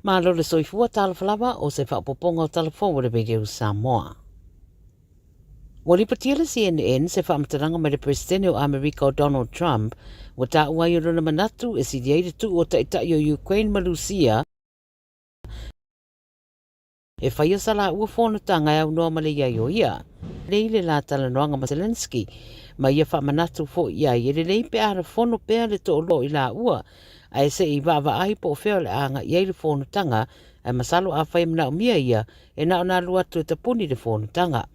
Malo le soifua talafalava o se whaapoponga o talafon o le Samoa. Wali patiela CNN se whaamataranga mai le presidente o Amerika o Donald Trump wa ta ua i rona manatu e si diaire tu o taitai o Ukraine ma Lucia e whaia sala ua whonutanga e au noa male iai o ia. Leile la tala noanga ma Zelensky ma ia whaamanatu fo iai e le leipe ara whono pea le to lo i la ua a e se i wawa ai po feo le anga iai le whonutanga e masalo a whaimna o mia ia e na ona lua tu e tapuni le whonutanga.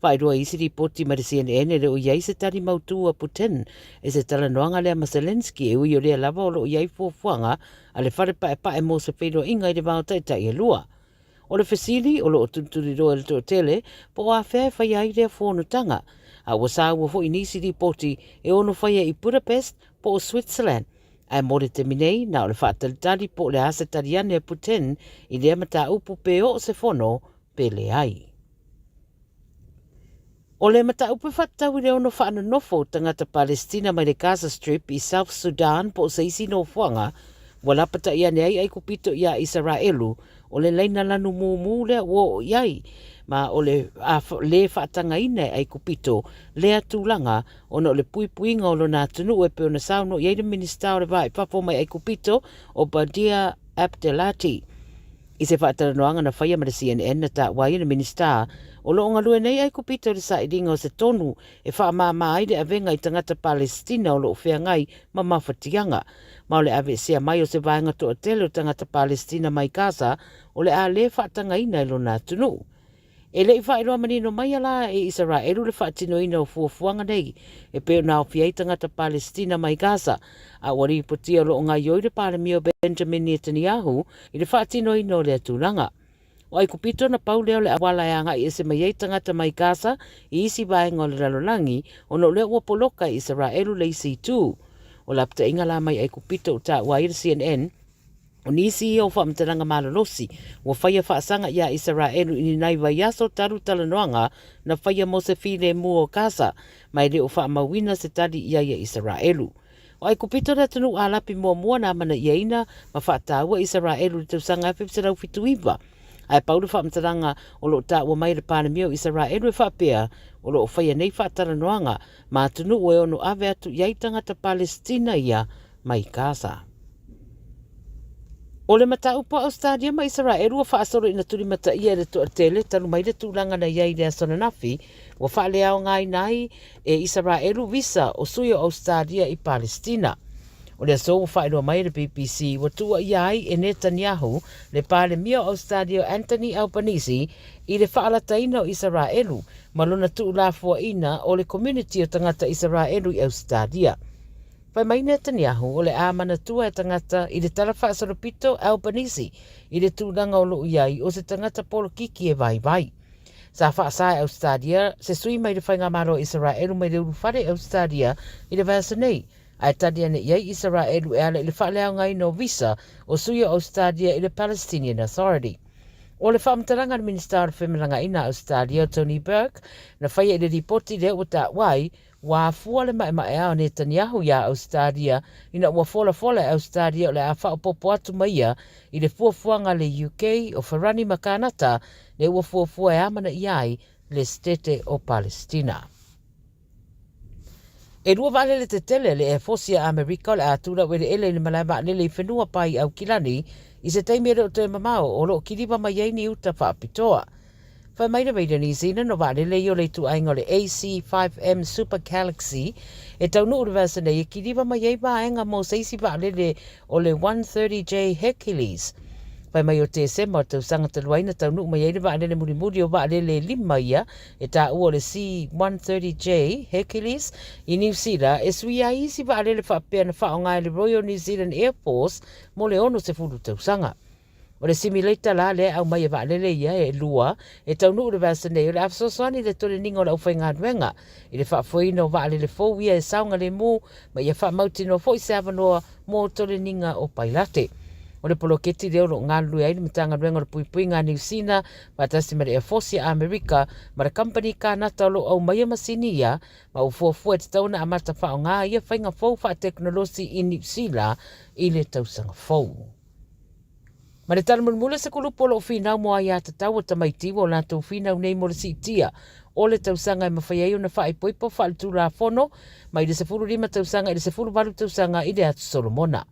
Whaidua isi ripoti ma le CNN le o iai se tari mautua Putin e se tala noanga lea ma Zelensky e ui o lea lava o lo iai fuafuanga a le whare pae mo se whaidua inga i le vao taitai e lua. O le fesili o lo o tunturi roa le to tele po a whea whai ai lea whonutanga a wasa ua fo inisi ripoti e ono whaia i Budapest po o Switzerland. Ai mo le teminei na o le whaatalitari po le asa tariane e Putin i lea mata upu peo se fono pele ai. O le mata upe whatau i le ono whaana nofo tangata Palestina mai le Gaza Strip i South Sudan po se isi no fuanga wala pata ia nei ai kupito ia Israelu o le leina lanu mumu le wo iai ma o le whaatanga ina ai kupito le atulanga ono le puipuinga o lona tunu e pe ona sauno iai le minista o le vai papo mai ai kupito o Badia Abdelati. I se whaataranoanga na whaia ma le CNN na ta wai na minista o lo onga lue nei ai kupito le sa idinga o se tonu e wha maa ai le avenga i tangata Palestina o lo whea ngai ma mawhatianga. Ma o le ave sea mai o se vaenga to a tele o tangata Palestina mai Gaza o le a le whaatanga ina ilo nā tunu. E le i whaeroa manino mai ala e Israelu le whaatino ina o fuafuanga nei e peo nā o whiai tangata Palestina mai Gaza a wari ipotia lo ngā ioi le palemio Benjamin Netanyahu i le whaatino ina o le atulanga. O ai kupito na pau leo le awala e anga i se mai tangata mai Gaza i isi vaenga o le lalolangi o no leo ua poloka i Israelu le isi tū. O la pta inga la mai ai kupito ta wai le CNN o nisi o whaamtaranga malolosi o whaia whaasanga ia Israelu ini nai vai aso taru talanoanga na whaia mo se while mu o Gaza mai le o whaamawina se tali ia Israelu. O ai kupito na tanu alapi mua na mana iaina ma whaataua Israelu le tausanga e whipsarau fituiva. Ai paulu whaamtaranga o lo ta ua mai le panemio Israelu e whaapea o lo o whaia nei whaataranoanga ma tunu o e ono ave atu iai tangata Palestina ia mai Gaza. O le mata upa o stadia ma Israelu o whaasoro ina turi mata ia le to tele tanu mai le tūlanga na iai le asonanafi o whaaleao ngai nai e Israelu visa o suyo o stadia i Palestina. O le aso whaeroa mai le BBC wa tua iai e Netanyahu le pale mia o stadio Anthony Albanese i le whaalataina o Israelu ma lona tuu la fua ina o le community o tangata Israelu i Australia. Pai mai Netanyahu o le amana tua e tangata i le tala whaasaropito Albanese i le tūlanga o lo iai o se tangata polo kiki e vai. Sa whaasai Australia se sui mai le whainga maro Israelu mai le urufare Australia i le vasa nei. Ai tadia ne iai Israelu e ale i le whaaleo ngai no visa o suia Australia i le Palestinian Authority. O le whaamtaranga na Minister o Whemelanga ina Australia, Tony Burke, na whaia i le ripoti le o ta wai, wa fua le mai ao Netanyahu ia Australia, ina ua fola Australia o le a whaopopo atu maia i le fuafuanga le UK o Wharani Makanata, le ua fuafua e amana iai le stete o Palestina. E rua vale le te tele le e fosia Amerika o le atura wele ele le malama lele i whenua pai au kilani i se teimere o te mamao o lo kiriwa mai ai ni uta whaapitoa. Whai maina meida ni zina no vale le i o le tu ainga le AC5M Super Galaxy e taunu urivasa nei e kiriwa mai ai vaenga mo seisi vale le o le 130J Hercules. Pai mai o te sema o tau sanga taluaina taunu mai ai le vale le muri o vale le lima ia e ta ua le C130J Hercules i New Zealand e sui a isi vale le whapea na whaonga le Royal New Zealand Air Force mo le ono se furu tau sanga. O le simulator la le au mai e vale le ia e lua e taunu ure vasa nei o le afsoswani le tole ningo la uwhainga duenga i le whafoina o vale le fōwia e saunga le mu mai e whamautino fo i se avanoa mo tole ninga o pailate. O le poloketi leo lo ngalu ai le mitanga ruenga le puipuinga New Zealand patasi mare e fosi Amerika ma le company ka nata lo au mai masini ia ma u fuafua te tauna amata whao ngā ia whainga fau wha teknolosi i New Zealand i le tausanga fau. Ma le tala mula se kulupo lo finau mo ai ata tau o tamaitiwa o lātou finau nei mo le sitia. O le tausanga e mawhaiai o na whae poipo whae tu la fono, mai le sefuru lima tausanga i le sefuru walu tausanga i le atu Solomona.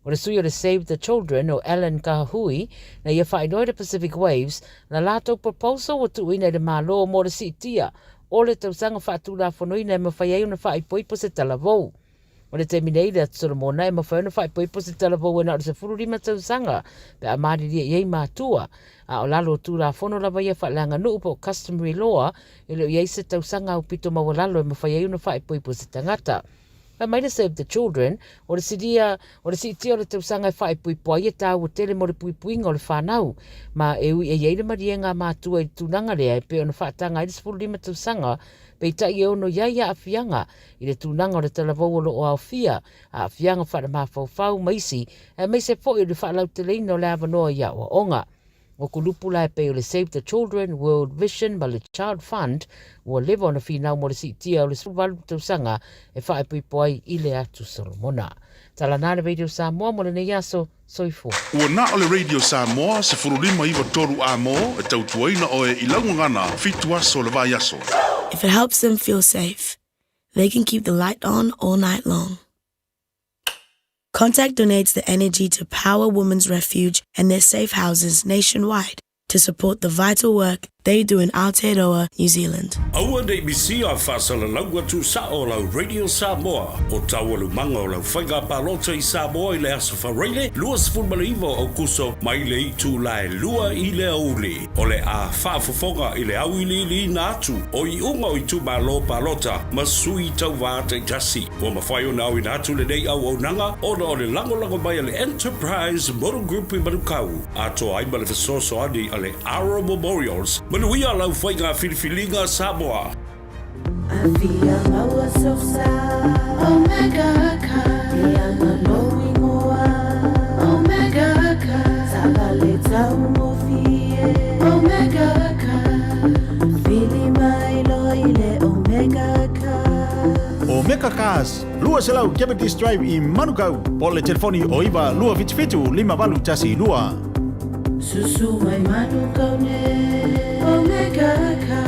O le sui o le Save the Children o Alan Kahui na ia whae noi le Pacific Waves na lātou proposal o tuina i le malo mo le sitia. O le tausanga whae tu la fono i na e mawhaiai o na whae poipo se talavou. O le teminei le atu Solomona e mawhaiai o na whae poipo se talavou e na o le sefuru lima tausanga pe a maariria iei mātua. A o lalo tu la fono la vai fa langa no po customary law e le ia se tausanga o pito mawalalo e mawhaiai una whae poipo se tangata. Pa mai le Save the Children, o le sitia o le tausanga e whae poipo ai e tau o tele mo le puipuinga o le whanau. Ma e ui e iei le marienga mātua i tunanga lea e pe o na whaatanga i le sefuru lima tausanga pe ta i ono iai a afianga i le tunanga o le talavou o lo o awhia a afianga whae mawhau maisi e mai se po i le whaalau te leina o le avanoa ia o onga. O kulupula e pe o le Save the Children, World Vision, ma le Child Fund, ua lewa ona whinau mo le sitia o le suwalu tausanga e whae puipo ai i le atu Solomona. Tala nāre Radio Samoa mo le nei aso, soifo. Ua na o le Radio Samoa se furulima iwa toru a mo e tautuaina o e ilaungangana fitu aso le vai aso. If it helps them feel safe, they can keep the light on all night long. Contact donates the energy to Power Women's Refuge and their safe houses nationwide to support the vital work they do in Aotearoa, New Zealand. Aua nei misi a whasala laua tu sa o lau Radio Samoa. O tawalu manga o lau whaiga palota i Samoa i le aso whareile, lua sifurmala iwa o kuso mai le i tu lae lua i le auli. O le a whaafafonga i le au i li nātu. O i unga o i tu malo palota, ma sui tau vātai tasi. O mawhai o nau i nātu le nei au au nanga, o na o le lango mai le Enterprise Motor Group i Manukau. A to ai ma le fasoso ani a le Ara Memorials, Manuia lau whainga whiriwhilinga Samoa. Avia maua sosa, Omega Ka, Diana knowing oa, Omega Ka, Sabale tau mofie, Omega Ka, Fili mailo ile Omega Ka. Omega Cars, lua selau Kepetis Drive i Manukau, po le telefoni o iwa lua fitu lima valu tasi lua. Susu mai Manukau ne, Omega Ka,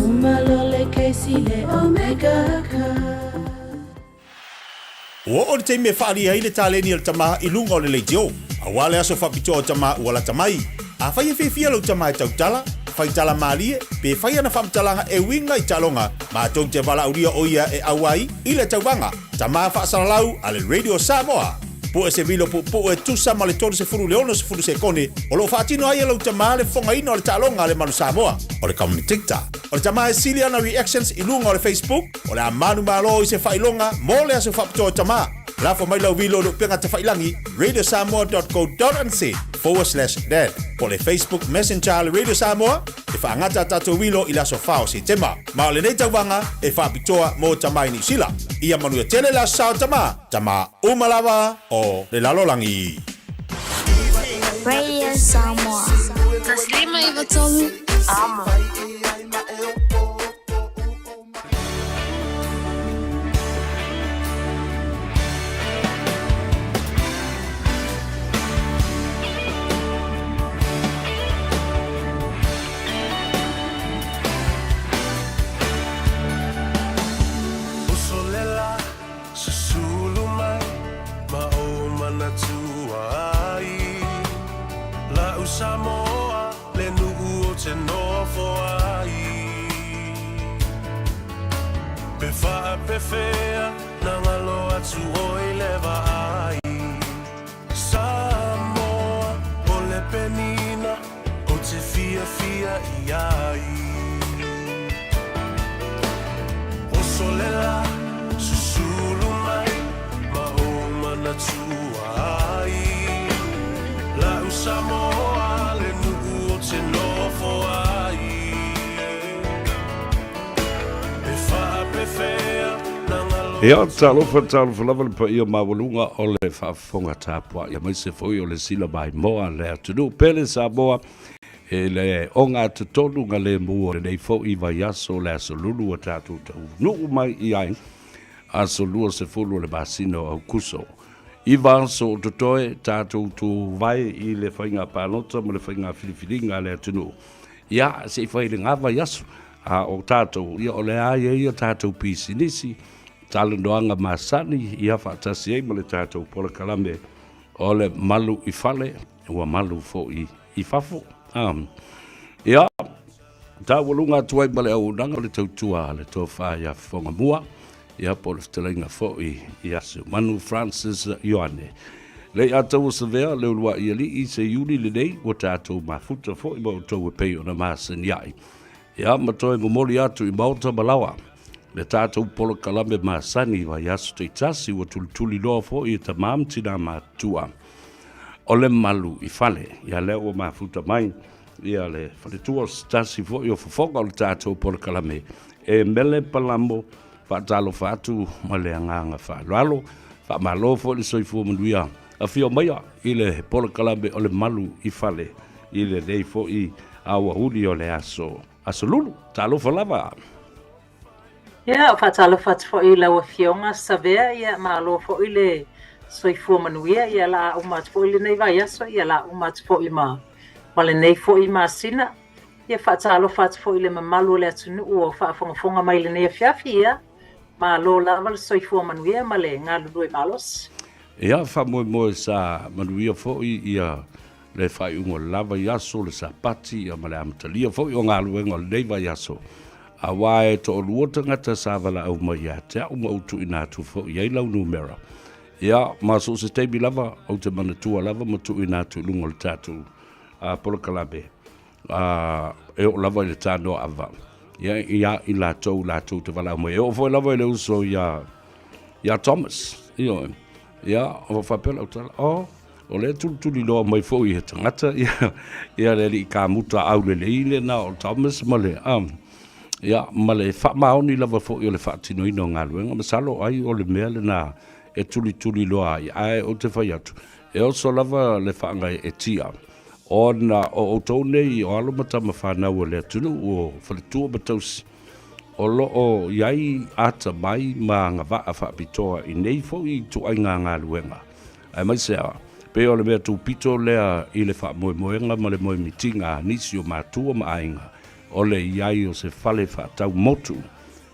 umalole keisile Omega Ka. O te me whaari ai le tāleni al tamaha i lunga o le leitio. A wale aso whapito o tamaha ua la tamai. A whai e whiwhia lau tamaha e tautala, whai tala maalie, pe whai ana whamtalanga e winga i talonga, ma tau te wala uria o ia e awai, i le tauwanga, tamaha whaasaralau a le Radio Samoa. Po e se vilo po e tusa ma le tolu se furu leono se furu se kone, o lo whaatino ai e lau tamaha le whonga ino le talonga le manu Samoa, o le kauni TikTok. O le tamaha e sili ana reactions i lunga o le Facebook, o le amanu malo i se whailonga, mo le aso whapito o tamaha. Lafo mai lau vilo lo penga te whailangi, radiosamoa.co.nz/dad. Po le Facebook Messenger le Radio Samoa, e whaangata tato vilo i laso whao si tema. Ma o le nei tauwanga, e whapitoa mo tamai ni sila. Ia manu e tele la sao tama umalawa o le lalolangi. Radio Samoa. Taslima Iwatomu. Ama. Samoa, le nu'u o te nofo ai. Pe wha pe whea, na ngalo atu o i lewa ai. Samoa, o le penina, o te fia i ai. O solela, susulu mai, ma o manatu ai. La u Samoa, le nu'u o te nofo ai. Pe wha pe whea, na ngalo. Ia talofa lava le pa ia mawalunga o le whaafonga tāpua. Ia mai se foi o le sila mai moa le atunu pele Samoa. E le onga te tonu nga le mua le nei fo iwa yaso le aso lulu o tātu tau. Nuku mai i ai aso lua se fulu le basino au kuso. Iwa so totoe tātou tō vai I le whainga pānota mo le whainga whiriwhiringa le atunu. Ia, se whaile ngāwa yasu o tātou. Ia o le aia ia tātou pisinisi. Talandoanga masani ia whaatasi ei mo le tātou pola kalame. O le malu I whale, ua malu fo I whafo. Ia, tā walunga tuai ma le au nanga le tautua le tō whaia whonga mua. Ia po le ftelenga fo I asu. Manu Francis Ioane. Le atau sa vea le ulua I ali I se yuli le nei o tātou mafuta fo I mo tau e pei o na masan iai. Ia matoe momoli atu I mauta malawa. Le tātou polo kalame masani wa yasu te tasi wa tulituli loa fo I ta mamtina matua. O le malu I fale. Ia leo o mafuta mai. Ia le fale tua tasi fo I o fofoka o le tātou polo kalame. E mele palamo Whaatalo whaatu ma le anganga whaalalo, whaamalo fo le soifua manuia. A whio maia I le pola kalame o le malu I whale, I le rei fo I awa huri o le aso lulu, talo whalava. Ia, whaatalo whaatu fo I laua fionga savea, ia malo fo I le soifua manuia, ia la umatu fo I le nei vai aso, ia la umatu fo I ma le nei fo I ma sina. Ia whaatalo whaatu fo I le mamalu le atunu o whaafongafonga mai le nei fiafi, ia. Ma lo lava le soifua manuia ma le ngā lulu malos. Ia whamoe sa manuia fo ia le whai ungo lava yaso le sa pati ia ma le amatalia fo I o ngā luenga le neiva yaso. A wae to o luota ngata sa wala au mai ia te au mautu I nātu fo I ei lau numera. Ia ma so se teibi lava au te manatua lava matu I nātu lungo le tātu polo kalabe. E o lava I le tānoa ava. Ia I lātou te wala mai. E o foi lava I le uso ia Thomas. Ia o whapela o tala. O le tuli loa mai fo I he tangata. Ia le li ka muta au le leile na o Thomas ma le. Ia ma le whamaoni lava fo I o le whaatino ino ngā luenga. Ma salo ai o le mea le na e tuli loa ai. Ai o te whai atu. E o so lava le whaangai e tia. Ona o tone I o alo matama whanau le atunu o whaletua matausi. O loo iai ata mai ma ngā waa whaapitoa I nei fo I tuainga ngā luenga. Ai mai sea, pe o le mea tū pito lea I le wha moenga ma le moe mitinga nisi o mātua ma ainga. O le iai o se whale whaatau motu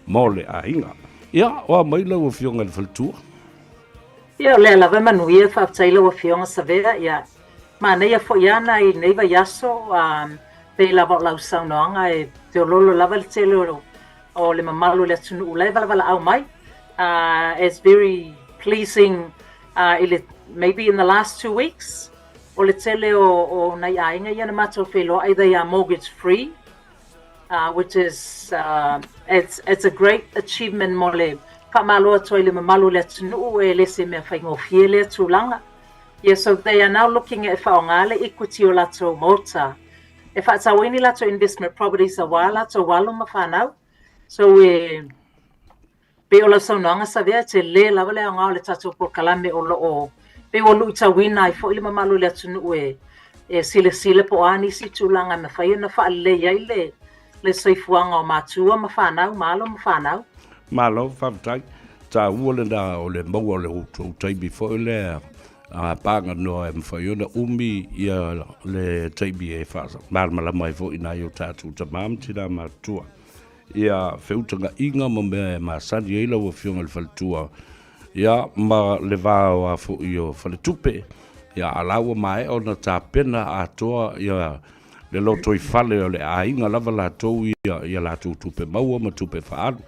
mo le ainga. Ia, oa mai lau o fionga le whaletua. Ia, lea lawa manuia whaaptaila o fionga savea, ia. Ma nei a fo iana I nei vai aso, pe lava o lau saunoanga e te o lolo lava le tele o le mamalu le atunu ulai wala au mai. It's very pleasing, maybe in the last 2 weeks, o le tele o nai ainga iana mato whelo ai they are mortgage free, which is, it's a great achievement mo le whamalo atoi le mamalu le atunu e le se mea whaingofie le atulanga. Yeah, so they are now looking at whaongale equity o lato mota. E whaatawini lato investment properties a wā lato walo ma whanau. So pe o la saunanga sa vea te le lava le angao le tato por kalame o lo o. Pe o lu itawina I fo ili mamalu le atunu e sile po ani si tūlanga me whaia na whaale iai le soifuanga o mātua ma whanau, malo ma whanau. Malo, whawtai. Tā uole na o le maua le utu taibi fo le panga no e mwhaiona umi ia le taibi e whaasa. Marmala mai fo ina i o tātou ta mamtina mātua. Ia whiutanga inga ma mea ma sani eila wa fionga le whaletua. Ia ma le vāo a fo i o whaletupe. Ia alaua mai o na tā pena a toa ia le loto I whale o le a inga lava la tau ia la tau tupe maua ma tupe whaalu.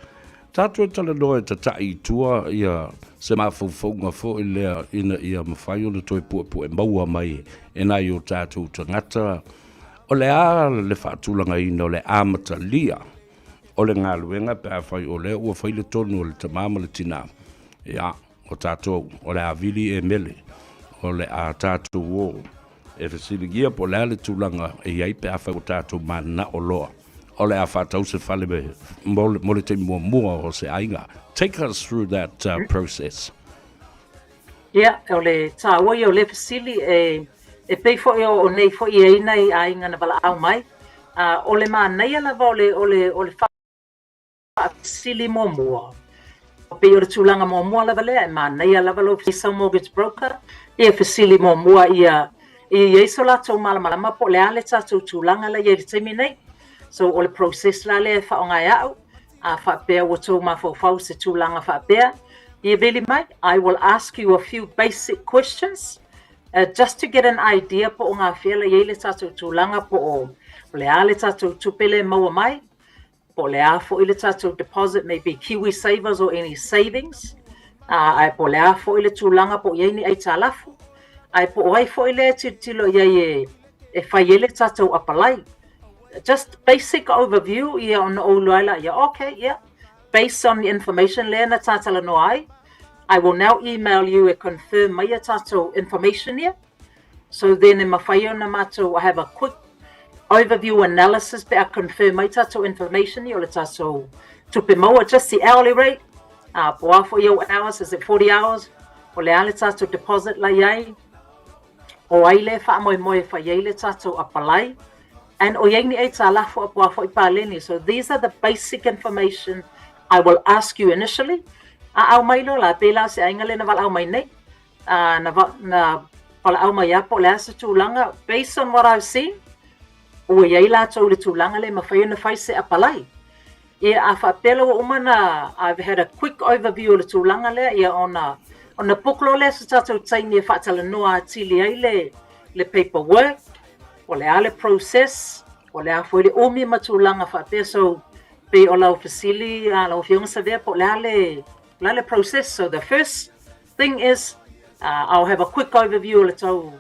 Tātua tala noe ta tai tua ia se mawhauwhaunga fo I lea ina ia mawhai o na toi pua e maua mai e nai o tātou tangata. O le a le whaatulanga ina o le amata lia. O le ngā luenga pe a whai o lea ua whaile tonu o le tamama le tina. Ia, o tātou, o le a vili e mele. O le a tātou o. E whasiligia po lea le tūlanga e iai pe a whai o tātou mana o loa. O le a whātau se whale me mo le te mua o se ainga. Take us through that process. Yeah, o le tāua I o le fasili e pei fo o nei fo I eina I ainga na wala au mai. O le mānei ala o le fasili mo mua. pe o le tūlanga mua lava lea, e mānei a lava lo Faiva mortgage broker, ia fasili mua ia iso lātou malamalama po lea le tātou tūlanga la ia le taimi nei. So o le process la le whaongai au, a whapea o tō mawhau se tūlanga whapea. Ia veli mai, I will ask you a few basic questions, just to get an idea po o ngā whiala ia le tātou tūlanga po o lea le tātou tupele maua mai, po lea fo i le tātou deposit, maybe Kiwi savers or any savings, ai po lea fo i le tūlanga po iei ni ai tālafu, ai po oai fo i le tilo iei e whai ele tātou apalai. Just basic overview, ia on o luaila, ia okay, yeah. Based on the information lea na tātala no ai, I will now email you and confirm mai a tātou information here. So then in mawhai o na mātou, I have a quick overview analysis pe a confirm mai tātou information here, o le tātou tupe maua, just the hourly rate, po a 40 hours, is it 40 hours? O le ale tātou deposit la iai, o ai le wha moe wha iei le tātou apalai, and o iei ni ei tā lafo a po a 40 pāleni. So these are the basic information I will ask you initially. A au mai lo la pela se ainga le na wala au mai nei. Na pala au mai apo le asa tūlanga. Based on what I've seen, o iei la tau le tūlanga le mawhai na whai se apalai. Ia a whapela o umana, I've had a quick overview o le tūlanga le, ia on a puklo le sa tātou taimi e whaatala noa atili ai le paperwork, o le ale process, o le a fwere umi matūlanga whapea, so pe o lau fasili, lau whiunga sa vea po le ale process. So the first thing is, I'll have a quick overview o le tau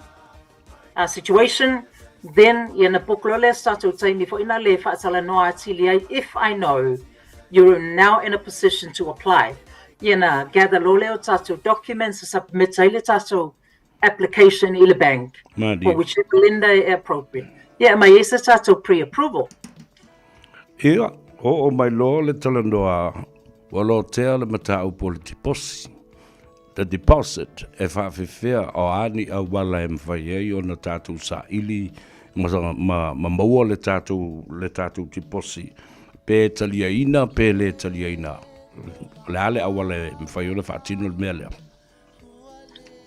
situation, then ia na puklo le sa tātou taimi fo ina le whaatala noa atili ai, if I know you're now in a position to apply. Ia na gather lo leo tātou documents, submit ai le tātou application i le bank, for whichever lender is appropriate. Ia mai esa tātou pre-approval. Ia, o mai lo le talanoa, walo tea le matau po le tiposi. The deposit, e whawhiwhia o ani au wala e mwhai o na tātou sa ili, ma maua le tātou tiposi. Pe talia ina, pe le talia ina. Le ale au wala e mwhai o le whaatino le mea lea.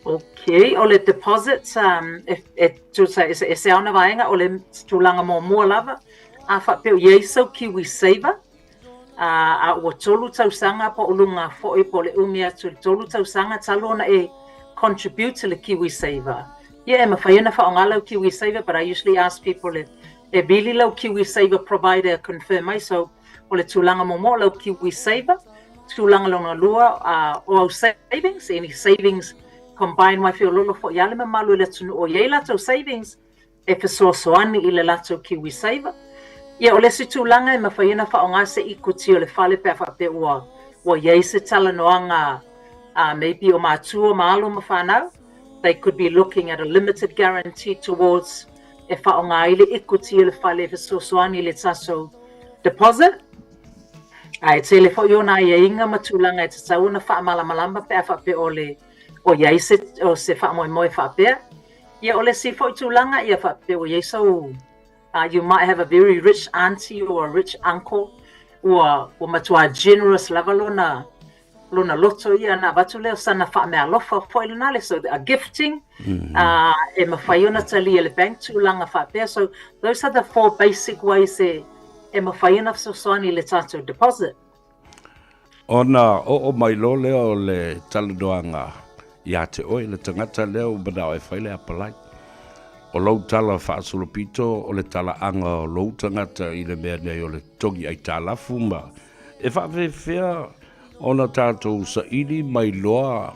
Okay, o le deposits, e se auna vaenga o le tūlanga mua lava, a whapeo ieiso Kiwi saver, a ua tolu tausanga po ulunga fo'i po le umi atu tolu tausanga talona e contribute to le Kiwi saver. Yeah, e mawhaiana whaongalau Kiwi saver, but I usually ask people e bili lau Kiwi saver provider confirm mai, so o le tūlanga momo lau Kiwi saver, tūlanga longa lua o au savings, any savings combine mai fio lolo fo iale malu le tunu o iei lato savings e fesoasoani i le lato Kiwi saver. Ia o le si tūlanga e mawhaiana whaonga se ikuti o le whale pe whape ua iei se talanoanga maybe o mātua maalo ma whanau. They could be looking at a limited guarantee towards e whaonga i le ikuti o le whale e fesoasoani le taso deposit. Ai te le fo iona ia inga matūlanga e te tauna whaamalamalamba pe whape o iei se whaamoemoe whapea. Ia o le si fo tūlanga ia whape o iei so you might have a very rich auntie or a rich uncle or matua generous lava lona loto ia na watu leo sana wha mea lofa fo ilanale, so a gifting e mawhaiona tali ele bank tūlanga whapea. So those are the 4 basic ways e mawhaiona soani le tātou deposit. Ona o mai lo leo le taladoanga ia te oi le tangata leo badao e whaile apalai. O lau tala whaasolopito o le tala anga o lau tangata i le mea nei o le togi ai tālafu ma. E whawhewhea o na tātou sa ili mai loa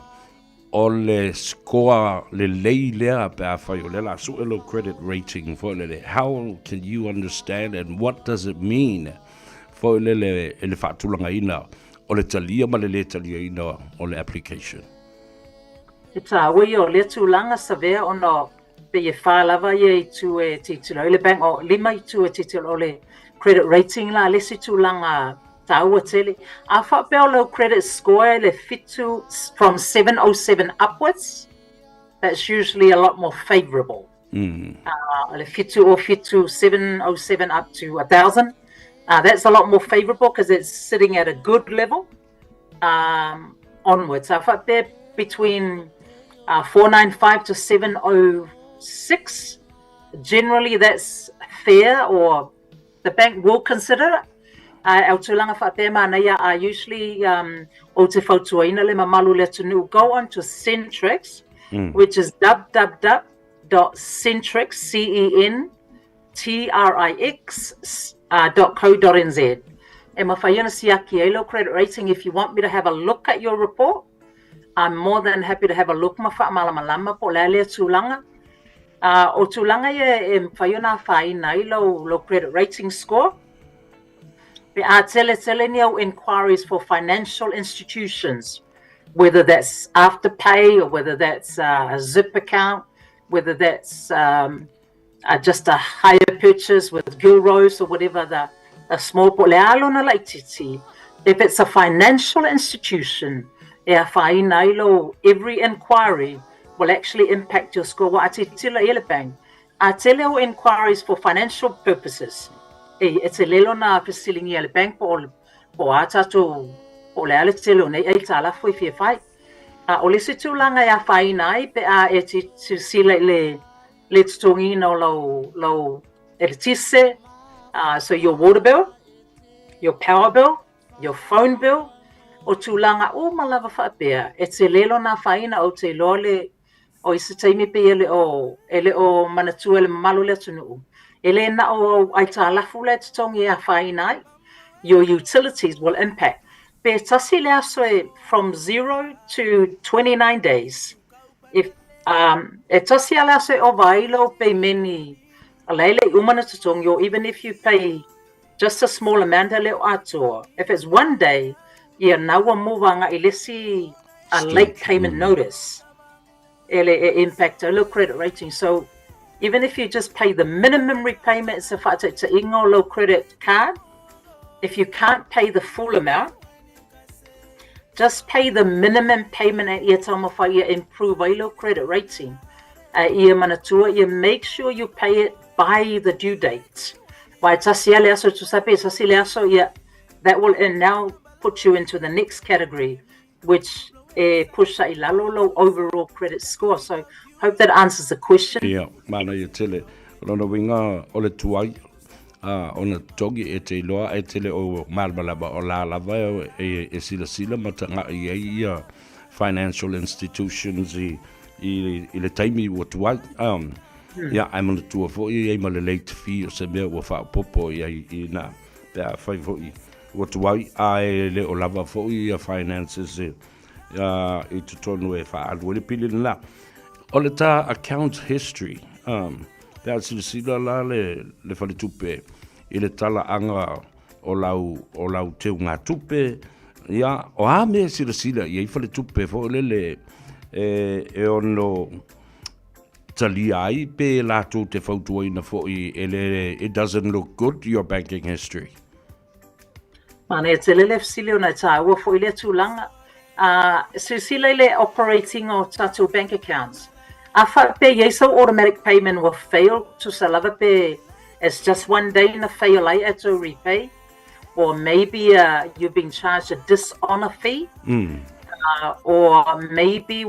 o le score le lei lea pe a whai o le la suelo credit rating for le. How can you understand and what does it mean for le whaatulanga ina o le talia ma le talia ina o le application? It's a way o le tūlanga sa vea o no pe e whālawa i tu e titilo le bank o lima i tu e titilo le credit rating la le si tūlanga taua tele. A whapea o credit score le fitu from 707 upwards, that's usually a lot more favorable. Le fitu o fitu 707 up to 1,000, that's a lot more favorable because it's sitting at a good level. onwards. So whapea between 495 to 706. Generally, that's fair, or the bank will consider it. Au tūlanga whapea mānaia are usually o te whautuaina le mamalu le tunu. Go on to Centrix, which is www.centrix.co.nz. E mawhaiana siaki e low credit rating. If you want me to have a look at your report, I'm more than happy to have a look. Mawha malamalama po lea tūlanga. O tūlanga e mwhaiona whaina I low credit rating score. There are teleselenial inquiries for financial institutions, whether that's Afterpay or whether that's a zip account, whether that's just a hire purchase with Gilrose or whatever a small polealona like titi. If it's a financial institution, every inquiry will actually impact your score. I tell you inquiries for financial purposes. It's a lelo na pesilingi al bank po ata to o le ale telo nei ai tala foi fie fai. O le se tūlanga ia whai nai pe e to si le tutongi no lo eletise. So your water bill, your power bill, your phone bill, o tūlanga o malawa whaapea. E te lelo na whaina o te loa o isi taimi pe ele o manatua le mamalu le tunu. Ele na o ai tā lafu le tutongi ia whai nai. Your utilities will impact. Pe tasi le aso from 0 to 29 days. If e tasi le aso o vailo pe meni leile umana tutongi, or even if you pay just a small amount le ato. If it's 1 day, ia naua movanga ilesi a late payment notice. Ele impact a low credit rating. So even if you just pay the minimum repayment, it's a ingo low credit card. If you can't pay the full amount, just pay the minimum payment at ia taumafa ia improve a low credit rating. Ia manatua, ia make sure you pay it by the due date. Wai tasi ale aso tu sape, tasi le aso ia, that will now put you into the next category, which push a low overall credit score. So hope that answers the question. Yeah, mana ia tele, rona winga ole tuai. Ona togi e te loa e tele o malmalaba o la lava e sila matanga ia financial institutions i le taimi o tuai. Yeah, I'm on the tour for you. I'm on the late fee or somewhere with a popo. Yeah, na there 5 for you. What why I little lava for your finances. It to turn away for I will be in la. All the account history. That's the sila la le for the tupe. Ile tala anga o lau te nga tupe. Yeah, o ha me sila ye for the tupe for le ono. It doesn't look good, your banking history. Mana te lele fsile ona taua fo ile tūlanga. So sile operating o tatou bank accounts. Afa pe yeso automatic payment will fail to salava pe it's just 1 day na fail ai to repay. Or maybe you've been charged a dishonor fee. Or maybe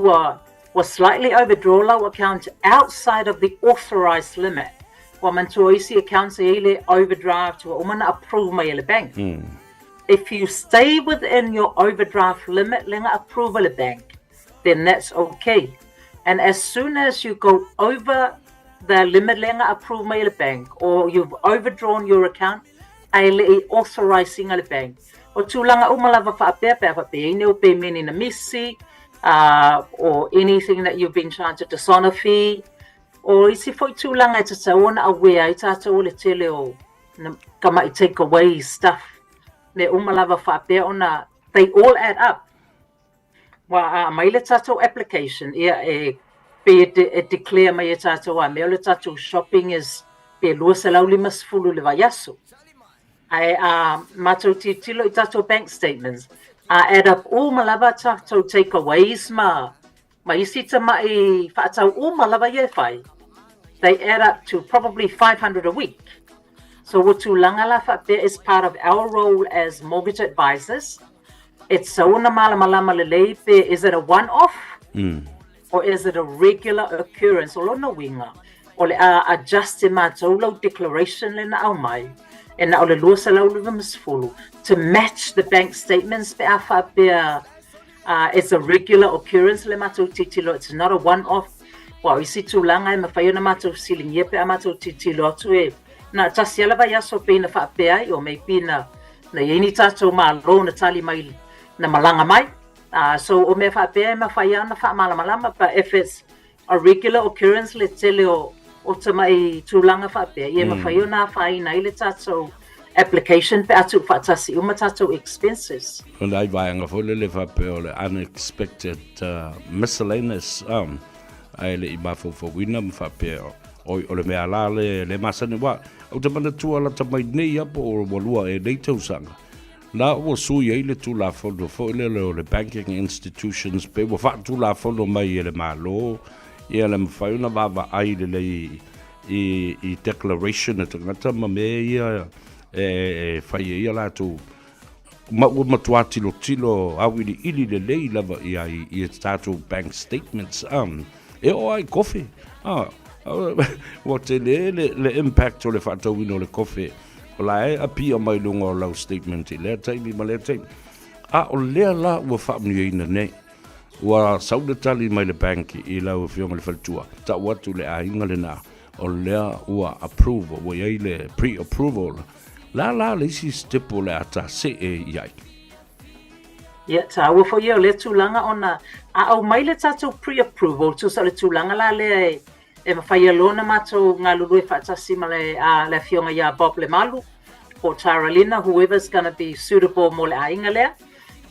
was slightly overdraw low account outside of the authorized limit. Wa mantuoisi accounts ele overdraft wa umana approve my ele bank. If you stay within your overdraft limit, lenga approve the bank, then that's okay. And as soon as you go over the limit, lenga approve my ele bank, or you've overdrawn your account, ele authorizing ele bank. O tulanga umalava fa pepe ine o pe meni na misi. Or anything that you've been charged a dishonor fee, or isi foi tūlanga I tata ona awea I tata o le tele o kama I take away stuff ne umalava whapea ona, they all add up. Wa mai le tatou application ia be declare mai tatou a me le tatou shopping is pe lua se lau lima sefulu le vaiaso. Ai matou titilo I tatou bank statements. Add up all malava tatou takeaways ma isi tamai whaatau o malava ye whai. They add up to probably 500 a week. So watu langala whapea is part of our role as mortgage advisors it's so na malama lelei pe, is it a one-off? Or is it a regular occurrence? O lona winga, o le adjust mātou lau declaration le na au mai, e na o le lua sa lau luwa masfulu, to match the bank statements pe a whapea, it's a regular occurrence le mātou titilo, it's not a one-off. Well, isi tūlanga e mawhaio na mātou siling ie pe a mātou titilo atu e, na tasi alawa yaso pe na whapea i o mei pina, na ieni tātou mālo na tali mai na malanga mai. So o me whapea e mawhaia na whamalama, but if it's a regular occurrence le tele o tamai tūlanga whapea, i e mawhaio na whaina i le tātou application pe atu whaatasi uma tātou expenses. O lai vaianga fole le whapea o le unexpected miscellaneous ai le i mawhawhawina mwhapea o le mea la le masane wa o te mana tua la tamai nei apo o walua e nei tausanga. La o sui ai le tula fondo fo le le banking institutions pe wa fa tula fondo mai le malo e le mfauna va ai le i declaration e ngata ma me ia e fai ia la tu ma tua tilo awili ili le lei lava ia i statu bank statements e o ai coffee what le impact o le fa tawino le coffee la e apia mai lunga o lau statement i lea taimi ma lea taimi. O lea la ua whaamni eina nei. Ua sauda tali mai le banki i lau whionga le whaltua. Ta watu le a inga le nā. O lea ua approval, ua iei le pre-approval. La le isi stepo le ata se e iai. Ia, ta ua fo iau le tūlanga ona. Au mai le tātou pre-approval, tu sa le tūlanga la le e mawhaia lona mātou ngā lulu e whaatasi ma le whionga ia Bob le malu o Taralina, whoever's going to be suitable mo le ainga lea.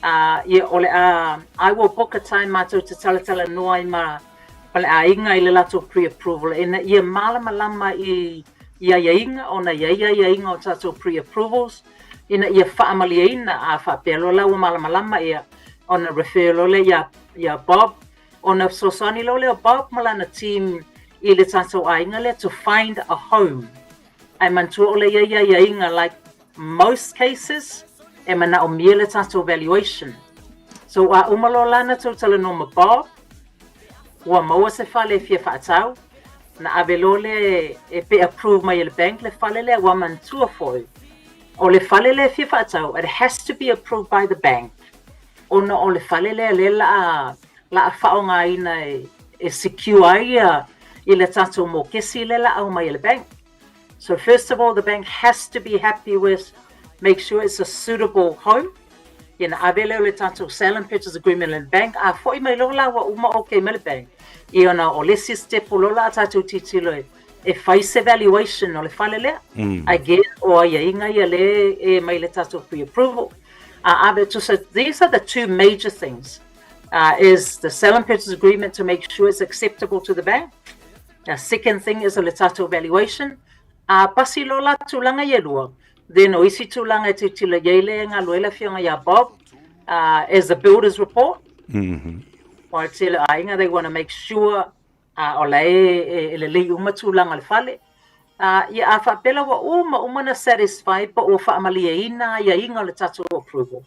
I will book a time mātou te talatala noa i ma le ainga i le lato pre-approval. E na ia malama i ia inga o na ia inga o tātou pre-approvals. I na ia whaamali eina a whaapelo lau malama ia o na refer lo le ia Bob. O na sosani lo le Bob malana team I le tātou ainga le to find a home. Ai mantua o le ia inga, like most cases, e mana o mia le tātou valuation. So a umalo lana tau tala no ma Bob, ua maua se whale fia whaatau, na avelo le e pe approve mai le bank le whale le ua mantua foi. O le whale le fia whaatau, it has to be approved by the bank. O na o le whale le la a whaonga ina e secure ai I le tātou mō kesi le la au mai le bank. So first of all, the bank has to be happy with, make sure it's a suitable home. Ina avele le tātou sale and purchase agreement le bank. A fo I mai lo la wa uma okay me le bank. I ona o le si step o lo la tātou titilo e whaise valuation o le whale lea. Again, o ia inga ia le e mai le tātou pre-approval. So these are the two major things. Is the sale and purchase agreement to make sure it's acceptable to the bank. The second thing is a le tātou valuation. Pasi lo la tūlanga ia lua. Then o isi tūlanga te tila yeile ngā luela whionga ia Bob as a builder's report. O tila ainga, they want to make sure o la e le uma tūlanga le whale. Ia a whapela wa uma na satisfied pa o whaamali e ina ia inga le tātou approval.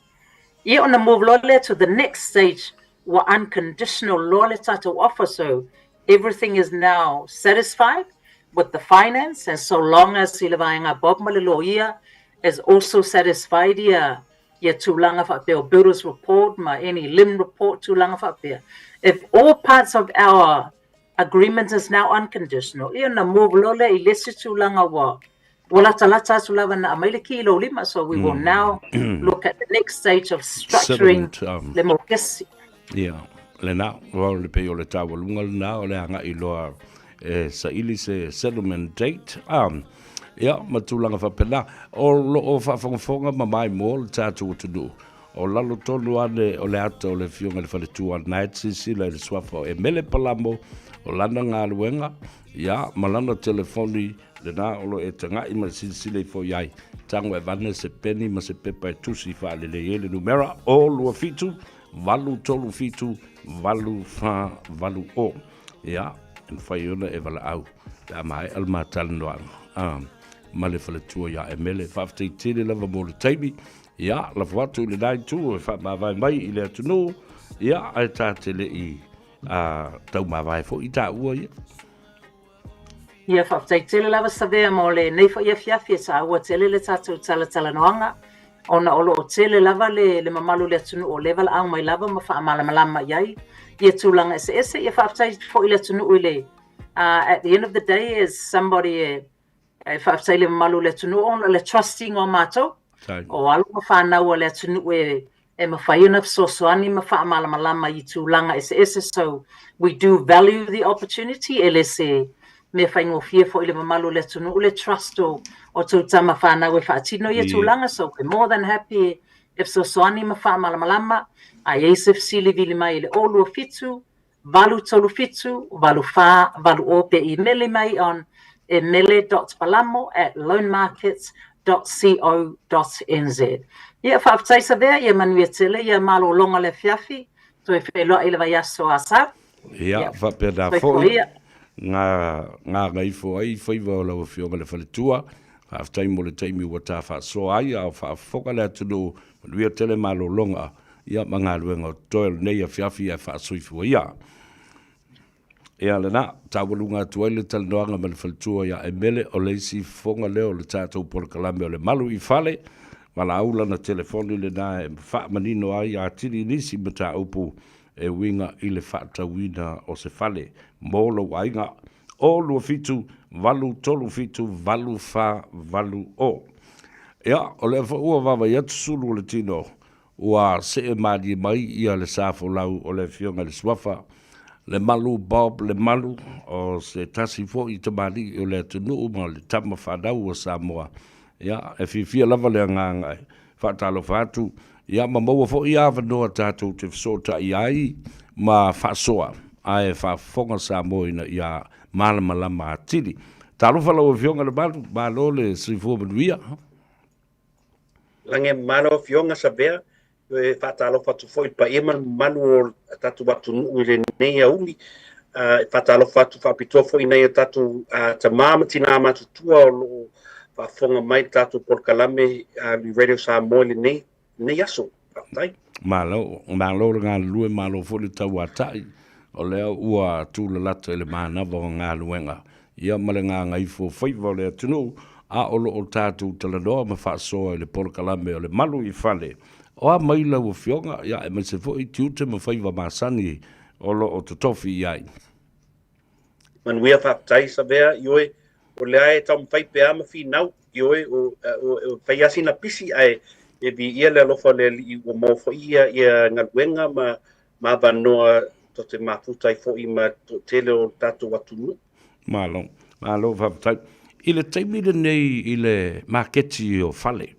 Ia ona move lo le to the next stage wa unconditional lo le tātou offer. So everything is now satisfied with the finance, and so long as Silvainga Bob Maliloia is also satisfied, ya tūlanga whapea, builder's report, ma any limb report tūlanga whapea. If all parts of our agreement is now unconditional, ia na move lole I lesi tūlanga wa lata tūlava na amaile ki ilo lima, so we will now look at the next stage of structuring le mokesi. Yeah. Le nā, wau le pei o le tāwalunga le nā, o le anga I loa sa ili se settlement date. Ia, matulanga whapena. O whawhangafonga ma mai mō le tātou tunu. O lalo tonu ane o le ata o le whionga le whaletua night sisila le swafa e mele palamo o lana ngā luenga. Ia, malana telefoni le nā olo e tanga I ma sisila I fo iai. Tango e vane se peni ma se pepa e tusi whaale le ele numera o lua fitu. Valu tolu fitu, valu fa, valu o. Ia, en whaiona e wala au. Ia mai alma talanoanga. Ma le whaletua ia e mele. Whaaftei tele lava mo le taimi. ia la whatu le nai tu e wha mawai mai i le atunu ia ai tā te le i tau mawai fo i tā ua ia. Ia whaftaitele lava savea mo le nei fo ia fiafi sa ua tele le tātou tala noanga. Ona olo o tele lava le mamalu le atunu o level au mai lava ma wha malama iai. Ia tūlanga ese ia whaftai fo i le atunu uile. At the end of the day, as somebody whaftai le mamalu le atunu ona le trusting o mātou. O alu ma whanau le atunu e mawhaiuna sosoani ma wha malama i tūlanga ese. So we do value the opportunity. Ele se me whaingo fia fo i le mamalu le atunu le trust o tau tama whanau e whaatino i tūlanga. So we're more than happy if sosoani ma wha malama. A Yesef sili vili mai le olu fitu, valu tolu fitu, valu fa, valu ope I mele mai on mele.palamo@loanmarkets.co.nz. Ia whaaftai sa vea, ia manuia tele, ia malo longa le fiafi, to e wheloa I le vai aso asa. Ia, whapena fōi, ngā Gagaifo ai, Faiva o lau whionga le whaletua, whaaftai mo le taimi ua tā whaasoa ai, au whaafoka le atunu, manuia tele malo longa, ia mga luenga o toel nei a fiafi a whaasoifua ia. Ea lena, tāwalunga tuaile talanoanga ma le whaletua ia e mele o leisi fonga leo le tātou polokalame o le malu I whale, wala aula na telefoni le nā e wha manino ai a tiri nisi ma tā upu e winga I le whaatawina o se whale, mōlo wainga, o lua fitu, valu tolu fitu, valu wha, valu o. Ea, o le ua wawa iatu sulu le tino, ua se e maadi mai ia le safo lau o le fionga le swafa, le malu Bob le malu o se tasi fo I te maadi o le tunu ma le tama whanau o Samoa. Ia, e fifia lava le ngangai, whaatalo whatu, ia ma maua fo I awa noa tātou te wsota I ai, ma whasoa, ai whafonga Samoa ina ia malamalama atiri. Talo whalau o fionga le malu, malo le sifo manuia. Lange malo fionga sa bea, e whaatalo whatu fo I pa eman manu o tatu watu nuu I le nei a uli, whaatalo whatu whapitoa fo I nei a tatu ta māma tina amatu tua o lo whafonga mai tatu porkalame li Radio Samoa le nei aso, whaatai. Malo ngā lue malo fo le tau atai, o lea ua tūla lata I le mānawa o ngā luenga. Ia male ngā Gagaifo Faiva o le atunu, a olo o tātou talanoa ma whaasoa I le polokalame o le malu I whale. O a maila ua fionga, ia e maise fo I tiute ma Faiva māsani olo o totofi I ai. Manuia whaatai sa vea, ioe, o lea e tau mwhai pea ma whinau, ioe, o whai asina pisi ai, e vi ia le alofa le li o mōwha ia ngaluenga ma vanoa to te mafutai fo I ma to tele o tātou watunu. Malo whaatai. I le taimile nei I le maketi o whale,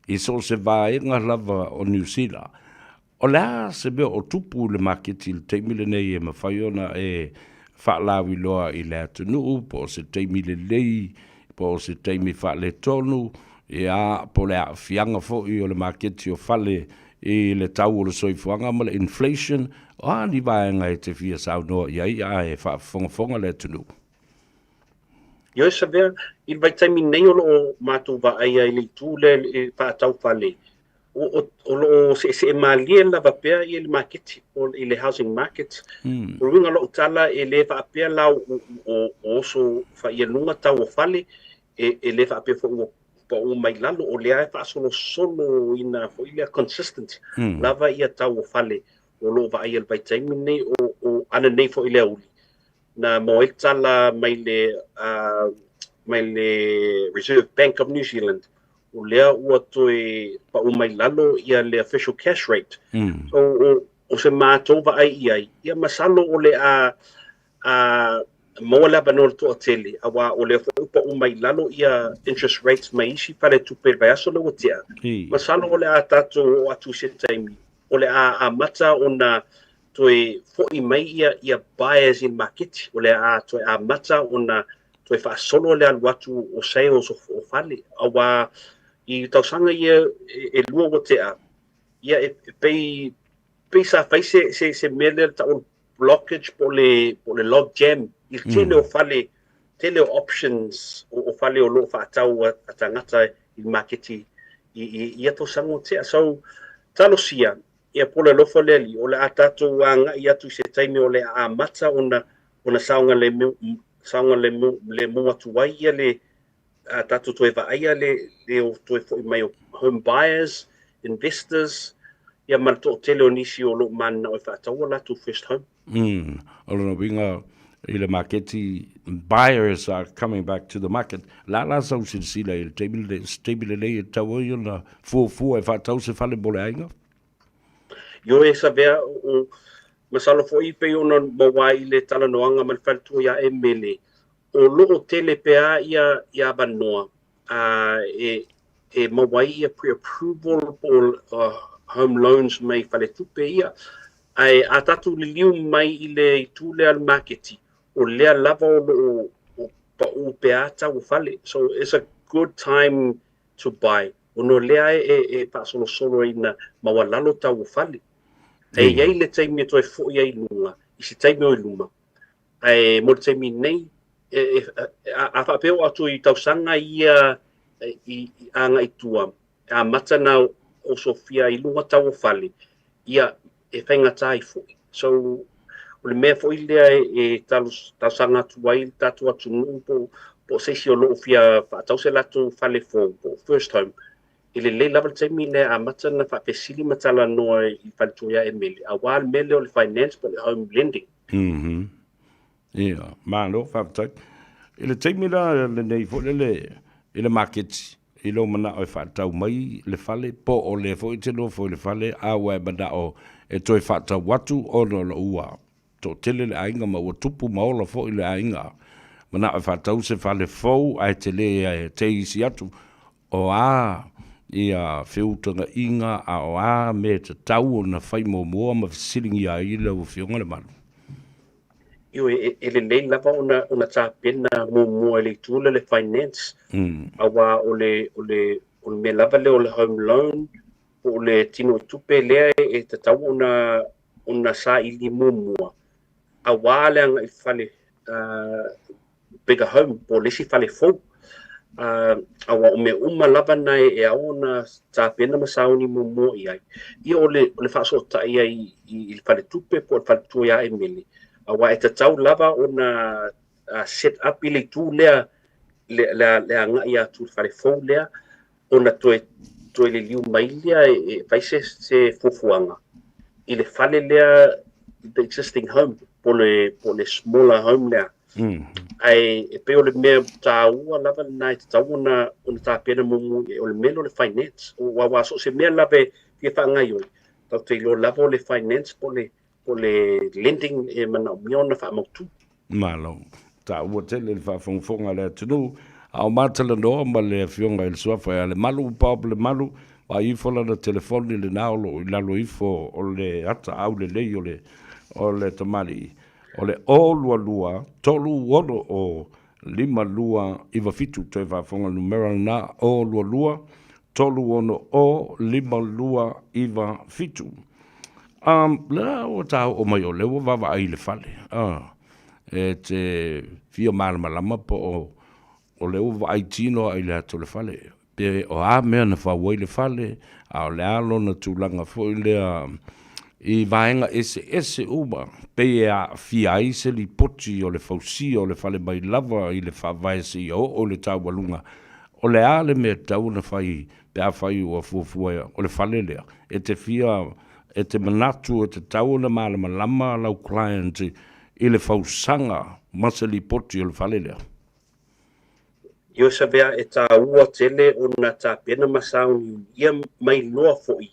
I so se vaenga lava o New Zealand. O lea se bea o tupu le maketi le taimile nei e mawhaiona e whaalawi loa I le atunu, po se taimile lei, po se taimi whaale tonu, ia po le a fianga fo I o le maketi o whale I le tau o le soifuanga ma le inflation, o a ni vaenga e te fia sau noa iai a e whaafonga le atunu. Ioe sa vea, I vai taimi nei o loo mātou wa aia I le tūle I whaatau whale. O loo se e maalia lava pea I le market, o I le housing market. O ruinga loo tala e le whaapea lau o oso whaianunga tau o whale, e le whaapea o mai lalo, o lea e whaasolo solo ina fo I lea consistent. Lava ia tau o whale, o loo wa aia le vai taimi nei o ana nei fo I lea uli. Na mo tala mai le Reserve Bank of New Zealand o lea ua toe pa o mai lalo ia le official cash rate. O se mātou wa ai iai, ia masalo o le mo le abanol to atele, awa o le pa o mai lalo ia interest rates mai isi pare tupe vai aso le watia. Masalo o le a tato o atu se taimi, o le a mata o na toe foi mai ia buyers in market o le a toe a mata ona toe fa solo le watu o sales o fale awa I tausanga ia e lua o te a ia e pei sa fai se mele ta o blockage po le log jam I tele o fale tele options o fale o lo fa tau a tangata I market ia to sango te so talosia ia pole lofa leli o le atatu anga ia tu se taimi o le a mata ona saunga le mua tuai ia le atatu to eva ia le o to fo mai home buyers investors ia mal to tele o nisi o lo man o fa tau la tu first home Olo winga ile marketi buyers are coming back to the market. La so si la il stable le tau yo na fu e fa tau se fale bole ainga. Yo e sabea o masalo fo i pe ona mawai le tala noanga mal faltu ya emele o lo tele pea ia banoa e mawai ia pre-approval for home loans mai fale tupe ia ai atatu liu mai ile tule al marketi o lea lava o pa u pea tau fale so it's a good time to buy ono lea e pa solo ina mawalalo tau fale e iai le taimi toi fo iai lunga i si taimi o luma ai mo le taimi nei a whapeo atu i tausanga ia i anga i tua a mata na o Sofia i lunga tau fale ia e whainga tai fo so o le mea fo i lea e tausanga tuai tatu atu nuu po seisi o loo fia whaatau se latu fale fo po first home ile le level taimi le a mata na whapesili matala noa i whalituia e mele a wā mele o le finance po le home lending Ia, malo whaptak ile taimi la le nei fo le market ilo mana o whaatau mai le fale po o le fo i telo fo le fale a wai bada o e toi whaatau watu o lo ua to tele le ainga ma o tupu maola fo i le ainga mana o whaatau se fale fo ai te le te isi atu o ia whiutanga inga a o me te tau na whai mua ma fisilingi a ila o whionga le malu. Io le lei lava ona tā pena mua le tūla le finance awa o le me lava le o le home loan o le tino tupe lea e te tau ona sa ili mua awa le anga i fale bigger home po lesi fale fau awa o me lava nai e aona tā pena masauni mua i ai ia o le whaasota ia i fale tupe po fale tuia e mele awa e te tau lava ona set up i le tū lea le anga ia tū fale fau lea ona toe le liu mai lea e paise se fufuanga i le fale lea the existing home po le smaller home lea ai e pe o le mea tāua lava nai te tau ona tā pena mumu o le melo le finance o wawa so se mea lave fia whaangai oi tau te ilo lava o le finance po le lending e mana o miona whaamautu. Malo, ta ua tele le whaafonga le tunu, au mātala noa ma le whionga il suafa e le malu pāp le malu, wa i fola na telefoni le naolo i lalo ifo o le ata au le lei o le tamari, o le o lua tolu ono o lima lua iwa fitu te whaafonga numero na o lua tolu ono o lima lua iwa fitu. La o tau o mai o lewa wawa ai le fale. E te fia malama po o lewa wa ai tino ai le ato le fale. Pe o a mea na whawai le fale, a o le alo na tūlanga fo i lea i vaenga ese uba. Pe a fia ai se li poti o le fausi o le fale mai lava i le whawaisi o le tau walunga. O le a le mea tau na whai, pe a whai ua fuafua o le fale lea. E te fia e te manatu e te tau na malama lau client i le fausanga masali poti o le fale lea. Io sabea e tā ua tele o na tā pena masauni ia mai loa foi.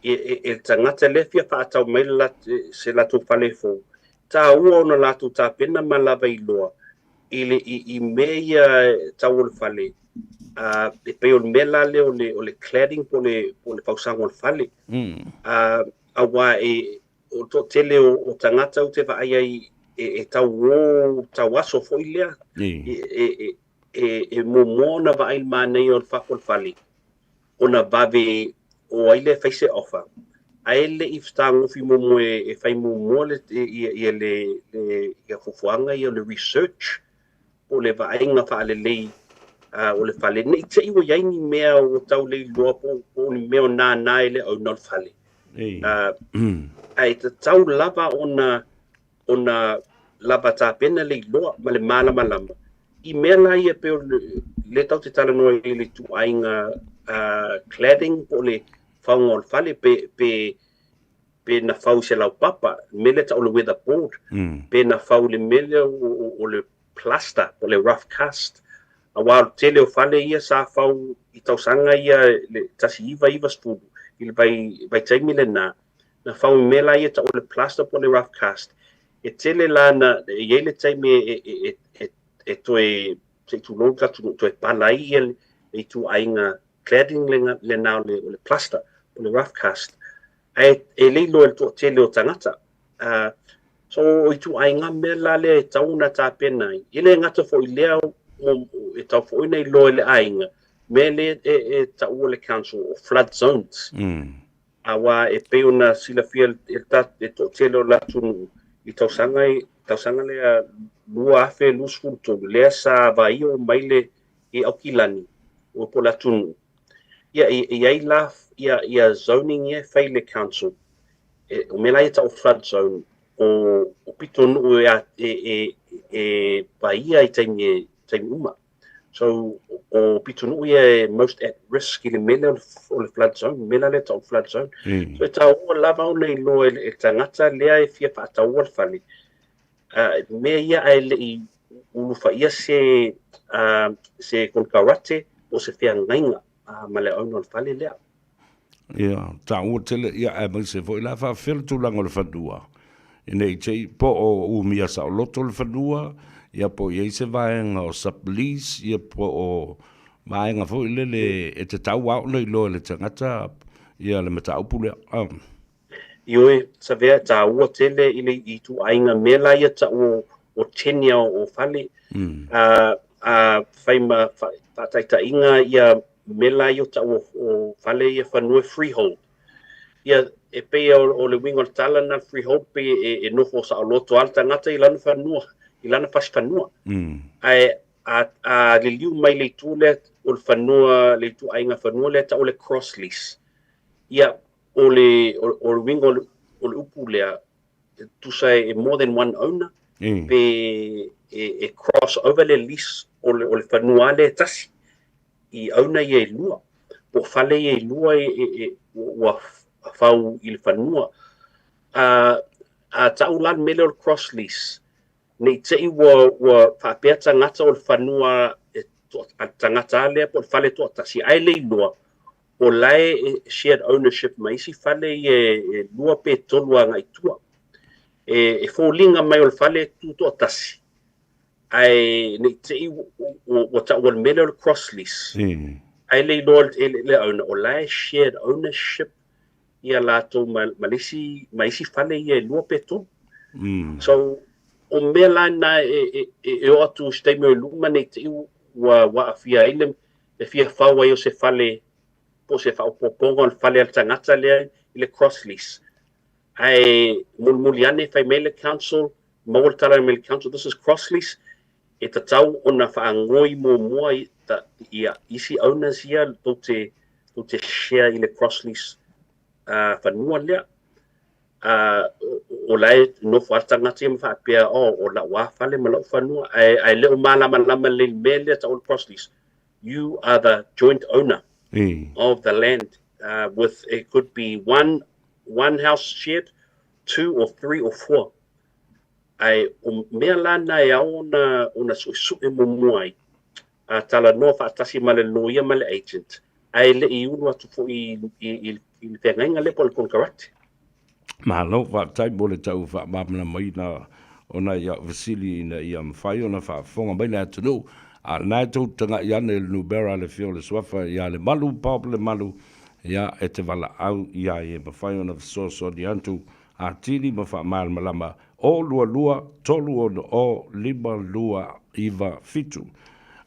E tangata le fia whaatau mai se latu fale fo. Tā ua o na latu tā pena malava i loa. I mea tau o le fale. E pe o mela le o le cladding po le fausanga o le fale. Awa o to tele o tangata o te vaaya e tau aso fo i lea. E momona va ai manei o le whakol fali. O na babe o aile face offer. Aile i whtangofi momo e whai momo i le fufuanga i o le research o le va ai nga whaale lei o le fale nei te iwa iai ni mea o tau le loa po ni mea o nā nai le au nol fale. Ai te tau lava ona lava tā pena le loa ma le malama lama. I mea la ia pe le tau te tala noa i le tu ainga cladding po le whaunga o le fale pe na whau se lau papa, mele ta o le weatherboard, pe na whau le mele o le plaster, o le rough cast. A wā tele o whale ia sa whau i tausanga ia le tasi iwa stulu, i le vai taimi le na whau i mela ia ta o le plaster po le rough cast. E tele la na, e le taimi e toe, se tu longa toe palai ia le tu ainga cladding le na o le plaster, o le rough cast. E leilo e to tele o tangata. So i tu ainga mela le tauna ta pena. I le ngata fo i lea e tau fo ina i loe le ainga. Me le e tau le council o flood zones. Awa e peona sila fia e to tele o la tunu. I tausanga le lua afe lusfulto. Lea sa vai o maile e aukilani. O po la tunu. Ia la ia zoning ia faile council o mela ia tau flood zone o pito nuu e baia i taimi uma. So o pito nuu ia most at risk i le mele o le flood zone, mela le tau flood zone. So e tau ua lava o nei loa e tangata lea e fia whaatau o le fale. Mea ia ai le i ulufa ia se konkarate o se fea ngainga ma le auna o le fale lea. Ia, ta ua tele ia e mai se foi la fa fel tu lango le fanua. E nei tei po o umia sa o loto le fanua, ia po ia se vaenga o sublease, ia po o vaenga foi le e te tau au nei loa le tangata, ia le mata upule. Ioi, sa vea ta ua tele i tu ainga mela ia ta o tenia o fale. Faiva whataita inga ia mela i o ta o fale ia whanua freehold. Ia e pea o le wingo le tala na freehold pe e nofo sa o loto alta ngata i lana whanua, i lana pas whanua. A le liu mai le tu le o le whanua, le tu ainga whanua le ta o le cross lease. Ia o le wingo o le upu lea, tu say more than one owner, pe e cross over le lease o le whanua le tasi. I auna ia i lua. Po fale ia i lua ua whau i le whanua. A tau lan mele o le cross lease. Nei te i ua whapea tangata o le whanua tangata alea po le fale toa tasi ai le i lua. O lai shared ownership mai si fale i lua pe tolua ngai tua. E fōlinga mai o le fale tu toa tasi. Ai nei te i o ta o mele o cross lease. Ai le lord le owner o lai shared ownership ia lato maisi fale ia lua peto. So o mela na e o atu stay me luma nei te i wa afia ile e fia fawa i o se fale po se fa o pongo al fale al tangata le ile cross lease. Ai muliane fai mele council mo tala mele council this is cross lease. E ta tau ona whaangoi mua ia isi owners ia to te share i le cross lease whanua lea. O lai no whaatangati ma whaapea o la wafale ma lau whanua. Ai leo malama le mele ta o cross lease. You are the joint owner of the land with it could be one house shared, 2 or 3 or 4. Ai o mea lana e au ona su e mumuai a tala no whaatasi ma le loia ma le agent ai le i unu atu fo i whengainga le pole konkarate Mahalo whaatai mo le tau whaamamana mai na ona ia vasili na ia mwhai ona whaafonga mai na atu no a nai tau tanga i ane le nubera le fio le swafa ia le malu pop le malu ia e te wala au ia e mwhai ona visoso di antu a tini ma whaamal malama o lua tolu o lima lua iwa fitu.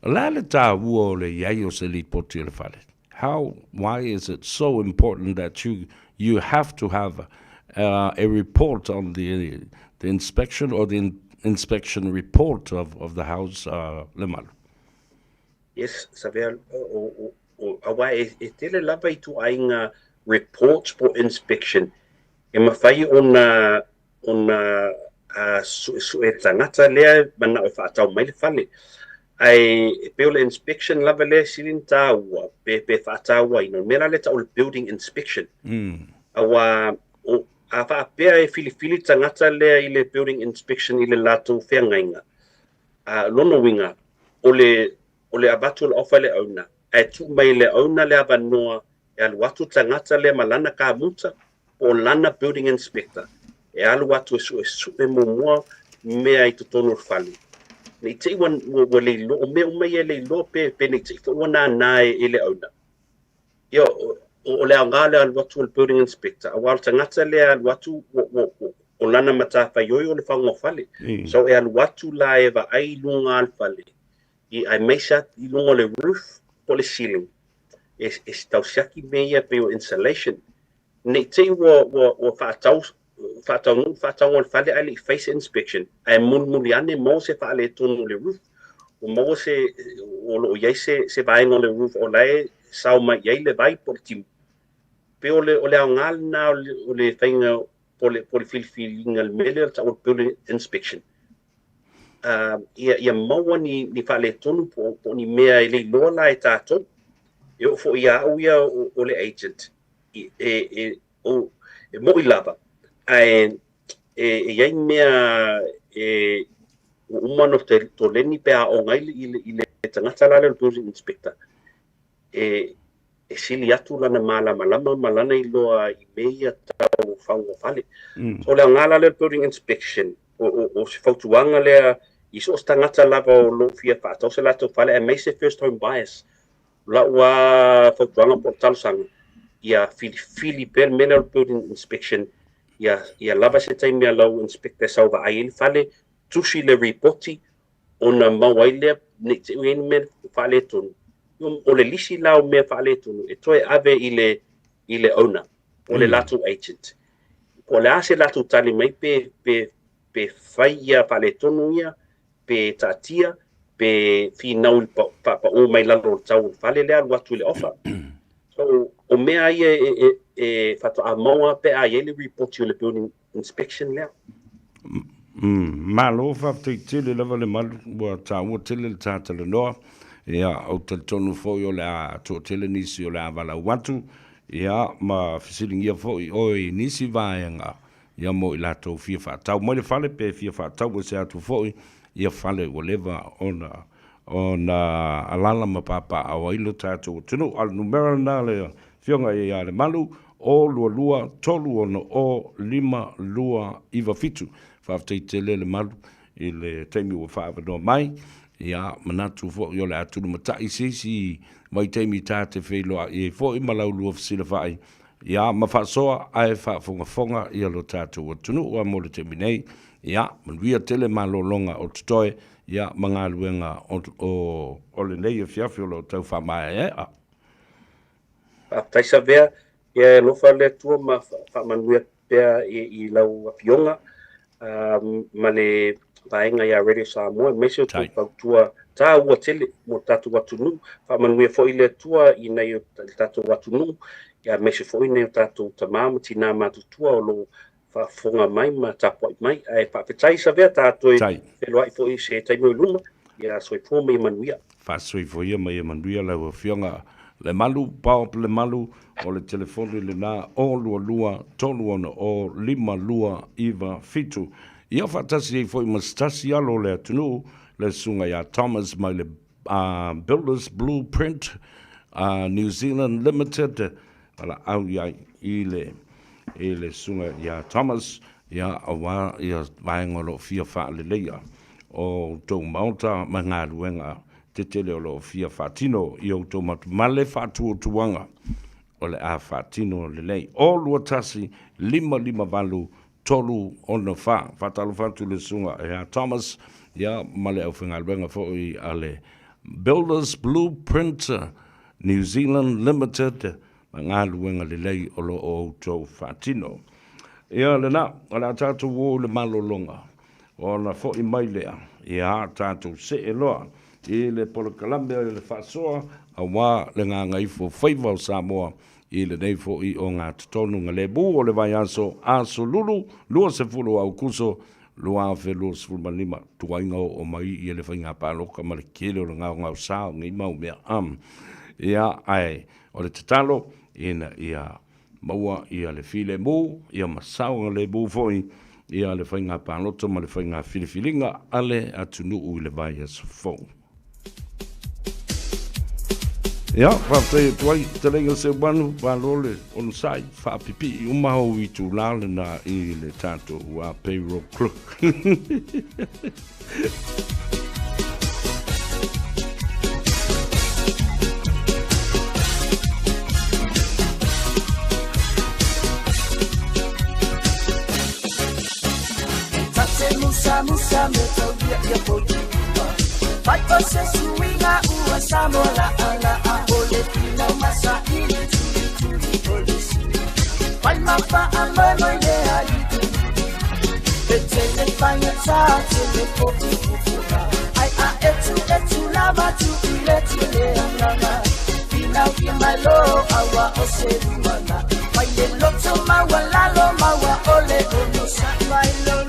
Lale tā ua le iai o se li poti le whare. Why is it so important that you have to have a report on the inspection or the inspection report of the house le malu? Yes, Savea, awa e tele lava I tu ainga reports for inspection. E mawhai ona su e tangata lea mana o whaatau mai le whale. Ai peole inspection lava lea silin tāua pe whaataua ina. Mera le tau building inspection. Awa a whaapea e fili tangata lea I le building inspection I le lātou whengainga. Lono winga, ole abatu le ofa le auna. E tu mai le auna le abanoa, e alu watu tangata le malana ka muta, o lana building inspector. E alu watu e mumua mea I tutonu fali. Nei te iwan wa leilo, o mea umei e leilo pe nei te iwa wana nae e le auna. Ia, o le angale alu watu le building inspector, a wala tangata le alu watu o lana matawhai oi o le whango fali. So e alu watu la e wa ai lunga al fali. I meisa I lunga le roof po le ceiling. E tau siaki mea pe o insulation. Nei te wa whaatau o le fale ai le face inspection. Ai mulmuli ane mo se whaale tonu le roof. O mo se o iei se vaenga le roof o lai sao mai iei le vai po le timu. Pe o le angal na o le whainga po le filifilinga le mele ta o building inspection. Ia maua ni whaale tonu po ni mea I le lola e tātou. E o fo ia au ia o le agent. E mo I lava. E iai mea umano to leni pe a o ngai I le tangata la le building inspector. E sili atu lana malana I loa I mea tau whaunga whale. So le ngala le building inspection. O se fautuanga lea I so tangata lava o lo fia whaatau se lato whale. E mei se first home bias. La ua fautuanga po talusanga. Ia fili per mena building inspection. Ia lava se taimi a lau inspector sauva ai whale. Tusi le reporti. Ona mawai lea. Ne te ueni mea whale tonu. O le lisi lau mea whale tonu. E toe ave I le owner. O le latu agent. Po le ase latu tali mai pe whai ia whale tonu ia. Pe tatia. Pe whinau pa o mai lalo tau whale lea watu le ofa. So, o mea ia whato a maua pe a iele report you le building inspection lea. Malo whaftai tele lava le malu wa tāua tele le tātala noa. Ia au tele tonu fōi o le a tō tele nisi o le a wala watu. Ia ma whisiringia fōi oi nisi vāenga. Ia mo I lato fia whātau. Mo le whale pe fia whātau o se atu fōi. Ia whale o lewa ona alala ma papa au ilo tātou tunu al numera nā le whionga I le malu o lua tolu ona o lima lua iwa fitu whaftai tele le malu I le teimi o whaavanoa mai ia manatu fo yo le atunu matai sisi mai teimi tāte wheloa I fo I malau lua fasila whai ia mawhasoa ai whaafonga ia lo tātou o tunu o amole teimi nei ia manuia tele malolonga o tutoe ia mga luenga o le nei fiafio lo tau whamai Taisa vea, ia lofa le tua ma whamanuia pea I lau apionga ma le vaenga ia Radio Samoa mesio tu pautua tā ua tele mo tātou watunu whamanuia fo I le tua I nei o tātou watunu ia mesio fo I nei o tātou tamama tina matutua o lo whafonga mai ma tapoi mai ai whawhetai sa vea tātou wheloai fo I se taimo I luma ia soi fo mai manuia whasoi fo ia mai manuia lau a whionga le malu pao le malu o le telefoni le nā o lua tolu ona o lima lua iwa fitu ia whatasi ei fo I mastasi alo le atunu le sunga ia Thomas mai le Builders Blueprint New Zealand Limited ala au ia I le sunga ia Thomas ia awa ia vaenga lo fia wha le leia o tau mauta ma ngā luenga te tele o lo fia whatino I o tau matu male whatu o tuanga o le a whatino le lei o lua tasi lima valu tolu ona whatalu whatu le sunga ia Thomas ia male au whenga luenga fo I ale Builders Blueprint New Zealand Limited ngā luenga le lei o lo o tau whatino ia le na ala tātou o le malolonga o na fo I mai lea ia tātou se e loa I le polokalame o le whaasoa, a wā le ngā Gagaifo Faiva o Samoa, I le nei fo I o ngā tutonu ngā le bū o le vai aso lulu, lua se fulu au kuso, lua awhi lua se fulu manima, tuainga o mai I le whainga pāloka, ma le kele o le ngau sao, ngai mau mea Ia ai, o le tatalo, ina ia maua ia le file mū, ia masao ngā le bū foi, ia le whainga pāloto, ma le whainga filifilinga, ale atunu u le vai aso fo. Ia, whaatai tuai, te renga se wanu, wālole, on sai, whaapipi, umaho I tu lale na I le tato ua payroll clerk. Musa me tau ya poti Pai o se suinga ua Samoa la a ole pina masa I turi polisi Pai mapa a mai le ali Te tele panya ta tele popi pupura Ai a etu lava tu ile tele anana Pina ki malo awa o se rumana Pai le loto mawa lalo mawa ole ono sa Pai lo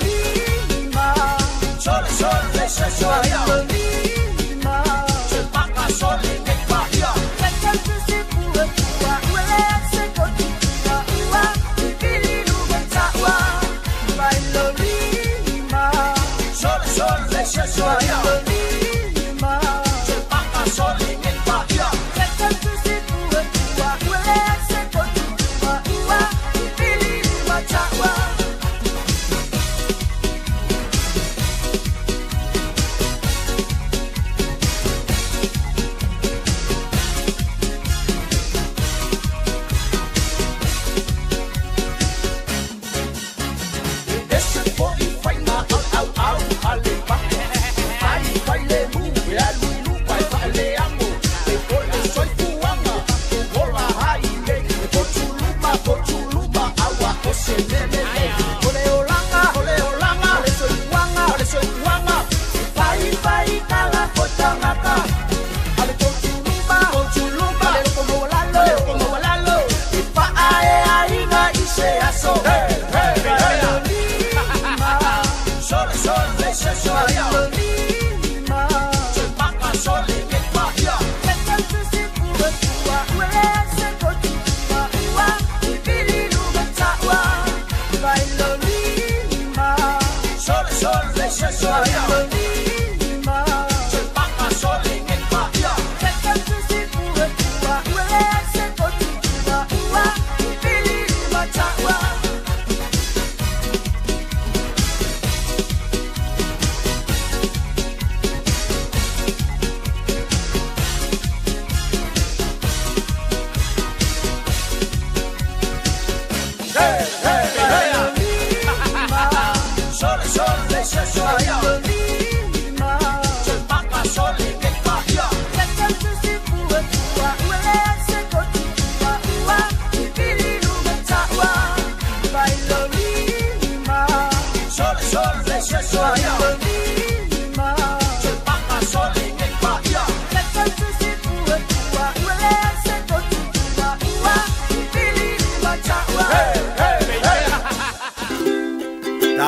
Sole, sole, se soia Lima Se paka sole, ne paia Kaka se pua pua Uele se kotika Ua, pipili lugatawa Bailo lima Sole, sole, se soia Lima Se paka sole, ne paia Kaka se pua pua Uele se kotika Ua, pipili lugatawa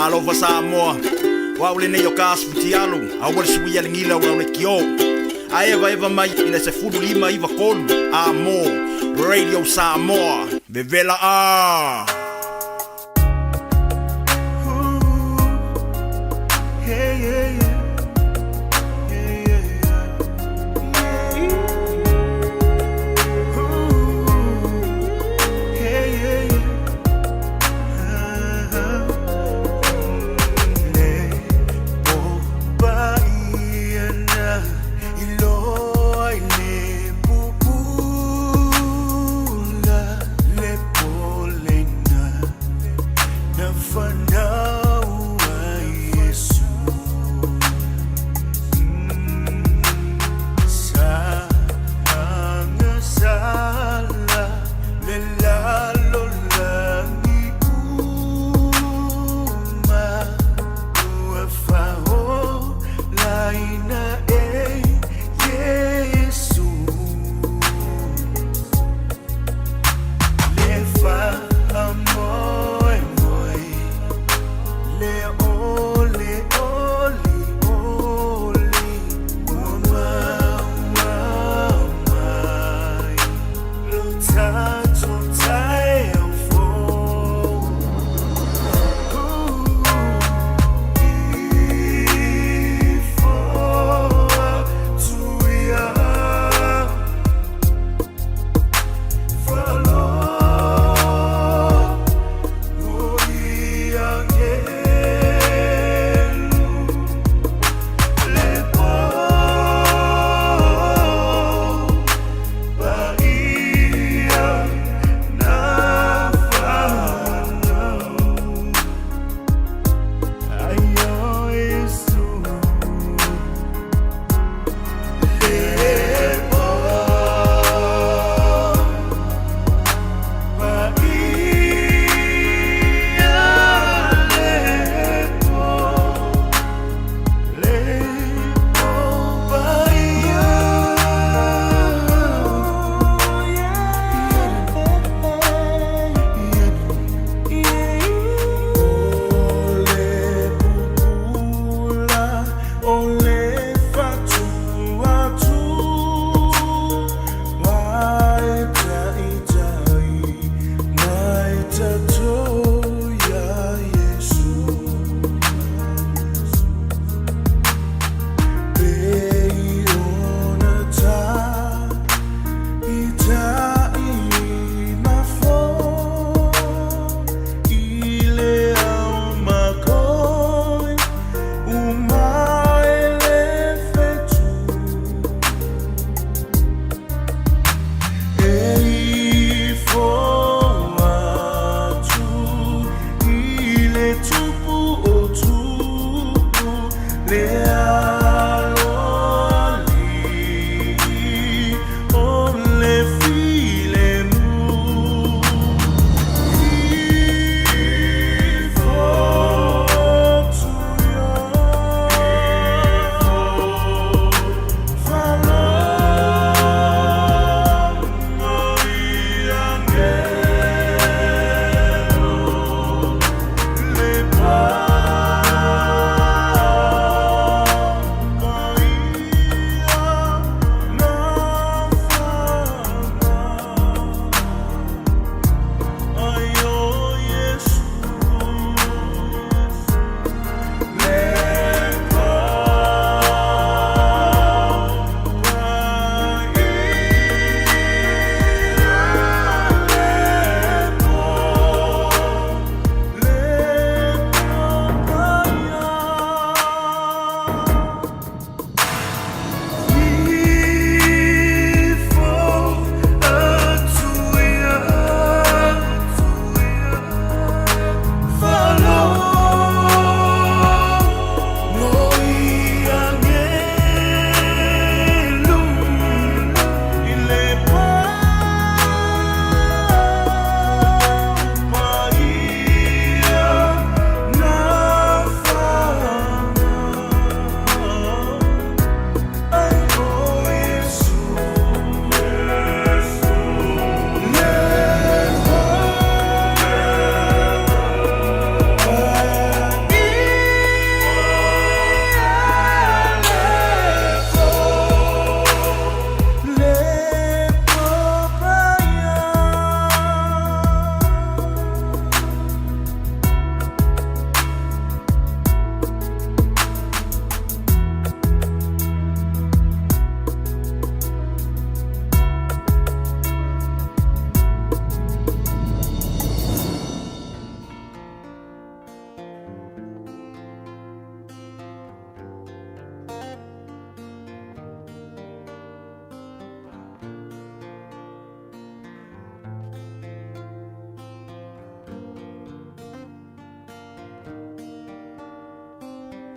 Alova Samoa Waule ne yokas putialu awal suya ngila wala kio Eva mai ina se fudu lima iva kolu Amo Radio Samoa Bevela le pole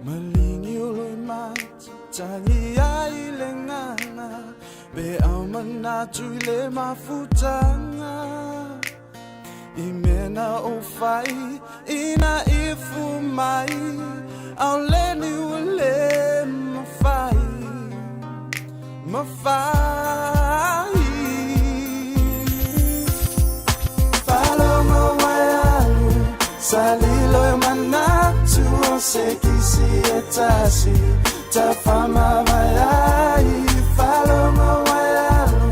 Malingi uloi mat tangi ai le nganga be amana tuile mafutanga imena o fai ina ifu mai au leni ule mafai follow my wayalu salilo manatu o sekisi etasi tafama mayai follow my wayalu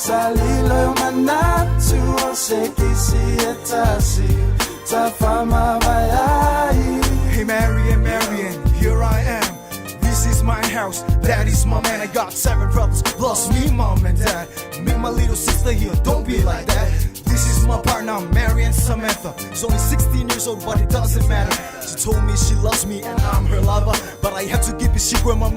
salilo manatu o sekisi etasi tafama mayai. Hey Marian, here I am. This is my house, that is my man. I got 7 brothers, plus me, mom and dad. Me, my little sister here, don't be like that. This is my partner, Marian Samantha. She's only 16 years old, but it doesn't matter. She told me she loves me and I'm her lover, but I have to keep it secret. Mom,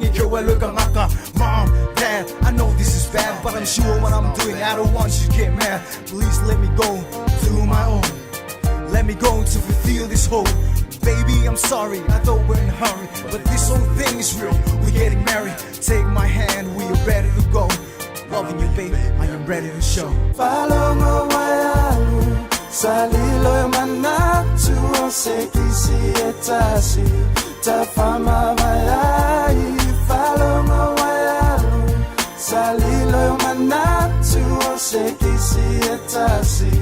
Dad, I know this is bad, but I'm sure what I'm doing. I don't want you to get mad. Please let me go do my own. Let me go to fulfill this hope. Baby, I'm sorry, I thought we're in a hurry, but this whole thing is real. We're getting married. Take my hand, we are ready to go. Loving you, baby, I am ready to show. Follow my wayalu, salilo manatu o sekisi etasi, tafama mayai. Follow my wayalu, salilo manatu o sekisi etasi,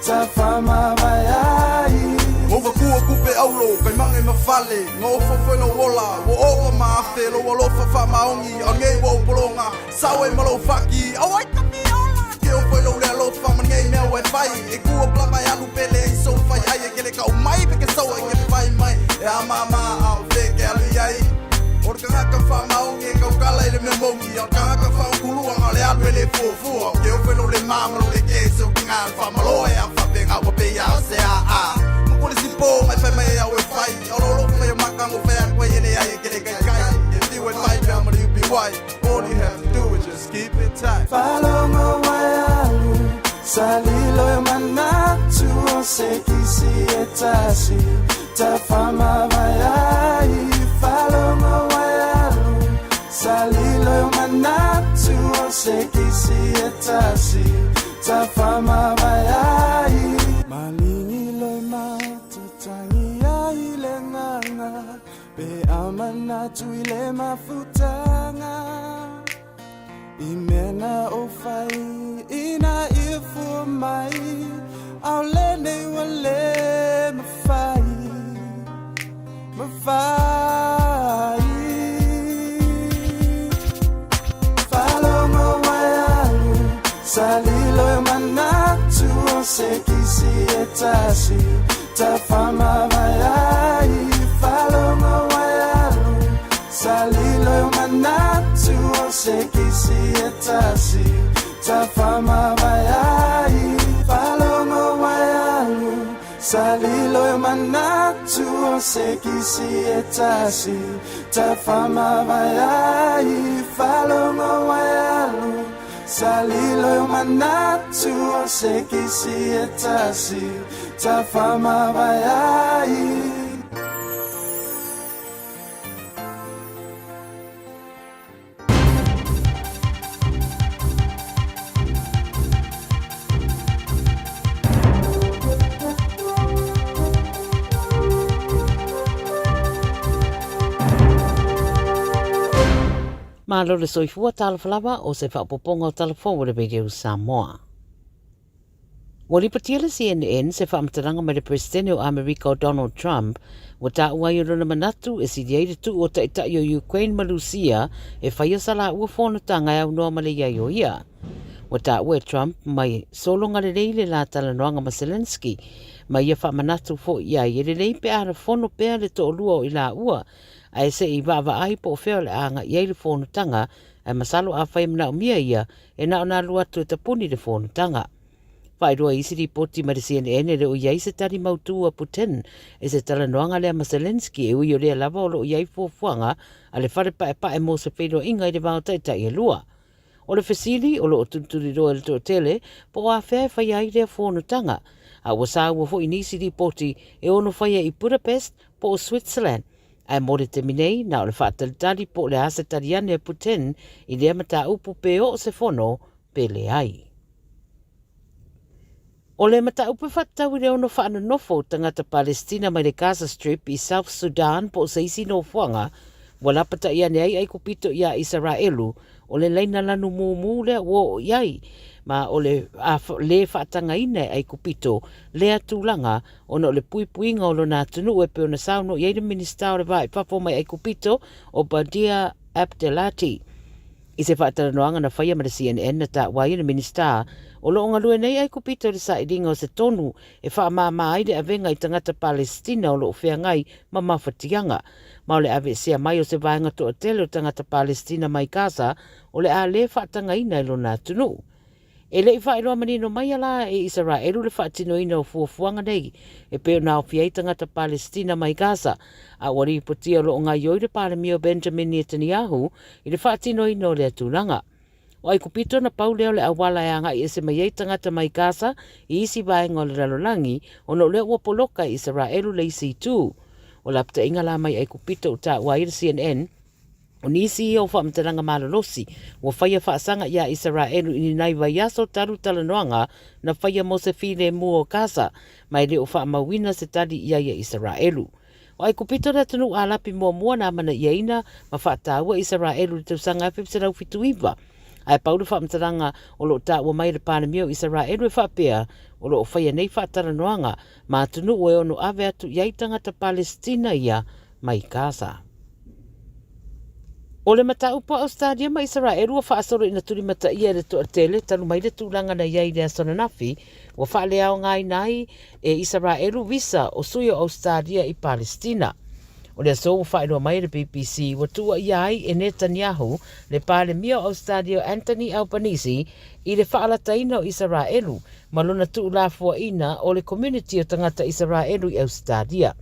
tafama mayai. Overkua kupe aulo, kai mange mawhale. Ngō whawheno wola, wo oka maafte, lo walo whawha maongi, a ngei wo polonga, sawe malo whaki, awai taki ola. Ke o wheno lea lo whama ngei mea wai whai, e kua plama e alu pele e so whai ai, e kere kau mai peke sawa e ke whai mai, e a mama au wheke alu iai. Or ka ngaka wha maongi e kau kala ele me mongi, or ka ngaka wha ukuluanga le alu ele fuafua, ke o wheno le mamalo le ke so kinga wha malo e a whapenga wa pe au se a. What is it for? My family, I will fight. All over your makango fair, where you get a guy. If you would fight, family, you'll be white. All you have to do is just keep it tight. Follow my wayalu, salilo manatu o sekisi etasi, tafama mayai. Follow my wayalu, salilo manatu o sekisi etasi, tafama mayai. Malingi loy matatangi ai le nganga, be amana tuile mafutanga. Imena o fai ina ifu mai, au lene wale mafai. Follow my wayalu, salilo manatu o sekisi etasi, tafama mayai. Follow my wayalu, salilo manatu o sekisi etasi, tafama mayai. Follow my wayalu, salilo manatu o sekisi etasi, tafama mayai. Follow my wayalu, salilo manatu o sekisi etasi, tafama mayai. Malo le soifua talafalava o se whapoponga o talafo le Radio Samoa. Wali patiela CNN se whaamtaranga mai le presidente o Amerika o Donald Trump wa ta ua i rona manatu e si diaire tu o taitai o Ukraine ma Lucia e whaia sala ua whonatanga e au noa male iai o ia. Wa ta ua Trump mai solonga le reile la tala noanga ma Zelensky mai ia whaamanatu fo iai e le rei pe ara whono pea le to olua o ila ua ai se I wawa ai po feo le anga iai le whonatanga ai masalo a whai mna o mia ia e na ona lua tu e tapuni le whonatanga. Whairua isi ripoti ma le CNN e le o iai se tari mautu a Putin e se tala noanga lea ma Zelensky e ui o lea lava o lo iai fuafuanga a le whare pae mo se whairo inga I le vao taitai e lua. O le fesili o lo o tunturi roa le to tele po a whea whai ai lea whonatanga a wasa ua fo inisi ripoti e ono whai I Budapest po o Switzerland Ai mōre te minei, na o le whaatalitari po le ase tariane puten i lea mata upu pe o se fono pe le ai. O le mata upu whatau i reo no whaana nofo tangata Palestina mai le Gaza Strip i South Sudan po se isi no fuanga, wala pata ia nei ai kupito ia Israelu o le leina lanu mū lea wo iai, ma o le whaatanga ine ai kupito lea tūlanga ono le puipuinga o lo nā tunu e peo na sauno iai le minista o le vai papo mai ai kupito o Badia Abdelati. I se whaataranoanga na whaia ma le CNN na ta wai le minista o lo onga lue nei ai kupito le sa idinga o se tonu e wha maa ai le avenga i tangata Palestina o lo whea ngai ma mawhatianga. Ma o le ave sea mai o se vaenga to o tele o tangata Palestina mai Gaza o le a le whaatanga ina i lo nā tunu. E le i whaeroa manino mai ala e Israelu le whaatino ina o fuafuanga nei e peo nā o whiai tangata Palestina mai Gaza a wari ipotia lo o ngā ioi le palemio Benjamin Netanyahu i le whaatino ina o le atūlanga. O ai kupito na pau leo le awala e anga i ese mai ei tangata mai Gaza i isi vaenga o le ralolangi o no leo wapoloka i Israelu le isi tū. O la pta inga la mai ai kupito ta wai le CNN o nisi o whaamtaranga malolosi o whaia whaasanga ia Israelu ini nai vai aso taru talanoanga na whaia mo se while mua o Gaza mai le o whaamawina se tali ia Israelu. O ai kupito na tunu alapi mua na mana iaina ma whaataua Israelu le tausanga pipsarau fituiva. Ai paulu whaamtaranga o lo ta ua mai le panemio Israelu e whaapea o lo o whaia nei whaataranoanga ma tunu o e ono ave atu iai tangata Palestina ia mai Gaza. O le mata upa o stadia ma Israelu wa whaasoro ina turi mata ia le toa tele tanu mai le tūlanga na iai le asonanafi wa whaaleao ngai nai e Israelu visa o suyo o stadia i Palestina. O le aso wa whaeroa mai le BBC wa tua iai e Netanyahu le pale mio o stadia Anthony Albanese i le whaalataina o Israelu ma lona tuulafua ina o le community o tangata Israelu i au stadia.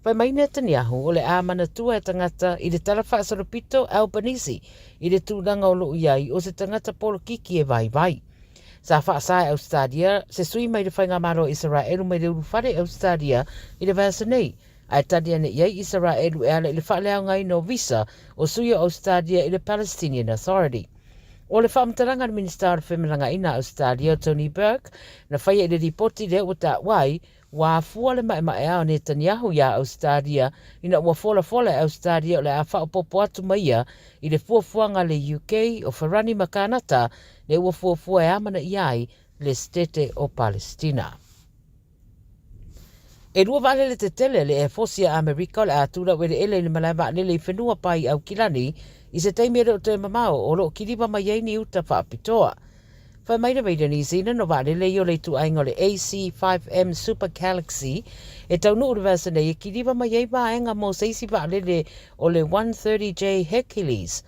Pai mai Netanyahu o le amana tua e tangata i le tala whaasaropito Albanese i le tūlanga o loo iai o se tangata polo kiki e vai. Sa whaasai au stadia se sui mai le whainga maro Israelu mai le urufare au stadia i le vasa nei. Ai tadia ne iai Israelu e ala i le whaaleo ngai no visa o suia au stadia i le Palestinian Authority. O le whaamtaranga ni Minister o Whemelanga ina au stadia Tony Burke na whaia i le ripoti le o ta wai wa fua le mai au Netanyahu ya au stadia ina ua fola au stadia o le a whaopopo atu maia i le fuafuanga le UK o Wharani Makanata le ua fuafua e amana iai le stete o Palestina. E rua vale le te tele le e fosia Amerika o le atura wele ele le malaiva lele i whenua pai au kilani i se taimere o te mamao o lo kiriba mai ei ni uta whaapitoa. Whai mai reira ni zina no vale le yo le tu ainga le AC5M Super Galaxy e tau nu urivasa nei e kiriba mai ei vaenga mo seisi vale le o le 130J Hercules.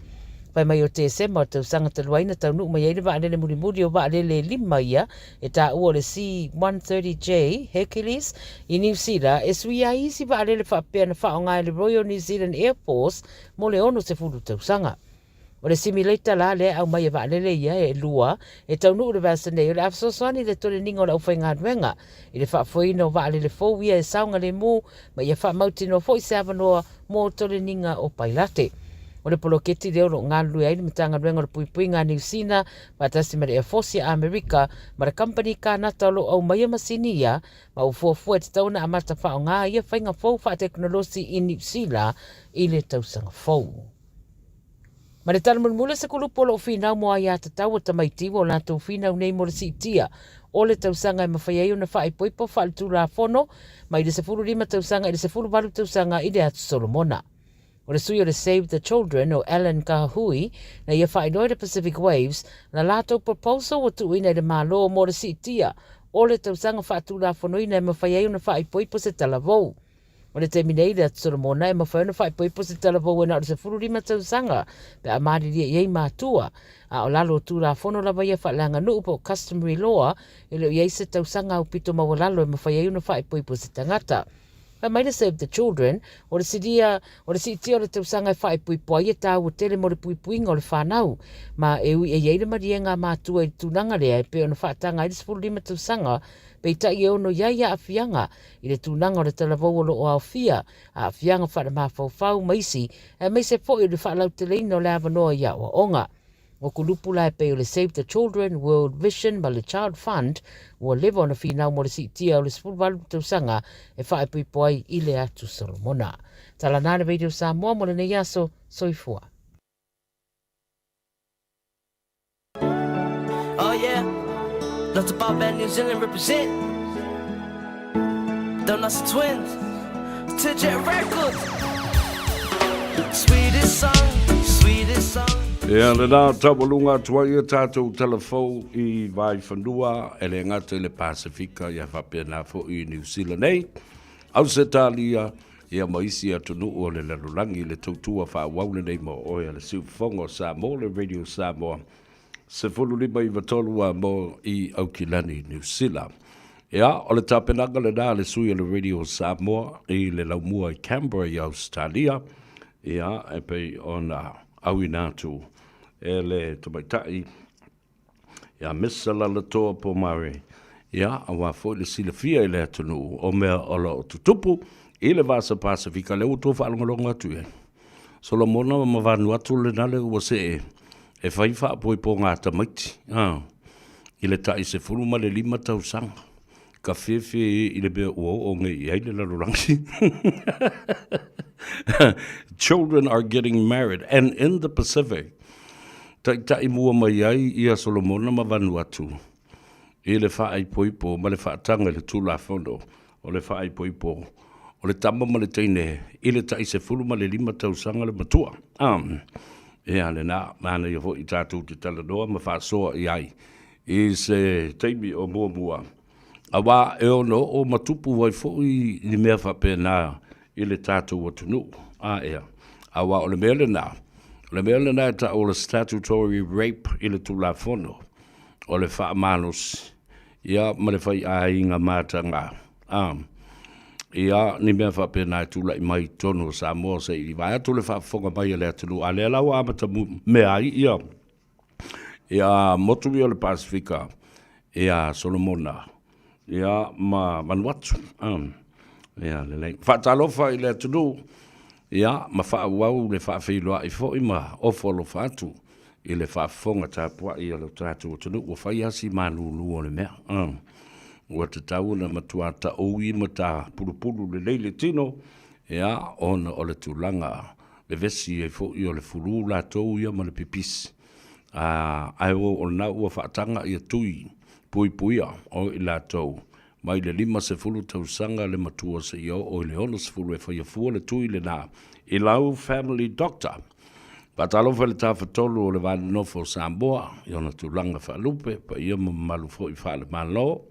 Whai mai o te sema o tau sanga taluaina tau nu mai ei le vale le murimuri o vale le lima ia e ta ua le C130J Hercules i New Zealand e sui a isi vale le whapea na whaonga le Royal New Zealand Air Force mo le ono se furu tau sanga. O le simulator la le au mai e vaalele ia e lua e tau nuu le vasa nei o le afsosani le tole ninga o le aufenga aduenga i le whaafoina o vaalele fōwia e saunga le mū ma ia whaamauti no fōi se avanoa mō tole ninga o pailate. O le poloketi leo no ngā lue ai le mitanga aduenga o le puipuinga New Zealand ma tasi ma le Airforce Amerika ma le company ka nata o lo au mai masini ia ma u fuafua e te tauna amata whao ngā ia whainga fōu wha teknolosi i New Zealand i le tausanga fōu. Ma le tala mulmule se kulupo lo finau mo ai ata tau o tamaitiwa o lātou finau nei mo le sitia. O le tausanga e mawhai au na whae poipo whae tu la fono, ma i le sefuru lima tausanga i le sefuru walu tausanga i le atu Solomona. O le sui o le Save the Children o Alan Kahui na ia whae noi le Pacific Waves na lātou proposal o tu ina i le malo mo le sitia. O le tausanga whae tu la fono ina e mawhai au na whae poipo se talavou. O le teminei le atu Solomona e mawhaona whae poipo se talavou e na o le sefuru lima tausanga pe a mariria iei mātua. A o lalo tu la fono la vai whae langa nuu po customary law e leo iei se tausanga au pito mawalalo e mawhai au na whae poipo se tangata. Pai mai le Save the Children, o le sidia, o le sitia o le tausanga e whae pui pui e tau o tele mo le pui pui o le whanau. Ma e ui e yeile marienga mātua i tūnanga lea e pe o na whaatanga i le 15 tausanga, pe ta i ono iaia a fianga i le tūnanga o le talavou o lo o awhia, a fianga whare mawhau maisi, e meise po i le whaalau te leino le avanoa ia o onga. O kulupula e pe o le Save the Children, World Vision, ma le Child Fund, ua lewa ona whinau mo le sitia o le 10 tausanga e whae pui pui i le atu Solomona. Tala nāna Radio Samoa mo le nei aso soifua. Oh yeah, Dr. Bob and New Zealand represent. Them us twins, to Jet Records. Sweetest song. Ia le nā tawalunga tuai e tātou telefou I vai whanua e le ngata le Pasifika ia whapena fo I New Zealand nei. Au se tālia ia maisi atunu o le lalulangi le tautua whawaule nei mo oia le siufongo Samoa le Radio Samoa. Se fulu lima I vatolua mo I Aukilani New Zealand. Ia o le tapenaga le nā le sui le Radio Samoa I le laumua I Canberra I Australia. Ia e pei ona awi nātu. E le tamaitai ia misa la toa po mare ia awa fo le silafia I le atunu o mea ola o tutupu I le vasa Pasifika le uto whaalongalonga atu e Solomona ma vanu atu le nale ua se e whaifa apoi po ngā tamaiti I le tai se furu ma le 5 tausanga ka whiwhi I le bea ua o nge I aile la rurangi Children are getting married and in the Pacific Tai mua mai ai ia Solomona ma Vanuatu. I le whaai poipo, ma le whaatanga le tūla whono, o le whaai poipo, o le tama ma le teine, I le tai se fulu ma le 5 tausanga le matua. Ea le nā, mana ia I tātou te talanoa, ma whaasoa I ai. I se teimi o mua. A wā e ono o matupu wai fōi ni mea whapena I le tātou atunu. Ea. A wā o le mea le nā. Le mea le nā ta o le statutory rape I le tūla whono. O le wha manos. Ia ma le whai a inga mātanga. Ia ni mea whapena I tūla I mai tono Samoa se I vai atu le wha whonga mai le atunu. A le lau amata mea ai ia. Ia motumi o le Pasifika. Ia Solomona. Ia ma Vanuatu. Ia le lei. Whaatalofa I le atunu. Ia, ma whaawau le whaawhiloa I fo ima o folo whaatu I le whaafonga tāpua I le tātou tunu ua whaiasi mālulu o le mea. Ua te tau na matua ta oui ma tā pulupulu le leile tino ia ona o le tūlanga le vesi e fo I o le fulu la tau ia ma le pipis. Ai o na ua whaatanga I tui pui puia o I la tau. Mai le 5 tausanga le matua se io o le ono se fulu e whaiafua le tui le nā. I lau family doctor. Patalofa le tawhatolu o le vāne nofo Samoa, I ona tūlanga whaalupe, pa ia mamalu fo I whaale malo,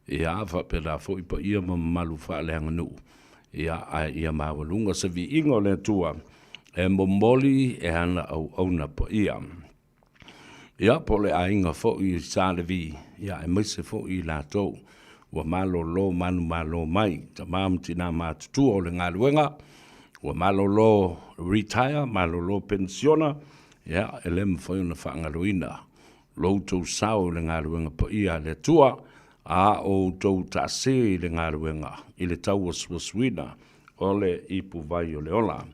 I a whapera fo I pa ia mamalu whaale anganu. Ia mawalunga se vi ingo le tua, e momoli e hana au auna pa ia. Ia po le ainga fo I sāle vi, ia e maise fo I la tau. Wa malo lo manu malo mai ta mam tina matutu o le ngaluenga wa malo lo retire malo lo pensiona ya elem foi na fangaluina lo to sao le ngaluenga po ia le tua a o to ta se le ngaluenga I le tau swina o le ipu vai o le ola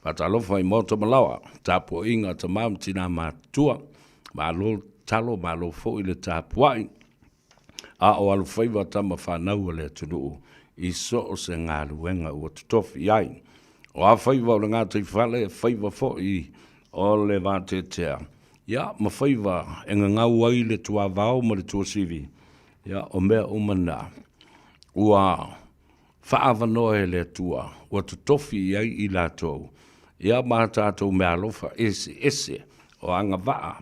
patalo foi moto malawa tapo inga ta mam tina matua malo talo malo fo I le tapuai a o alu Faiva tama whanau le tunu I so o se ngā luenga ua tutofi ai. O a Faiva o le ngā tei whale, Faiva fo I o le vāte tea. Ia, ma Faiva e ngau ai le tua vau ma le tua sivi. Ia, o mea umana. Ua whaavanoe le tua, ua tutofi ai I lātou. Ia, ma tātou mea lofa ese, o anga vaa,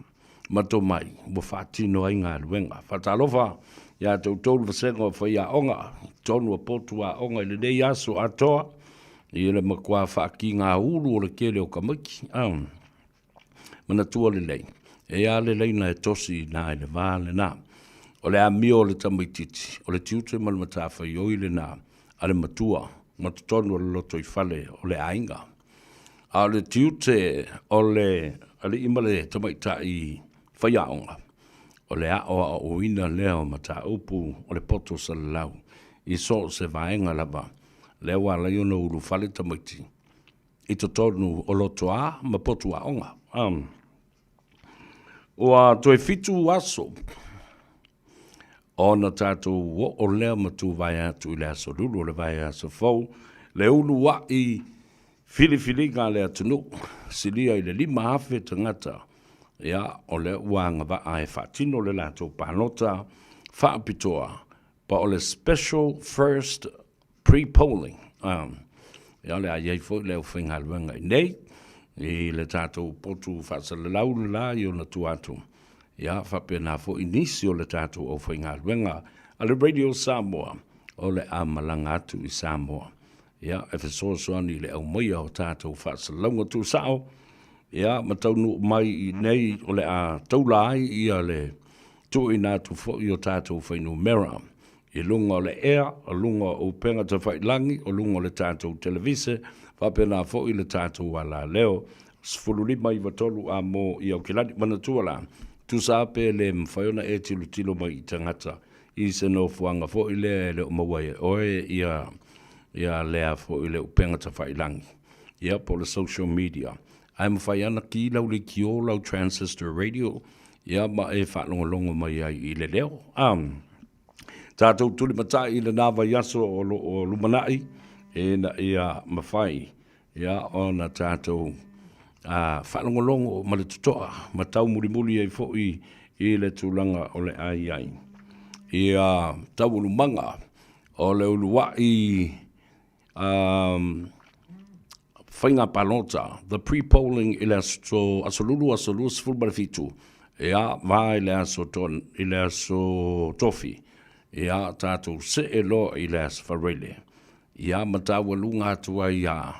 mato mai, ua whaatino ai ngā luenga. Whatalofa, ia tau tolu vasenga o whai a onga, tonu a potu a onga I le nei aso atoa, I le makua whaaki ngā uru o le kele o kamiki. Mana tua le lei. E a le lei na e tosi na e le vāle nā. O le a mio o le tamaititi, o le tiute malmata whai oi le nā, a le matua, matutonu o le loto I fale o le ainga. A le tiute o le imale tamaita I whaiaonga. O le ao o ina leo mata upu o le poto sa le lau. I so se vaenga lava. Lea wala iona ulu fale tamaiti. I totonu o loto a ma poto a onga. Ua toi fitu aso. Ona tātou o lea matu vai atu I le aso lulu o le vai aso fau. Le ulu wa I fili ngā lea tunu. Silia I le 5 hafe tangata. Ia o le uanga wa ai whaatino le lato panota. Whaapitoa. Pa o le special first pre-polling. Ia le aiei fo le uwhinga luenga I nei. I le tātou potu whaasale lau le la I o na tuatu. Ia whapena fo inisi o le tātou o whainga luenga. A le Radio Samoa. O le amalanga atu I Samoa. Ia e whasoasoani le au maia o tātou whaasale launga tu sao. Ia mataunu mai I nei o le a taulai ia le tu ina tu fo I o tātou whainu mera. I lunga o le ea, o lunga o penga ta whailangi, o lunga o le tātou televise, whapena fo I le tātou wala leo. Sfululima I watolu a mo I au kilani manatuala. Tu sape le mwhaiona e tilo mai I tangata. I se no fuanga fo I le o mawae oe ia lea fo I le upenga ta whailangi. Ia po le social media. Ai mwhaiana ki lau le kio lau transistor radio. Ia ma e whalongolongo mai ai I le leo. Tātou tuli matai I le nāwa yaso o lumanai. E na ia mawhai. Ia o na tātou whalongolongo ma le tutoa. Matau mulimuli ai fo I le tūlanga o le ai. Ia tau ulumanga o le uluwai whainga palota. The pre-polling I le asolulu sfulbarafitu. Ia vai le aso tofi. Ia tātou se e lo I le aso wharele. Ia matawa lunga atua ia.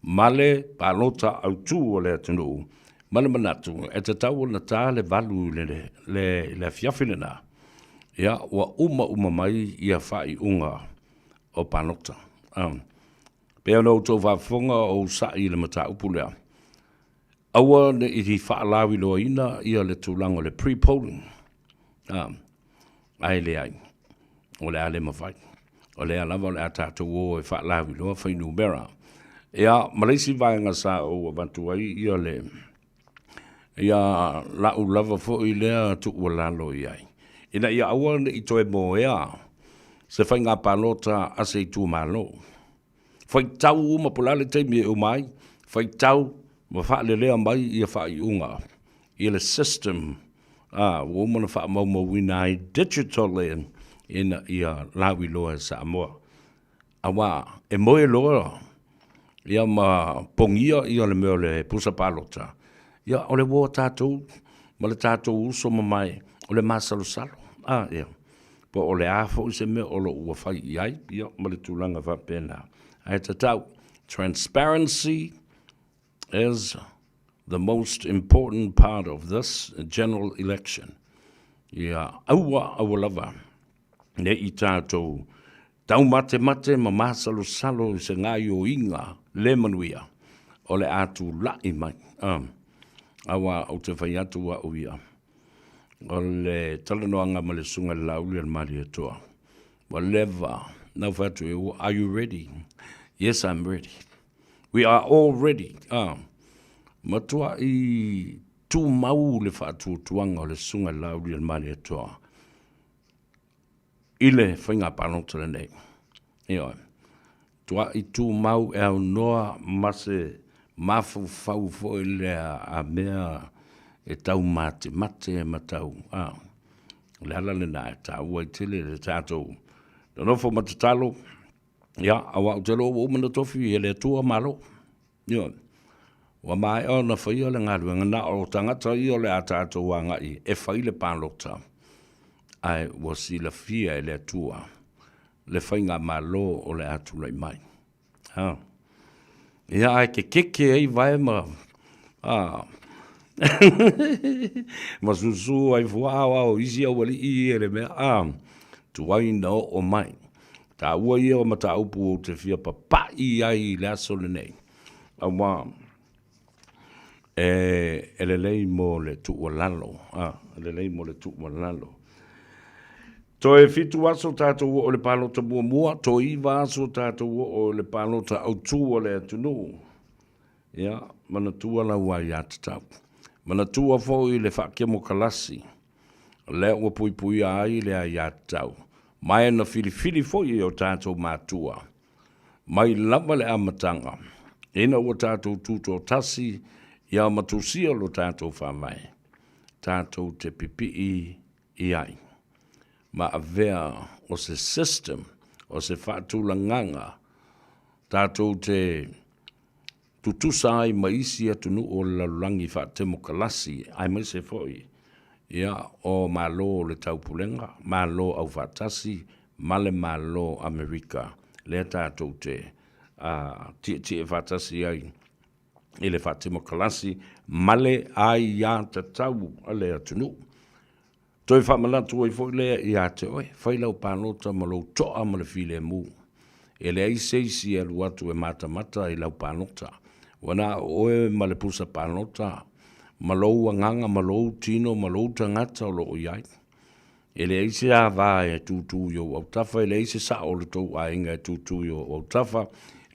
Male palota au tū o le atunu. Male manatu. E te tau na tā le valu le fiafilena. Ia wa uma mai ia whai unga o palota. Pea no tō whafonga o sa I le mata upulea. Awa ne I whaalawi loa ina ia le tūlanga le pre-polling. Ai le ai. O le ale mawhai. O le alava o le atatou o e whaalawi loa whainu mera. Ia malaisi vaenga sa o avantu ai ia le. Ia lau lava fo I lea tu ua lalo I ai. Ina ia awa ne I toe mo ea. Se whainga palota ase I tu malo. Whai tau uma polale teimi e umai. Whai tau ma whaale lea mai ia whai unga. Ia le system. Womana wha mauma winai digital le. Ina ia lawi loa Samoa. Awa e moe loa. Ia ma pongia ia le meo le pusa palota. Ia o le wo tātou. Ma le tātou uso mamai. O le masalo salo. Ia. Po o le afo I se mea o lo ua whai iai. Ia ma le tūlanga whapena. Ai tatau. Transparency is the most important part of this general election. Ia aua lava. Ne I tātou. Tau mate ma masalo salo I se ngai o inga le manuia. O le atu lai mai. Awa o te whai atu wa uia. O le talanoanga ma le sunga lauli al mari atoa. Whatever. Now fatu, are you ready? Yes, I'm ready. We are all ready. Matua I tu mau le fatu tuanga o le sunga lauli al mari atoa. Ile whainga palonta le nei. Io. Tua I tu mau e au noa mase mafu fau fo ile a mea e tau mate e matau. Le ala le na e tau ai tele le tātou. No fo matatalo. Ia, awa o te lo o mana tofi e le tua malo. Io. Wa mai o na whaia le ngaruenga na o tangata I o le a tātou wanga I. E whai le palota. Ai wasi la fia e le tua. Le whainga malo o le atu lai mai. Ia ai ke keke ei vai ma. Ma susu ai fuawa o isi au wali I ele mea. Tu ai no o mai. Ta ua ia o mata upu o te fia papai ai le aso le nei. Awa, ele lei mo le tu o lalo. Ele lei mo le tu o lalo. To e fitu aso tātou o le palota mua, to iwa aso tātou o le palota au tū o le atunu. Ia, mana tua la ua ia tatau. Mana tua fo i le whakia mo kalasi. Le ua pui pui ai le a ia tatau. Mai na fili fo i o tātou mātua. Mai lava le amatanga. Ina ua tātou tūto tasi, ia matusia lo tātou whamai. Tātou te pipi i ai. Ma avea o se system, o se whaatulanganga. Tātou te tutusa ai maisi atunu o lalangi whaatemo kalasi, ai mai se foi. Ia o malo le taupulenga, malo au whaatasi, male malo Amerika. Le tātou te tie whaatasi ai, i le whaatemo kalasi, male ai ia tatau ale atunu. Toi whamanatu ai foi lea i ate oi, whailau pānota malo toa ma le file mu. E le aiseisi e luatu e mata i lau pānota. Wana oe ma le pusa pānota, malou anganga, malou tino, malou tangata o loo iai. E le aise a vā e tūtū yo au tafa, e le aise sa o le tau a inga e tūtū yo au tafa,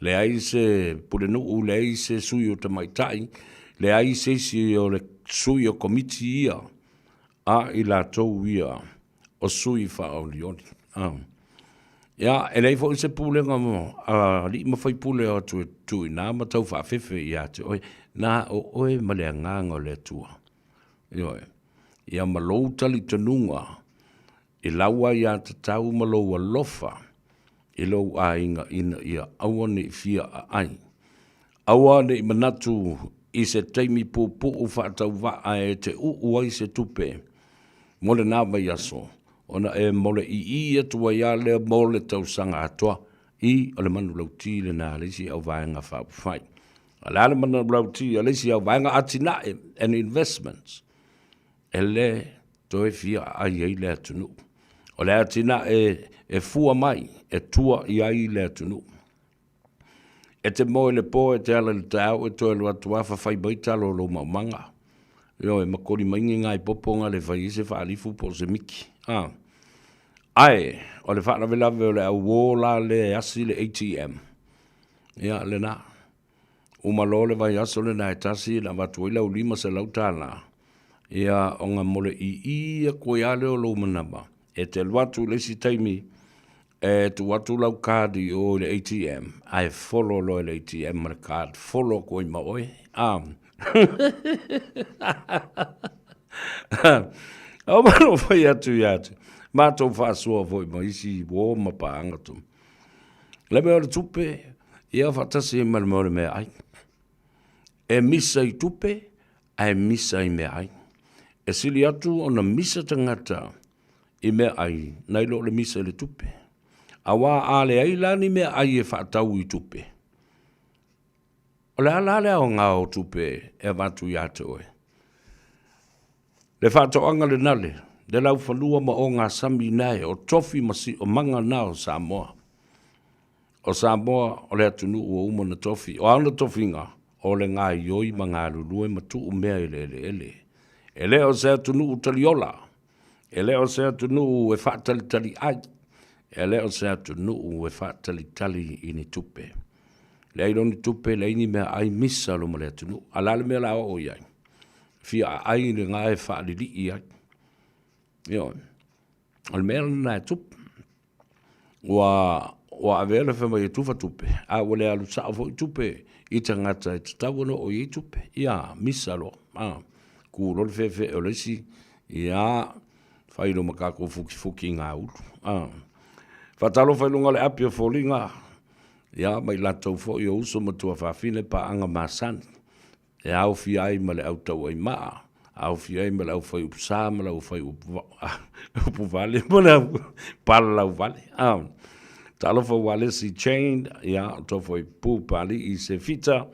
le aise pule nuu, le aise sui o tamaitai, le aise isi o le sui o komiti ia, a i la tau ia, o sui wha au lioni. Ia, e nei fo i se pūlenga mo, li ma whai pūle o tui nā ma tau whaafefe i ate, oi, nā o oe ma lea nganga o lea tua. Ia ma lou tali tanunga, i laua i ate tau ma lou alofa, i lou a inga ina ia aua ne fia a ai. Aua ne i manatu i se teimi pūpū u whaatau waa e te uai se tupe, mo le nā mai aso. Ona e mole i atua ia lea mole tau sanga atoa i ole manu lauti le nā leisi au vaenga whapufai. Ale ale manu lauti a leisi au vaenga atina and investments. E le toe fia ai ei lea tunu. O le atina e fua mai, e tua i ai lea tunu. E te moe le po e te ala le tau e toe lua tua whawhai baitalo lo maumanga. Yo e makori maingi ngai poponga le whai se whaalifu po se miki. Ai, o le whaana velawe o le au wola le asi le ATM. Ia, le na. Umalo le vai aso le na e tasi na watuila u lima se lautana. Ia, o ngā mole i koe ale o lo manaba. E te luatu le si taimi, e tu watu lau kādi o le ATM. Ai, follow lo le ATM ma le card. Follow koe ma oe. Au mano whai atu i atu. Mātou whaasua voi ma isi wō ma pāangatum. Le mea le tupe, ia whatasi e mara maure mea ai. E misa i tupe, e misa i mea ai. E sili atu o na misa tangata i mea ai, nai lo le misa i le tupe. A wā ale ai lani mea ai e whaatau i tupe. O le alale o ngā o tupe e watu i atu e. Le whaatoanga le nale, le lau whanua ma o ngā sami nei, o tofi masi o manga na o Samoa. O Samoa, o le atunu ua uma na tofi, o ana tofi ngā, o le ngā ioi ma ngā lulue ma tu umea ele. E le o se atunu u taliola, e le o se atunu u e whaatalitali ai, e le o se atunu u e whaatalitali ini tupe. Le aironi tupe, le ini mea ai misa lo ma le atunu, alale mea la o iai. Fia ai le ngā e whaalili i ai. Yo, al mea na tup. Wa avela fe mai tufa tupe. A wale alu sa fo tupe. Ita ngata e tawano o i tupe. Ia, misalo. Ku lo fe o lesi. Ia, failo makako fuki ngā ulu. Fatalo failo ngale apia folinga. Ia, mai latou fo i uso matua whawhine pa anga masani. E au fi ai ma le au tau ai maa. Au fi ai ma le au fai upsa, ma le au fai upu vale, ma le au pala lau vale. Talo fa wale si chained, ia, to fai pu pali i se fita,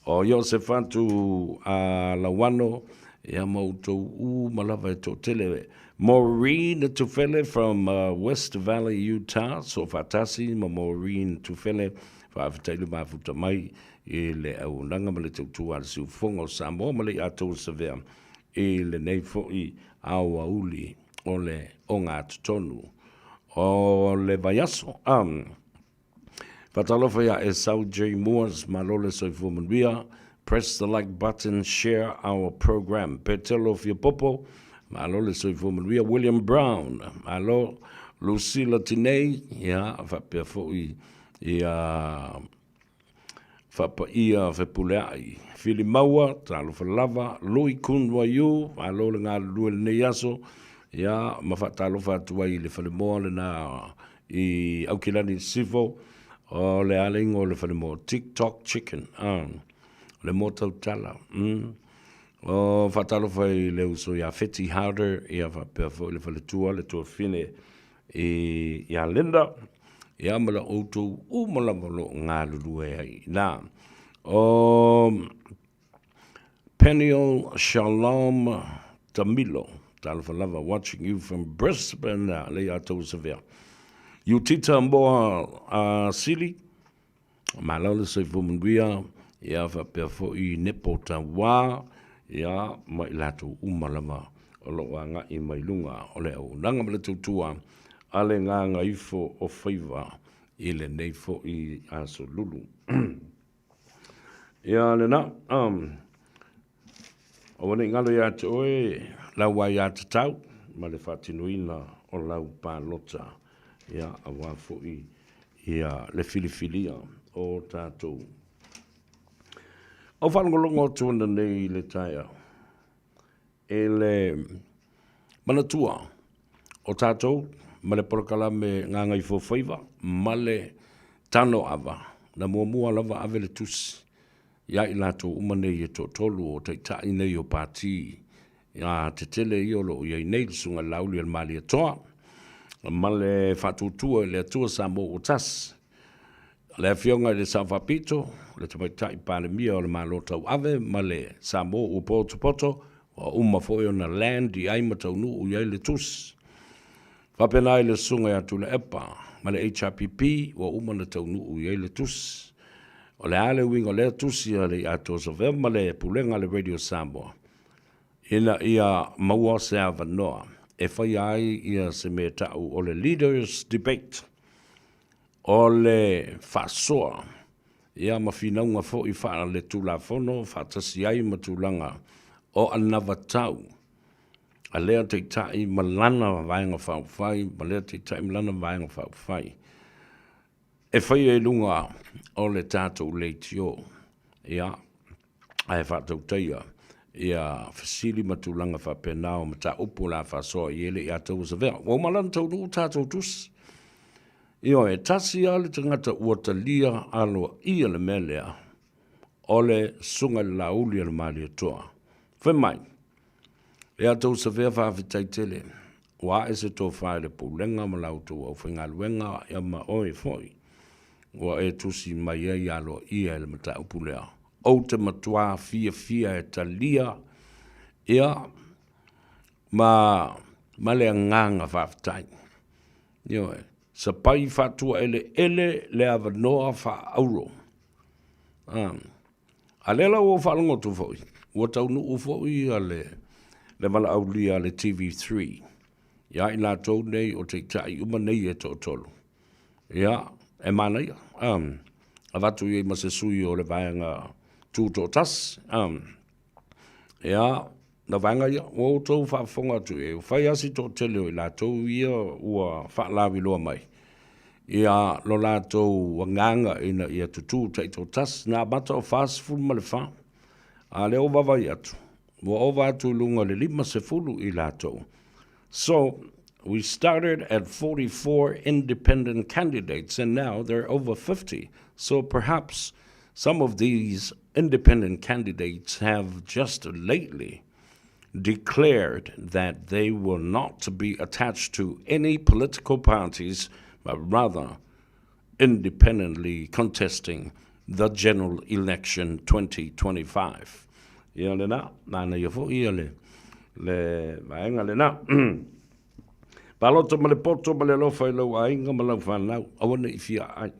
o yo se fantu a la wano, ia mautou u malava e to tele, Maureen Tufele from West Valley, Utah. So fatasi ma Maureen Tufele whaafetailu mafuta mai e le au nanga ma le tautua le siufonga o Samoa ma le atou savea e le nei fo'i au auli o le o ngā tutonu o le vaiaso. Fatalofa ya e Sau J. Moores malole soifu manuia. Press the like button, share our program. Petelo Fiapopo, malole soifu manuia. William Brown, malo Lucilla Tinei, ya fapea fo'i ia fapa ia fepulai. Fili maua, talo falava, Lui Kunwa yu, malo le ngā lua le neiaso, ya mafatalo fatuai le falemoa le na I aukilani sivo, o le aling o le falemoa TikTok chicken, le moto tala, o fatalo fai le uso ya Fetty Harder, ia fapea fo le faletua, le tua fine, ia Linda, ia mala outou, mala malo ngā lulue ai, na, o Peniel Shalom Tamilo, talo falava, watching you from Brisbane, le atou severe. Utita mboa sili, malole soifu manuia, ia fapea fo'i nepota wā, ia mai latou umalama o loa ngā I mai lunga o le au. Nanga mele tautua, ale ngā Gagaifo o Faiva, I le nei fo'i aso lulu. Ia le na, o wane ngalo ia te oe, lau wai ia te tau, ma le whatinuina o lau pālota. Ia awa fo'i ia le filifilia o tātou. O whanongolongo tuana nei le taia. E le manatua o tātou, ma le porokala me Gagaifo Faiva, ma le tano ava, na mua lava ave le tusi. Ia I lātou umanei e tō tolu o teitai nei o pāti. Ia te tele I o lo iai nei sunga lauli al mali atoa. Ma le whatutua le atua Samoa o tas. Le fionga le Savapito, le tamaitai pālemia o le malotau ave, ma le Samoa o Poto, o umafoi o na land I aimatau nu o iai le tus. Whapenai le sunga atu le epa, ma le HRPP, o umana tau nu o iai le tus. O le ale wingo le tusi a le ato sove, ma le pulenga le Radio Samoa. Ina ia maua se avanoa. E whai ai ia se me tau o le Leaders Debate o le whasoa ia mawhinaunga fo I whaana le tūlafono whaatasi ai matulanga o anawa tau a lea te tai malana vaenga whauwhai ma lea te tai malana vaenga whauwhai e whai e lunga o le tātou le tio ia ai whaatau teia ia fasili matulanga whapena o mata upo la whasoa I ele I atau sa vea. O malan tau nu tātou tus. Io e tasi ale tangata uata lia alo I le melea o le sunga lauli al mali atoa. Whemai, e atau sa vea whawhitai tele. Wa e se tō whae le pulenga ma lautu au whinga luenga ia ma oe foi. Wa e tusi mai e alo I le mata upo lea. O te matua fia e talia, ia ma le nganga whaftai. Io e, sa pai whatua ele le avanoa wha auro. A lela o whalongo tu foi, ua tau nu foi a le mala aulia le TV3. Ia I nā tau nei o te tai uma nei e tō tolu. Ia, e mana ia. A watu I ma se sui o le vaenga tūtō tas, ia, na vanga ia, o tō whaafonga tu e, whai asi tō tele o I lātou ia ua whaalawi loa mai. Ia, lo lātou wanganga ina ia tutu tei tō tas, nā mata o fast food ma le wha, a le o wawai atu, o atu lunga le 5 sefulu I lātou. So, we started at 44 independent candidates, and now there are over 50. So perhaps some of these independent candidates have just lately declared that they will not be attached to any political parties, but rather independently contesting the general election 2025. Ia le na, nana ia fo ia le vaenga le na. Palota ma le poto ma le lofa I lau ainga ma lau whanau. Awana I fia ai.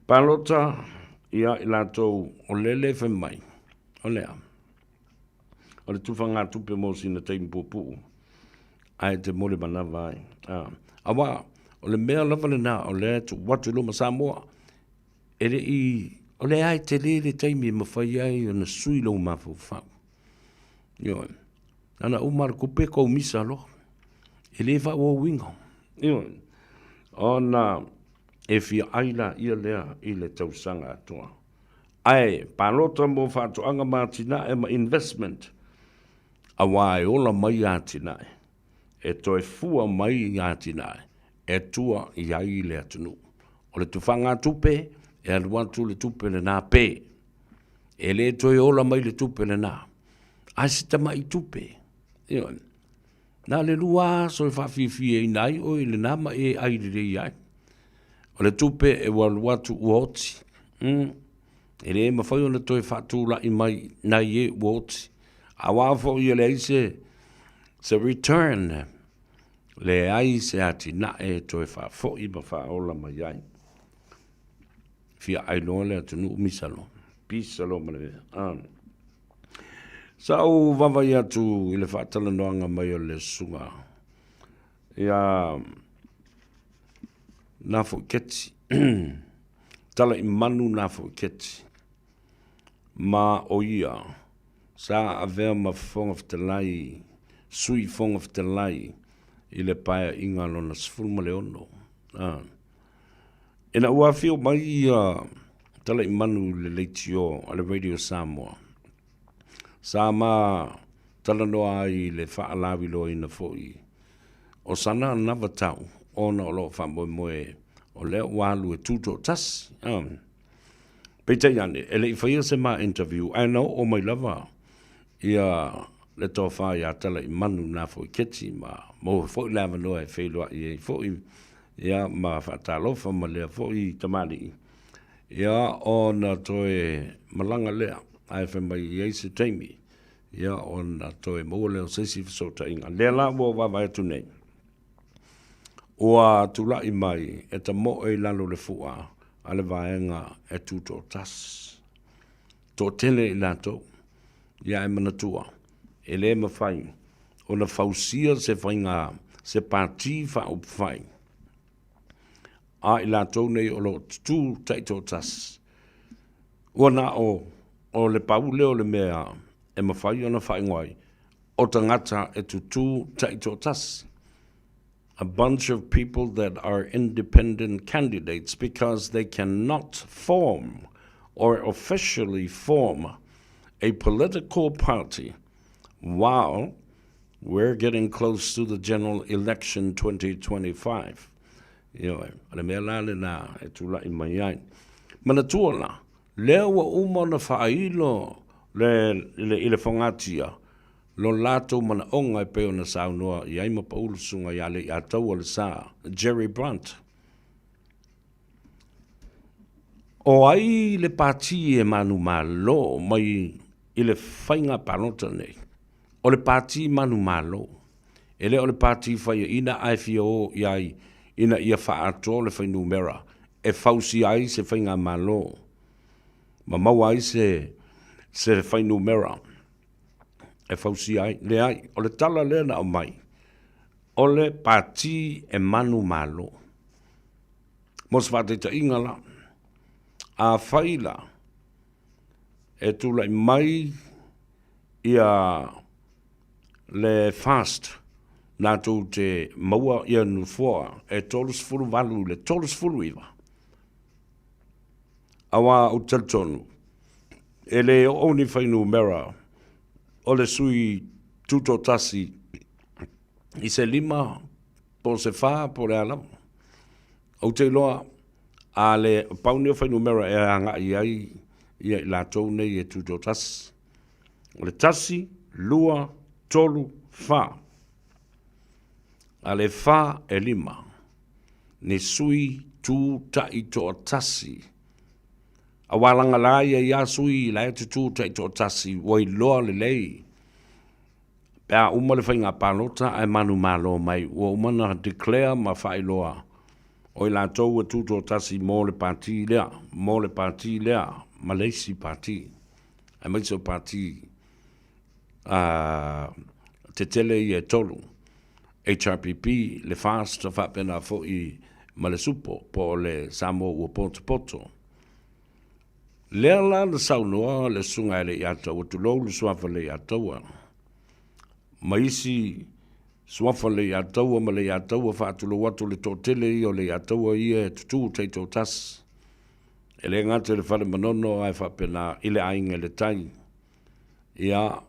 Palota ia I lātou o lele whi mai. O lea. O le tufanga tupe mo sina teim pupu. Ai te mole mana vai. Awa, o le mea lava le nā, o le tu watu loma Samoa. Ere I, o le ai te lele teimi mawhai ai o na sui lau mafu whau. Ioi. Ana umar kupe kou misa lo. Ele wha o wingo. Ioi. Ona, e fia aila ia lea I le tausanga atua. Ai, palota mo whātu anga mātina e ma investment. Awa e ola mai ātina e. E toi fua mai ātina e. E tua I ai le atunu. O le tufanga tupe, e aluatu le tupe le nā pē. E le toi ola mai le tupe le nā. Asita mai tupe. Ioi. Nā le lua so I whawhiwhi e nai o I le nama e ai le rei ai. O le tupe e waluatu uoti. E le mawhai o le toi whatūla I mai nai e uoti. A wāwho I le aise se return. Le ai se ati na e toi whawho I ma whaola mai ai. Fia ai loa le atu nuu misalo. Pisalo male. Sa o vavai atu I le whaatala noanga mai o le sunga. Ia nafo keti. Tala I manu nafo keti. Ma o ia. Sa avea ma fonga ftelai. Sui fonga ftelai. I le paia inga lona sfulma le ono. Ina ua fio mai tala I manu le leitio a le Radio Samoa. Sa ma tala noa I le whaalawi loa ina foi. O sana nava tau. Ona o lo whamoe moe. O leo walu e tuto tas. Peita iane. Ele I whaia se ma interview. I know o mai lava. Ia le tō whai a tala I manu nā foi keti ma mo foi lava noa e whailua I e foi ia ma whatalofa ma lea foi tamari ia o na toe malanga lea ai whamai I eise teimi ia o na toe mo leo sesi fisota inga lea la mo wawai atu nei ua tula I mai e ta mo e lalo le fua a le vaenga e tuto tas tō tele I lato ia e manatua e le mawhai, o na whausia se whainga, se pāti whai. A I lātou nei o lo tū taito tas. Ua na o le paule o le mea, e mawhai o na whaingwai, o tangata e tū taito tas. A bunch of people that are independent candidates because they cannot form or officially form a political party. Wow, we're getting close to the general election 2025. Yo, ale me la le na e tula I mai ai. Mana tuola, leo wa uma na whailo le whangatia. Lo lato mana onga e peo na saunoa I aima paulusunga I ale I atau le sa, Jerry Brunt. O ai le pati e manu malo mai I le whainga palota nei. O le pati manu malo. Ele o le pati whaia ina IFO iai ina ia whaato le whainu mera. E whausi ai se whainga malo. Ma mau ai se whainu mera. E whausi ai. Le ai, o le tala lena o mai. O le pati e manu malo. Mos whateta ingala. A whaila. E tula I mai ia le fast nā tō te maua ia nufua e tolus furu walu le tolus furu iwa. Awa o taltonu. E le oni whainu mera o le sui tuto tasi I se lima po se wha po le alam. O te loa a le pauni o whainu mera e anga I ai ia la tō nei e tuto tasi. O le tasi, lua, tolu, fa. A le fa e lima. Ne sui tu ta I to tasi. A walanga la ia sui la e tu ta I to tasi. Wai loa le lei. Pea uma le whainga palota ai manu malo mai ua umana declare ma whailoa. O i la tau e tuto tasi mō le pāti lea, Malaysi pāti. Ai maiso pāti te tele i e tolu. HRPP le fast whapena fo i ma le supo po le Samoa ua poto. Lea la le saunoa le sunga le i atau, o tulou le suafa le i ataua. Maisi suafa le i ataua ma le i ataua whaatulo watu le tōtele i o le i ataua i e tutu teito tas. E le ngate le whare manono ai whapena i le ainga le tai. Ia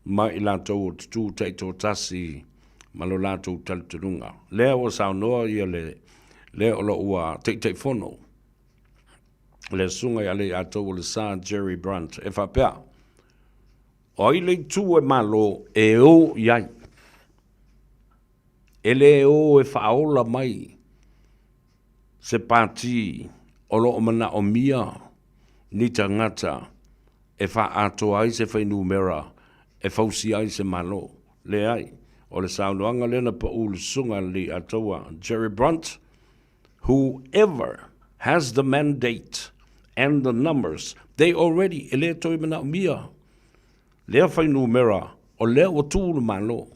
ma i lātou o tutu teito tas i malo lātou talitununga. Lea o saunoa i le olo ua teitei whono. Le sunga i ale atou o le Sir Jerry Brunt. E whapea. O i le tū e malo e o iai. E le o e whaola mai. Se pāti o lo o mana o mia ni tangata e wha ato ai se whainu mera e whausi ai se malo. Le ai. O le saunoanga lena pa ulu sunga li atoa Jerry Brunt. Whoever has the mandate and the numbers, they already ele toi mana mia. Lea whainu mera o lea o tūlu malo.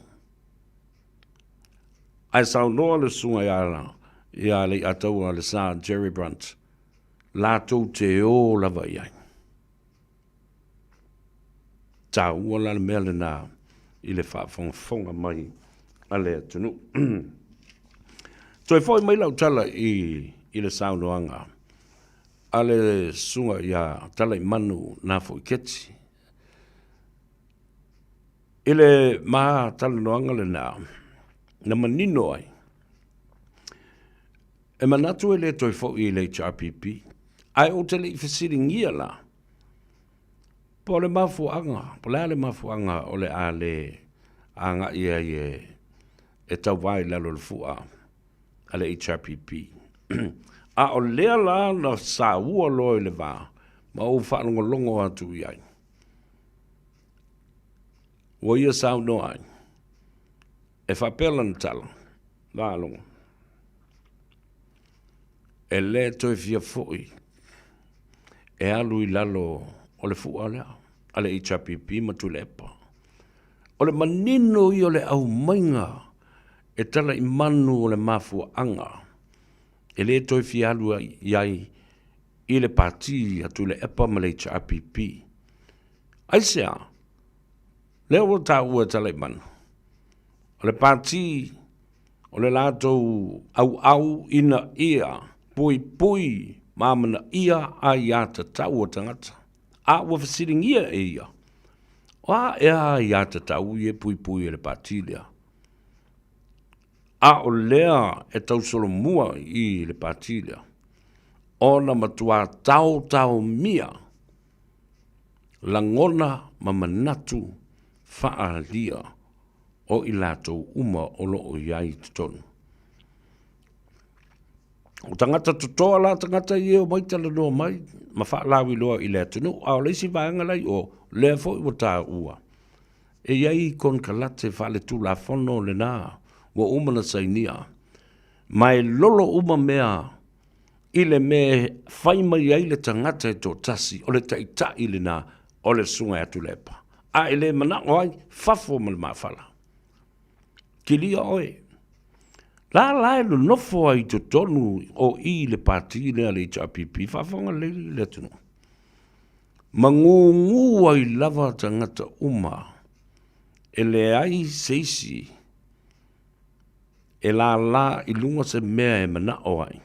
Ai saunoa le sunga ia le atoa le Sir Jerry Brunt. Lātou te o lava iai. Tā ua la mea le nā i le whaafonga mai a le atunu. Toi foi mai lau tala i le saunoanga. A le sunga ia tala i manu nā foi keti. I le maa tala noanga le nā. Na manino ai. E manatu e le toi foi i le HRPP. Ai o tele i whasiringia la. Po le mafuanga. Po le mafuanga o le a le anga ia e tau vai lalo le fua. A le HRPP. A o lea la na sa ua loe le vā. Ma o whanongo longo atu iai. Wa ia sau no ai. E whapela na tala. Vā longo. E le toi fia foi. E alu i lalo o le fua lea. A le HRPP ma tu le epa. O le manino i o le au mainga. E tala i manu o le mafua anga. E le toi fia alu iai i le pati atu le epa ma le HRPP. Ai sea. Le o ta ua tala i manu. O le pati o le lātou au ina ia pui mamana ia a ia ta tau o tangata. A ua whasiringia e ia. O a ea ia ta tau i e pui e le pati lea. A o lea e tau solo mua i le pati lea. O na matua tau mia. Langona mamanatu faa lia o i lātou uma o lo o iai tutonu. O tangata tutoa la tangata i e o maitala noa mai, ma wha lawi loa i le atunu, a o leisi vaanga lai o lea fo i wata ua. E iai kon kalate wha le tu la fono le nā, wa umana sainia. Mai lolo uma mea, i le me whaima iai le tangata e tō tasi, o le taita i le nā, o le sunga atu lepa. A ele mana oai, fafo mal mawhala. Kilia oe. La e lo nofo ai to tonu o i le pati le ale HRPP, fafonga le tunu. Mangungu ai lava tangata uma, e le ai seisi, e la i lunga se mea e mana oai,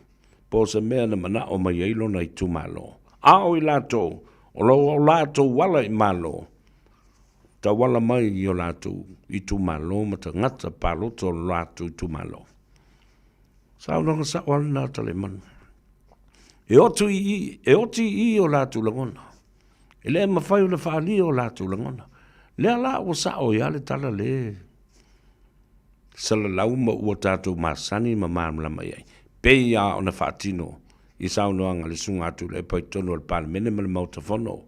po se mea na mana o mai eilo na i tu malo. A o i lato, o lo lato wala i malo, ta wala mai i o lato i tu malo, ma ta ngata palo to lato i tu malo. Sa unanga sa wala na tale man. E oti i o lato langona. E le mawhai o le whaali o lato langona. Lea la o sa o ia le tala le. Sala lau ma ua tātou masani ma maamla mai ai. Pei a o na whaatino i saunoanga le sunga atu le paitono al palemene ma le mautafono.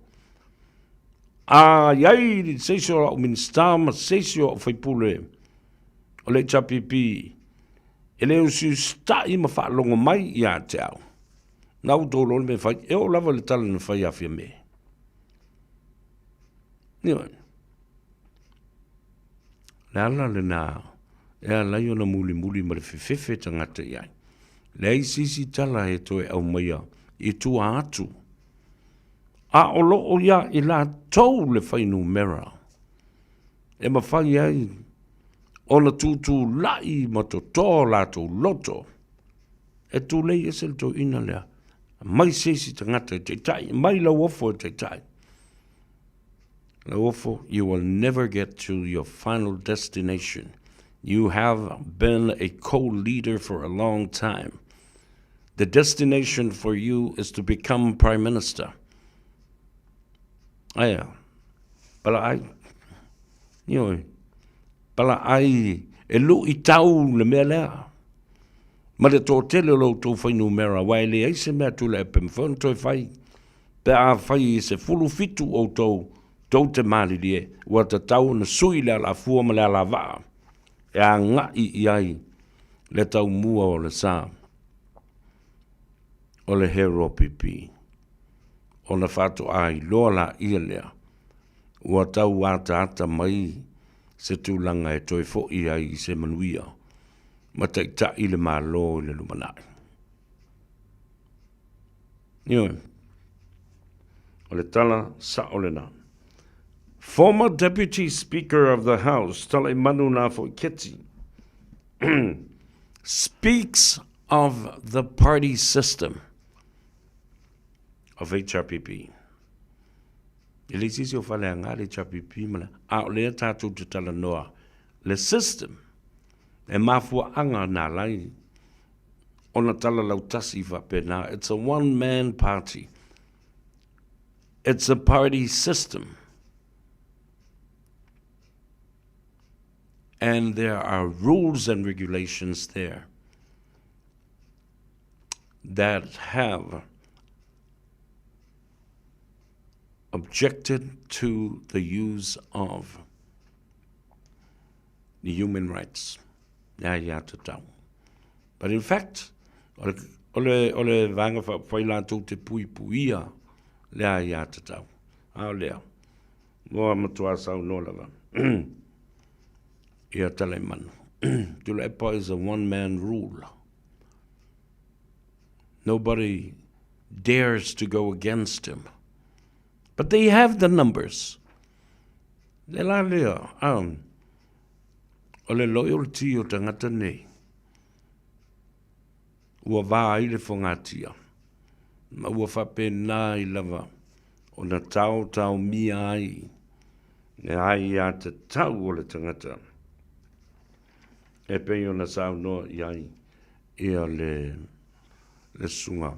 Iai, seisio o minister, ma seisio o whaipule. O le chapipi. E leo si stai ma whaalongo mai i a te au. Nau tō loni me whai, e o lava le tala na whai awhia me. Nioi. Le ala le nā, e a lai o na muli ma le whiwhiwhi tangata iai. Le ai sisi tala e toi au maia, i tua atu. A o lo o ia i la tau le whainu mera. E ma whai ai, o na tūtū lai ma to tō lātou loto. E tū lei e se le tō ina lea. Mai sisi tangata te tai, mai la wofo te tai. La wofo, you will never get to your final destination. You have been a co-leader for a long time. The destination for you is to become prime minister. Aya, pala ai, nioi, pala ai, e lu I tau le mea lea. Ma le tō tele lo tō whainu mera, wai le eise mea tu le pem whanu toi whai, pe a whai se fulu fitu o tō te mali lie, ua ta tau na sui le ala fua ma le ala waa, e a ngai I ai, le tau mua o le sā, o le hero pipi. O na whātu ai loa la ia lea, ua tau ata mai se tūlanga e toi fo I ai I se manuia, ma te ta I le mālo I le lumanai. Nioi, o le tala sa o le nā. Former Deputy Speaker of the House, Tale Manu Nafo Keti, speaks of the party system of HRPP. Ele sisi o whale anga le HRPP mana, a o lea tātou te tala noa. Le system, e mafua anga nā lai, o na tala lautasi whapena. It's a one-man party. It's a party system. And there are rules and regulations there that have objected to the use of the human rights. But in fact, ole vanga whaila tō te pui puia lea ia te tau. Ao lea. Noa matua sau no lava. Ia tale manu. Tulepa is a one-man rule. Nobody dares to go against him. But they have the numbers. Le la lea, o le loyalty o tangata nei. Ua vā I le whangatia. Ma ua whapena I lava. O na tau mi ai. Ne ai a te tau o le tangata. E pei o na sau noa iai. Ia le sunga.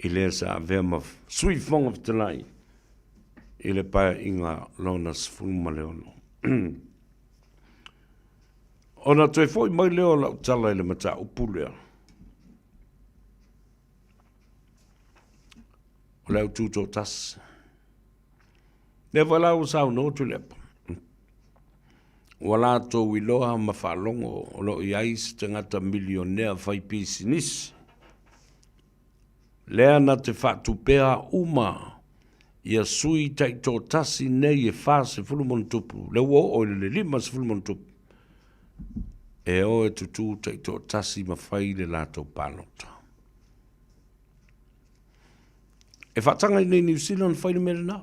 I le sa vema sui fonga of telai. I le pae inga lona sfuma leono. Ona toi foi mai leo la tala I le mata upulea. O leo tūtō tas. Le walau sau no tu lepa. Wala tō wiloha ma whalongo o lo I ais tangata milionea whai pisi nisi. Lea na te whatupea uma ia sui tai tō tasi nei e wha se fulumon tupu. Le wo o le lima se fulumon tupu. E o e tutu tai tō tasi ma whai le lato palota. E whatanga I nei New Zealand whai le mera na.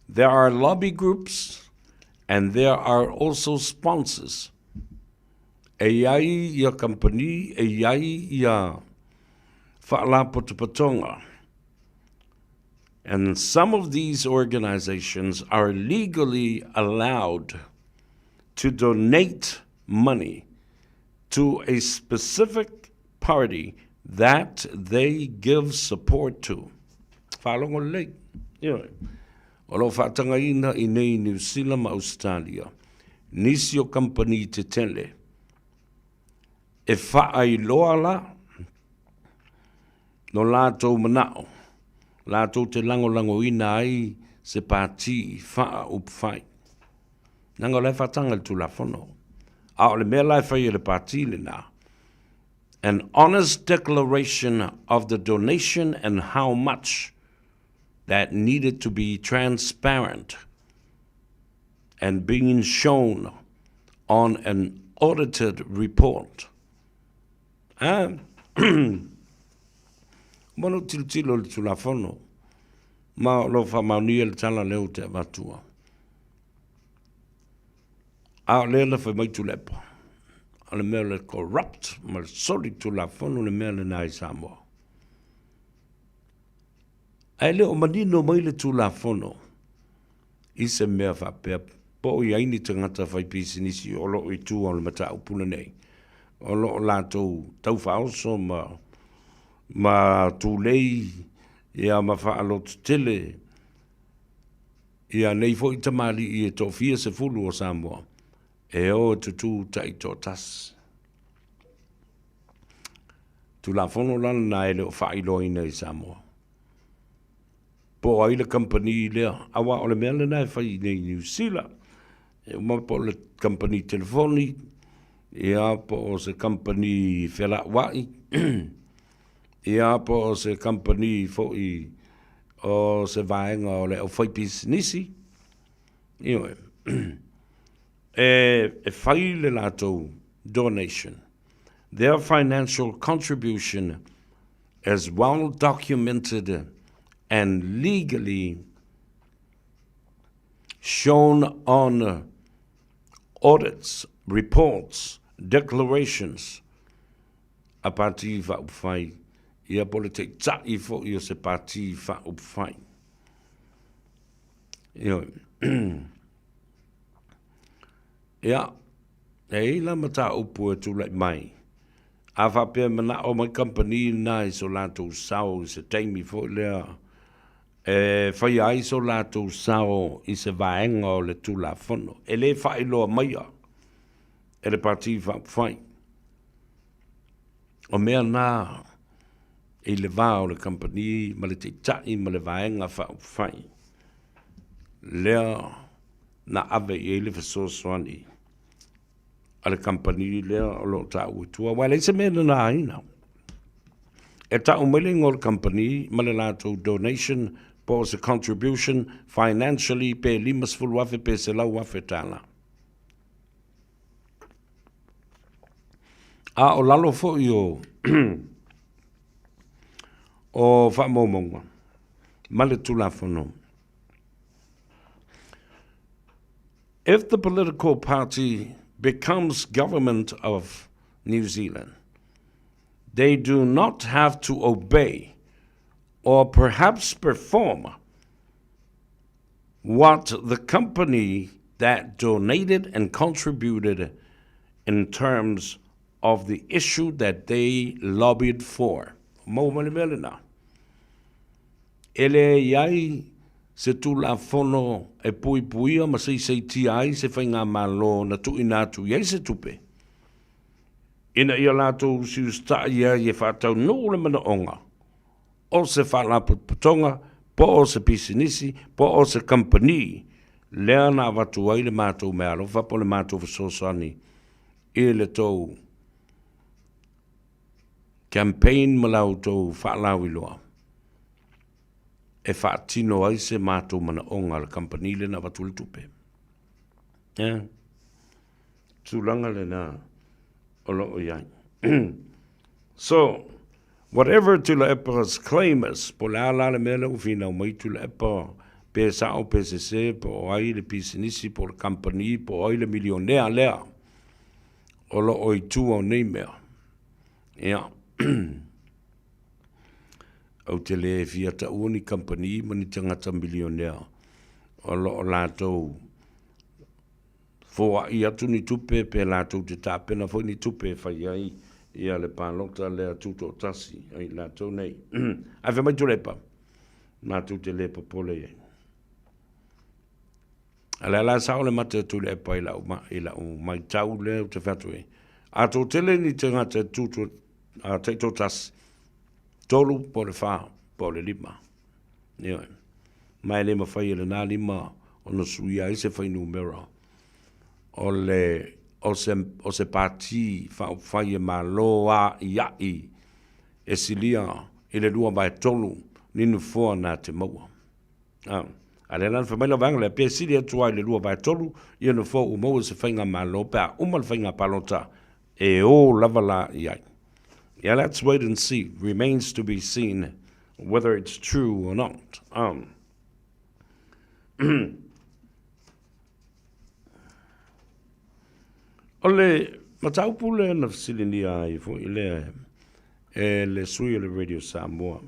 There are lobby groups and there are also sponsors. E iai ia company, e iai ia whaalapotapatonga. And some of these organizations are legally allowed to donate money to a specific party that they give support to. Whalongo lei. O lo whaatanga ina I nei New Zealand ma Australia. Nisi o company te tele. E whaai loa la, no lātou manao, Lātou te lango ina ai se pāti wha upwhai. Nanga le whatanga le tulafono. A o le mea lai whai le pāti le nā. An honest declaration of the donation and how much that needed to be transparent and being shown on an audited report. Mono tilo le tulafono. Ma lo fa maunia le tala leo te matua. A le la fa mai tulepa. A le mea le corrupt, ma le soli tulafono le mea le nai Samoa. Ai leo manino mai le tulafono. I se mea fa pea po i aini tangata fai pisinisi o lo i tu o le mata upuna nei. O lo lato tau faoso ma tu lei ia ma fa alot tele ia nei fo itamali i e tofia se fulu o Samoa e o tutu tai totas tu la fono lan na ele o fa ilo ina i Samoa po ai le company le awa o le mele na fa i nei New Zealand e ma po le company telefoni ia po se company fela wai ia po se company fo i o se vaenga o le o fai businessi iwe e fai le lato donation their financial contribution is well documented and legally shown on audits, reports, declarations a parti va upfai ia politik ta i fo i se parti va upfai ia e la mata upu tu like mai a va pe mana o my company nai so lato sao se taimi fo le e fai ai so lato sao i se vaenga o le tu la fono e le fai lo mai e le parti va upfai o mea na e le vao le company ma le te tai ma le vaenga fai lea na ave e le faso swani a le company lea o lo ta utua wale se me na ina e ta umele ngol company ma le lato donation po se contribution financially pe limas fulu wafe pe se lau wafe tala a o lalo fo yo o fa momonga male tulafono. If the political party becomes government of New Zealand, they do not have to obey or perhaps perform what the company that donated and contributed in terms of the issue that they lobbied for. Maumalmelena. Ele iai se tu la fono e pui puia ma sei ti ai se whainga malo na tu inatu iai se tupe. Ina ia lato si usta ia ye whatau no le mana onga. O se whalapu putonga, po o se pisinisi, po o se company. Lea na watu ai le mātou me alo, wapo le mātou vasosani. I le tau campaign malau tau whaalau iloa. E whaatino ai se mātou mana onga le company le na watu le tupe. Tūlanga le na olo o iai. So, whatever tula epa's claim is, po le ala le mele ufina o mai tula epa pe sao PCC, po ai le pisinisi, po le company, po ai le milionea lea. Olo o i tu au nei mea. Ia. Au te le fia ta uoni company mani tangata milionea. Olo o lātou fōa i atu ni tupe pe lātou te tāpena fōi ni tupe whai ai ia le pālota lea tuto tasi ai lātou nei. Ai wha mai tu lepa. Mātou te lepa pole ai. Ala la sao le mate tu lepa i lau mai tau leo te whatue. A tō tele ni te ngata tuto a teito tasi. Tolu po le wha, po le lima. Ia. Mai le mawhai le nā lima o no suia i se whai numera. O se pāti whai e malo a iai e silia i le lua mai tolu ninu fua nā te maua. A le lan whamaila vanga le pia siri atua i le lua mai tolu i anu fua u maua se whainga malo pēr umal whainga palota e o lava la iai. Yeah, let's wait and see. Remains to be seen whether it's true or not. Ole mataupu le na fasili ai fo ile le sui le radio Samoa.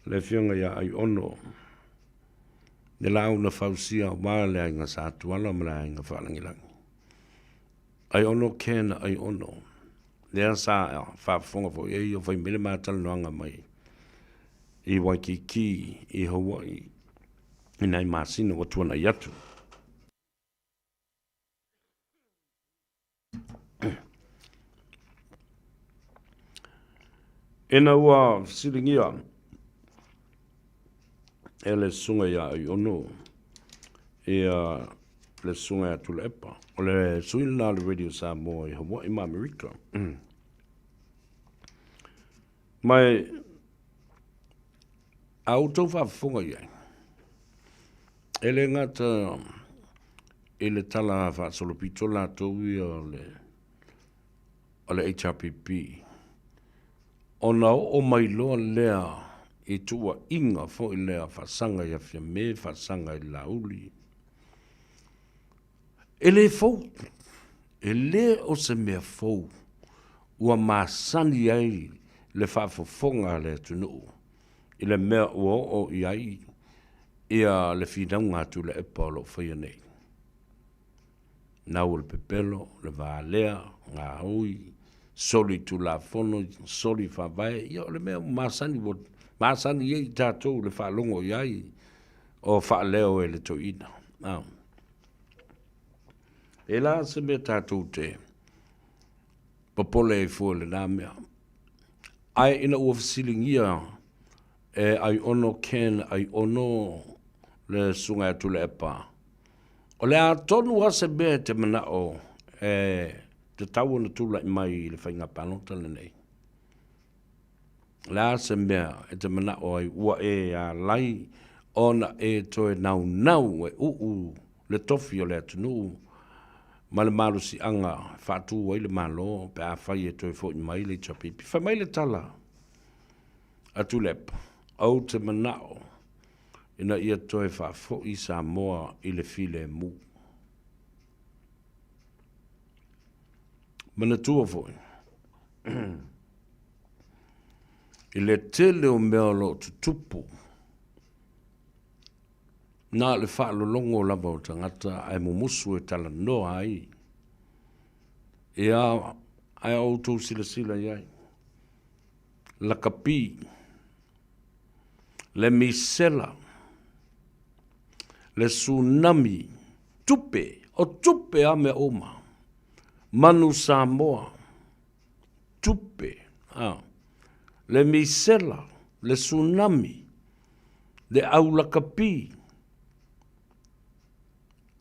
Le fionga ya ai ono. Le lau na fausia wa le nga sa tuala mala nga falangilang. Ai ono ken ai ono. Le sa fa fonga fo e o fai mele matal noanga mai. I Waikiki, i Hawaii. I nai masina o tuana yatu. Ena ua silingia e le sunga ya i ono e le sunga ya tula epa o le suina le radio Samoa i Hawaii ma Amerika. Mai au tau whafunga iai. E le ngata e le tala whasolopito la towi o le HRPP. Ona o mai loa lea i tua inga fo i lea whasanga ia fia me whasanga i lauli. E le fau. E le o se mea fau. Ua masani ai le whafofonga le tunu. I le mea ua o iai. Ia le whinaunga tu le epa lo whaia nei. Nau le pepelo, le vālea, ngā hui, soli tu la fono, soli whawai, ia le mea masani iei tātou le whaalongo iai, o whaaleo e le toina. E la se mea tātou te, papole e fua le nā mea. Ai ina ua fasilingia, e ai ono ken, ai ono le sunga tu le epa. O le a tonu a se mea te mana o, te tau na tula i mai le whainga panota le nei. Le a se mea e te mana o ai ua e a lai ona e toe nau nau e le tofi o le atunu. Ma le malu si anga whātu wai le malo pe a whai e toe fo i mai le chapipi. Whai mai le tala a tulepa. Au te mana o ina ia toe whafo i Samoa i le file mu. Mana tua foi. I le tele o mea lo tutupu. Nā le whaalo longo lava o tangata ai mumusu e tala noa ai. E ai auto sila iai. La kapi. Le misela. Le tsunami. Tupe. O tupe a me oma. Manu Samoa. Tupe. Le misela. Le tsunami. Le aula kapi.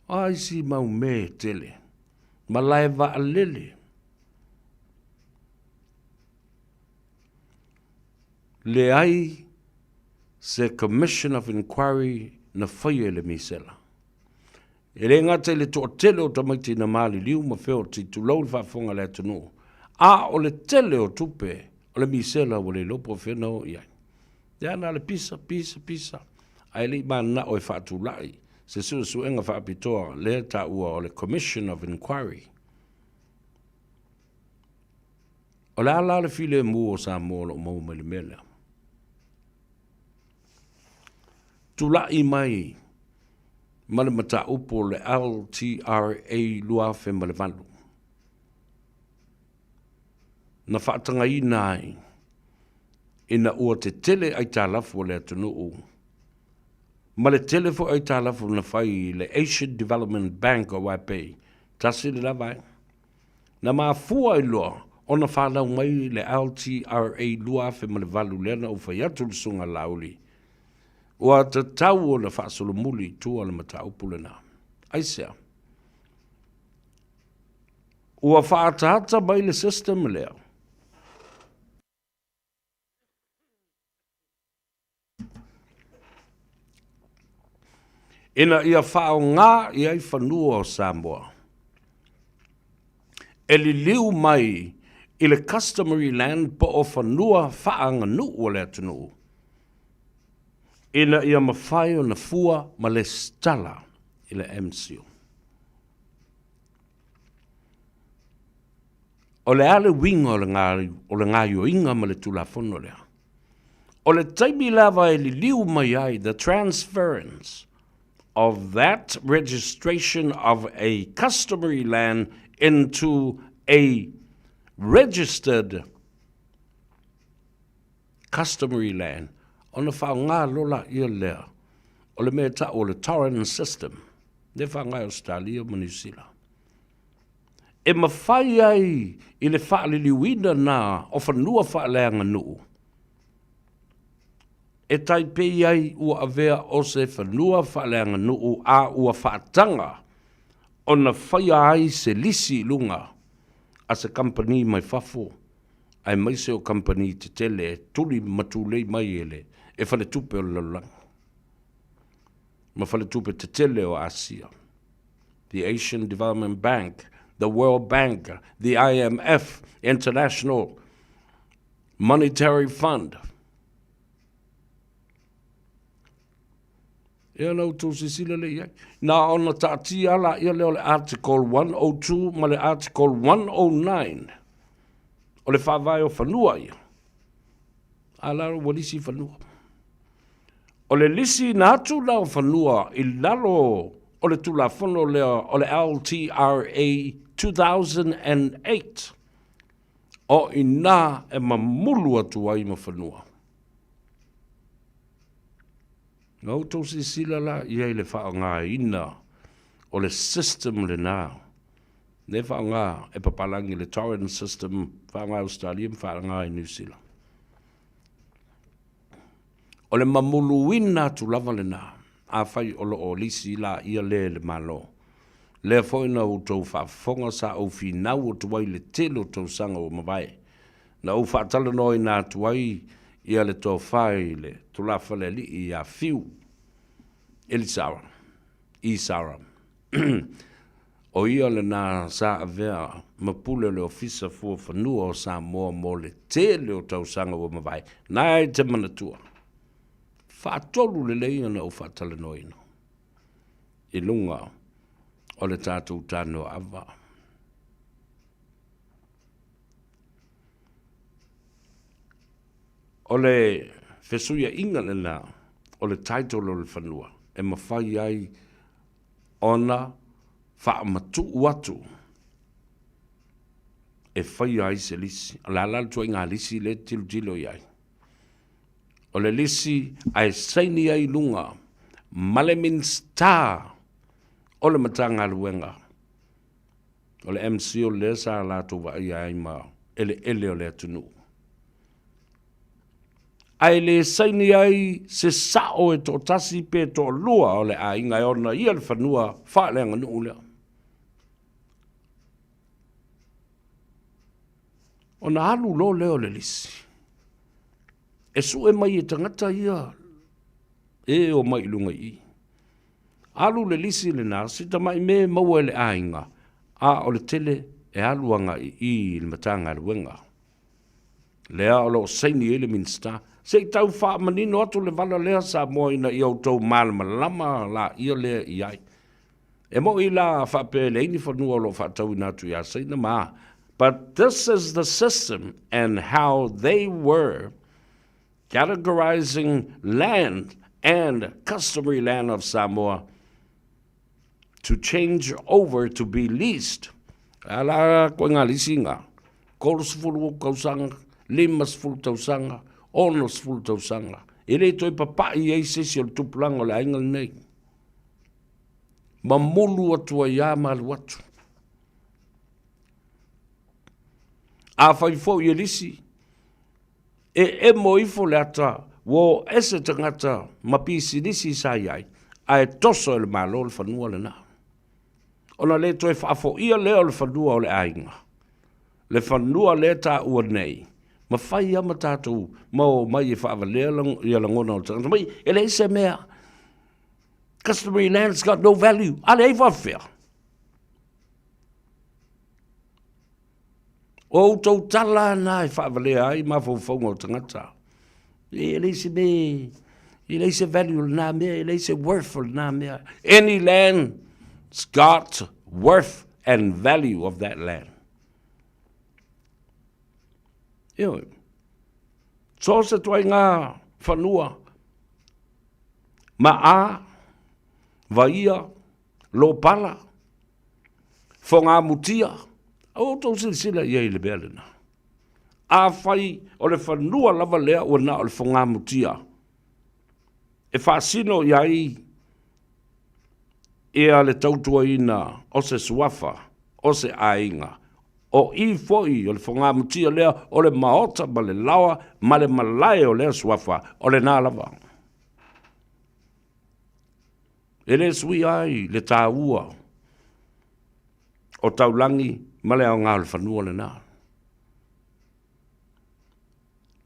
Ai si mau me tele. Malai va alele. Le ai se Commission of Inquiry na whaia le misela. E le ngata le toa tele o tamaiti na mali liu ma wheo ti tu lau le whafonga le atunu. A o le tele o tupe o le misela o le lopo whena o iai. Te ana le pisa. Ai li mana o e whaatu lai. Se su enga whaapitoa le ta ua o le Commission of Inquiry. O le ala le file mu o Samoa lo mau mele mele. Tulai mai male mata upo le LTRA lua fe male valu. Na whaatanga i nai ina ua te tele ai tālafu le atunu u. Ma le telefo ai tālafu na whai le Asian Development Bank o Waipai. Tasi le lawai. Na maa fua i loa o na whanau mai le LTRA lua fe male valu lena o whai atu le sunga lauli. Ua te tau o na whaasolo muli tua le mata upule na. Aisea. Ua whaatahata mai le system leo. Ina ia whao ngā ia i whanua o Samoa. E li liu mai i le customary land po o whanua whaanga nu o le atunu. Ina ia mawhai o na fua ma le stala i le MCO. O le ale winga o le ngāi o inga ma le tulafono lea. O le taimi lava e li liu mai ai, the transference of that registration of a customary land into a registered customary land. Ona whao ngā lola ia lea. O le mea ta o le torrent system. Ne whao ngā Australia ma New Zealand. E mawhai ai i le whaaliliuina nā o whanua whaaleanga nuu. E taipei ai ua avea o se whanua whaaleanga nuu a ua whaatanga o na whaia ai se lisi lunga a se company mai whafo. Ai mai se o company te tele e tuli matulei mai ele e whale tupe o lalang. Ma whale tupe te tele o Asia. The Asian Development Bank, the World Bank, the IMF, International Monetary Fund. Ia nau tō sisila le iai. Nā ona tāti ala ia leo le Article 102 ma le Article 109. O le whawai o whanua ia. Alaro wa lisi whanua. O le lisi nātu la o whanua i lalo o le tulafono leo o le LTRA 2008. O i nā e mamulu atu ai ma whanua. Ngau tō si sila la iai le whao ngā ina o le system le nā. Ne whao ngā e papalangi le torrent system whao ngā Australia whao ngā i New Zealand. O le mamulu wina tu lava le nā. A whai o lo o lisi la ia le malo. Le whoina o tō whaafonga sa o whinau o tuai le telo tō sanga o mawai. Na o whaatala noi nā tuai ia le tō whai le tulafa le li i a fiu. Elisara. Isara. O ia le nā sa avea mapule le ofisa fua whanua o Samoa mo le tele o tau sanga o mawai. Nai te manatua. Whaatolu le leia na o whaatala noina. I lunga o le tātou tāno ava. O le fesuia inga le nā, o le title o le whanua, e mawhai ai ona whaamatu watu. E whai ai se lisi. La la tua inga lisi le tilu tilo iai. O le lisi ai saini ai lunga, Malemin Star, o le matanga luenga. O le MC o le sa la tuwa ai ma, ele o le atunu. Ai le saini ai se sao e to tasi pe to lua o le a inga e ona ia le whanua whaelenga nuu lea. O na alu lo leo le lisi. E su e mai e tangata ia. E o mai lunga i. Alu le lisi le nasi ta mai me maua le a inga. A o le tele e aluanga i le matanga luenga. Lea o lo saini ele minsta. Se tau wha manino atu le vala lea sa moa ina i au tau malama lama la ia lea i ai. E mo i la wha pe le ini whanua lo wha tau inatu ia saina maa. But this is the system and how they were categorizing land and customary land of Samoa to change over to be leased. Ala ko ngā lisinga. Kolos fulu kausanga, limas fulu tausanga, onos fulu tausanga. Ele toi papai ei sesi o tupulanga o le aingal nei. Mamulu atua ia malu atu. A whai fo i lisi. E moifo le ata wo ese tangata mapisi nisi sai ai toso le malo le fanua le na ona le toi fafo ia le le fanua o le ainga le fanua le ta ua nei ma fai ama tātou mau mai e whaavalealang i alangona o tangata mai ele se mea customary land's got no value ale ei whawhea o tau tala na e whaavalea ai ma whauwhaunga o tangata ele se me ele se value na mea ele se worth na mea any land's got worth and value of that land. Ioi. So se toi ngā whanua, maa, vaia, lopala, whonga mutia, au tau sila iei le bealena. A whai o le whanua lava lea o na o le whonga mutia. E whaasino iai ea le tautua ina o se suafa, o se ainga, o I foi o le whonga mutia lea o le maota ma le lawa ma le malae o lea suafa o le nā lava. E le sui ai le tāua o taulangi ma le au ngā le whanua le nā.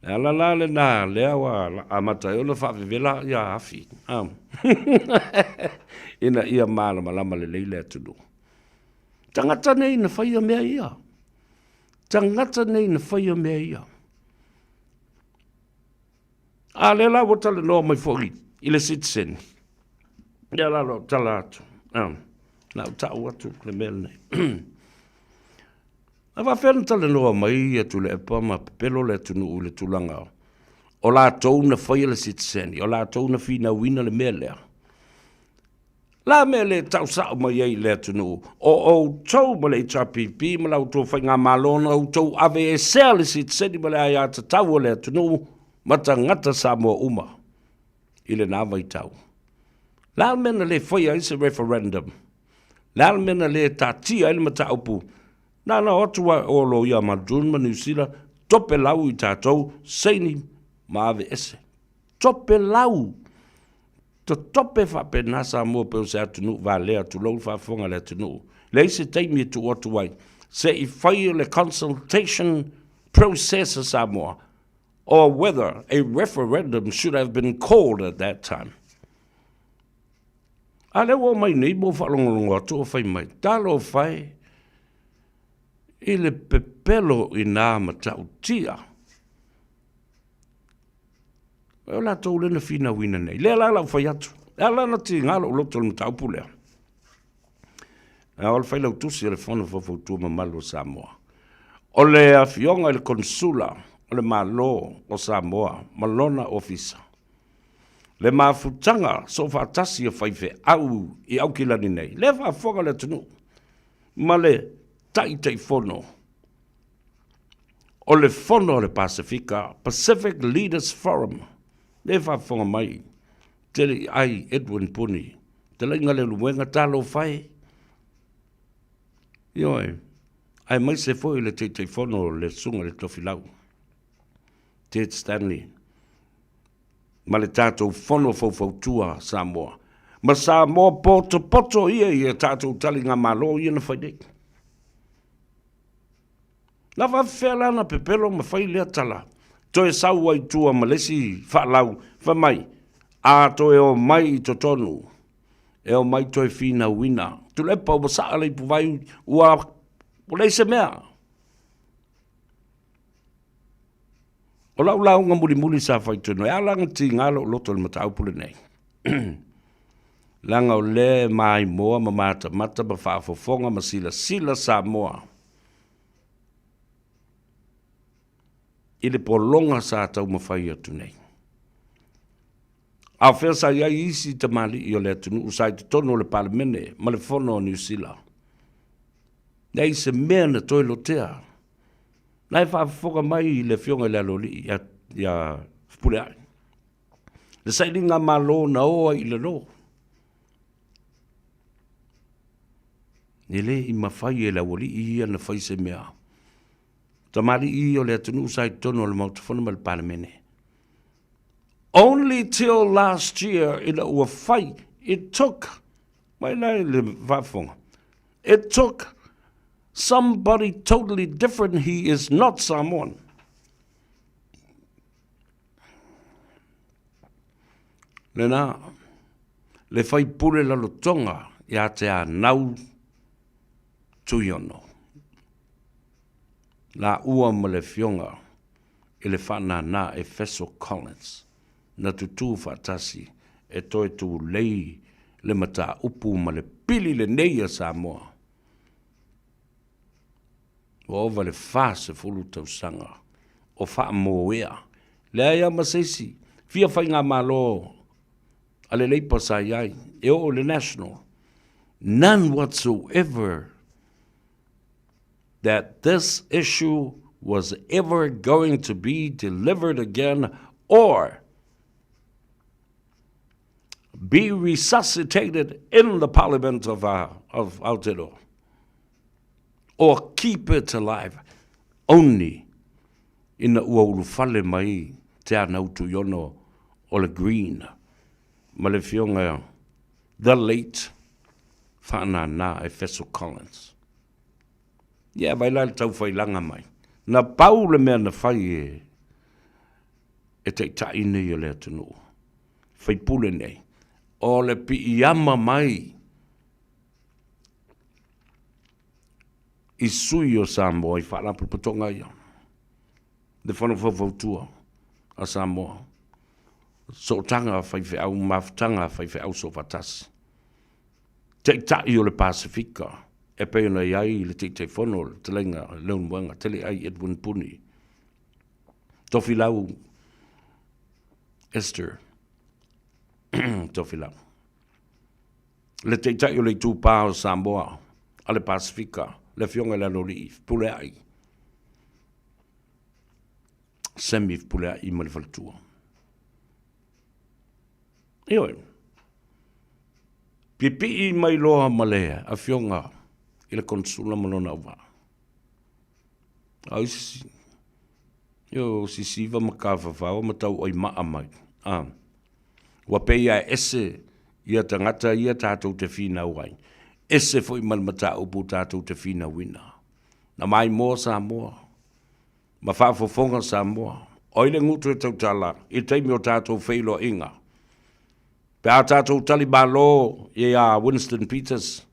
E ala la le nā lea wa amatai o le whawewela ia hafi. Ina ia māla malama le leile atunu. Tangata nei na whaia mea ia. Tangata nei na whaia mea ia. A le la wata le noa mai whori, I le citizen. Ia la lo tala atu. Na utau atu le mea nei. A whawhena tala noa mai atu le epa ma pelo le atunu u le tulanga. O la tau na whaia le citizen. O la tau na whina wina le mea lea. La me le tau sa mai ai le atunu. O tau ma le HRPP, ma lau tau whainga malona, o tau ave e sea le citizen, ma le ai ata tau le atunu, ma ta ngata Samoa uma. I le nāwai tau. La mena le whaia i se referendum. La mena le tātia ili ma ta upu. Nana otua o lo ia madun ma New Zealand, tope lau I tātou, seini ma ave ese. Tope lau. To tope whape nasa mua peo se atunu wa lea tu lau whafonga le atunu. Lei se teimi tu otu wai. Se I whaia le consultation process sa mua. Or whether a referendum should have been called at that time. Ale wo mai nei mo whalongolongo atu o whai mai. Talo whai I le pepelo I nā matau tia. O la tau lena whina wina nei. Lea la lau whai atu. Lea la na ti ngalo loto le matau pulea. O le whai lau tusi le whana whawhautua ma malo Samoa. O le awhionga le konsula, o le malo o Samoa, malona ofisa. Le mafutanga so whaatasi a whaife au I au kilani nei. Le whaafonga le tunu. Ma le tai fono. O le fono le Pasifika, Pacific Leaders Forum. Le whaafonga mai. Tere ai Edwin Puni. Te lainga le luenga talo whai. Ioi. Ai mai se foi le te fono le sunga le tofilau. Ted Stanley. Ma le tātou fono fau Samoa. Ma Samoa poto ia tātou tali ngā malo ia na whaidek. Na whawhela na pepelo ma whai lea tala. Toe sau ai tua ma lesi whalau whamai. A toe o mai I totonu. E o mai toe whina wina. Tu lepa o masaa lei puwai ua o leise mea. O lau ngā muli sa whai tono. E alanga ti ngalo o loto le matau pule nei. Langa o le mai moa ma mata ma whaafofonga ma sila Samoa. I le polonga sa tau ma whai atu nei. A whea sa ia isi te mali I o le atunu usai te tono le palemene ma le fono o New Zealand. Nei se mea na toi lotea. Nai whaafofonga mai le whionga le aloli ia pule ai. Le sailinga malo na oa I le no. Nile I mawhai e la wali ia na whai se mea. Tamari I o le atunu usai tono le mautafona ma le palemene. Only till last year, in a fight, it took somebody totally different. He is not Samoan. Lena, le fai pule lalo tonga, ia te a nau tuiono. La ua ma le fionga, i le whana na e Feso Collins, na tutu whatasi, e toi tu lei le mata upu ma le pili le neia Samoa. Wa ova le fase fulu tau sanga, o wha moea. Le aia maseisi, fia whai ngā malo, ale leipa sa iai, e o le national. None whatsoever that this issue was ever going to be delivered again or be resuscitated in the parliament of Aotearoa, or keep it alive, only in the ua fale mai te anau tu yono o le green, ma le fionga, the late whana na e Feso Collins. Ia, vai lai tau whai langa mai. Na pau le mea na whai e te taine i le atunu. Whai pule nei. O le pi iama mai i sui o Samoa i whaalapu patonga ia. Le whanu whawautua a Samoa. So tanga whai au maftanga whai au so watasi. Te tai o le Pasifika. E peona iai le te whono te lenga leun wanga tele ai Edwin Puni. Tofi lau Esther. Tofi lau. Le te tai o le tūpā o Samoa a le Pasifika. Le fionga le nori pule ai. Semi pule ai ma le faltua. Ioi. Pipi i mai loa malea a fionga i le konsula malona uwa. Au sisi. Yo sisiva makawawao matau oi maa mai. Wa peia ese ia tangata ia tātou te whina uai. Ese fo i malmata upu tātou te whina wina. Na mai mō Samoa. Ma whaafofonga Samoa. Oile ngutu e tautala i teimi o tātou whailo inga. Pe a tātou talibalo i a Winston Peters.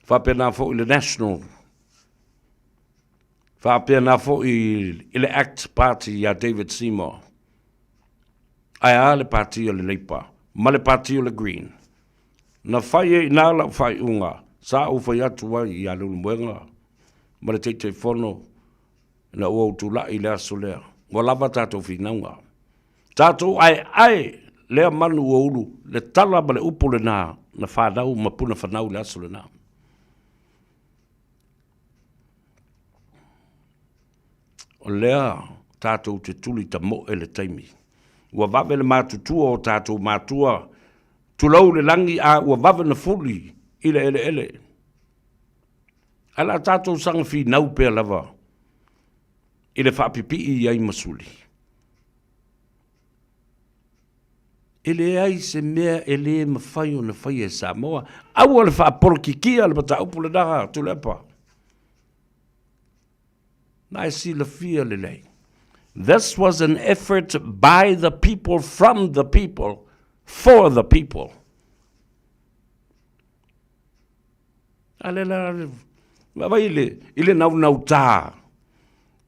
Whapena fo i le National. Whapena fo i le ACT Party i a David Seymour. Ai a le party o le Leipa. Ma le party o le Green. Na whai e nā lau whai unga. Sa u whai atu wai i a lulumwenga. Ma le teitei whono. Na ua utu la i le aso lea. Wa lava tātou whinaunga. Tātou ai lea manu o ulu. Le tala ma le upu le nā. Na whādau ma puna whanau le aso le nā. O lea tātou te tuli ta mo e le taimi. Ua vawe le mātutua o tātou mātua. Tulau le langi a ua vawe na fuli i le ele. Ala tātou sanga whi nau pēr lava. I le whaapipi i ai masuli. Ele ai se mea ele mawhai o na whai e Samoa. Aua le whaaporokikia le pata upu le daga tu lepa. I see the fear lei. This was an effort by the people, from the people, for the people. Alela, ile nau tā.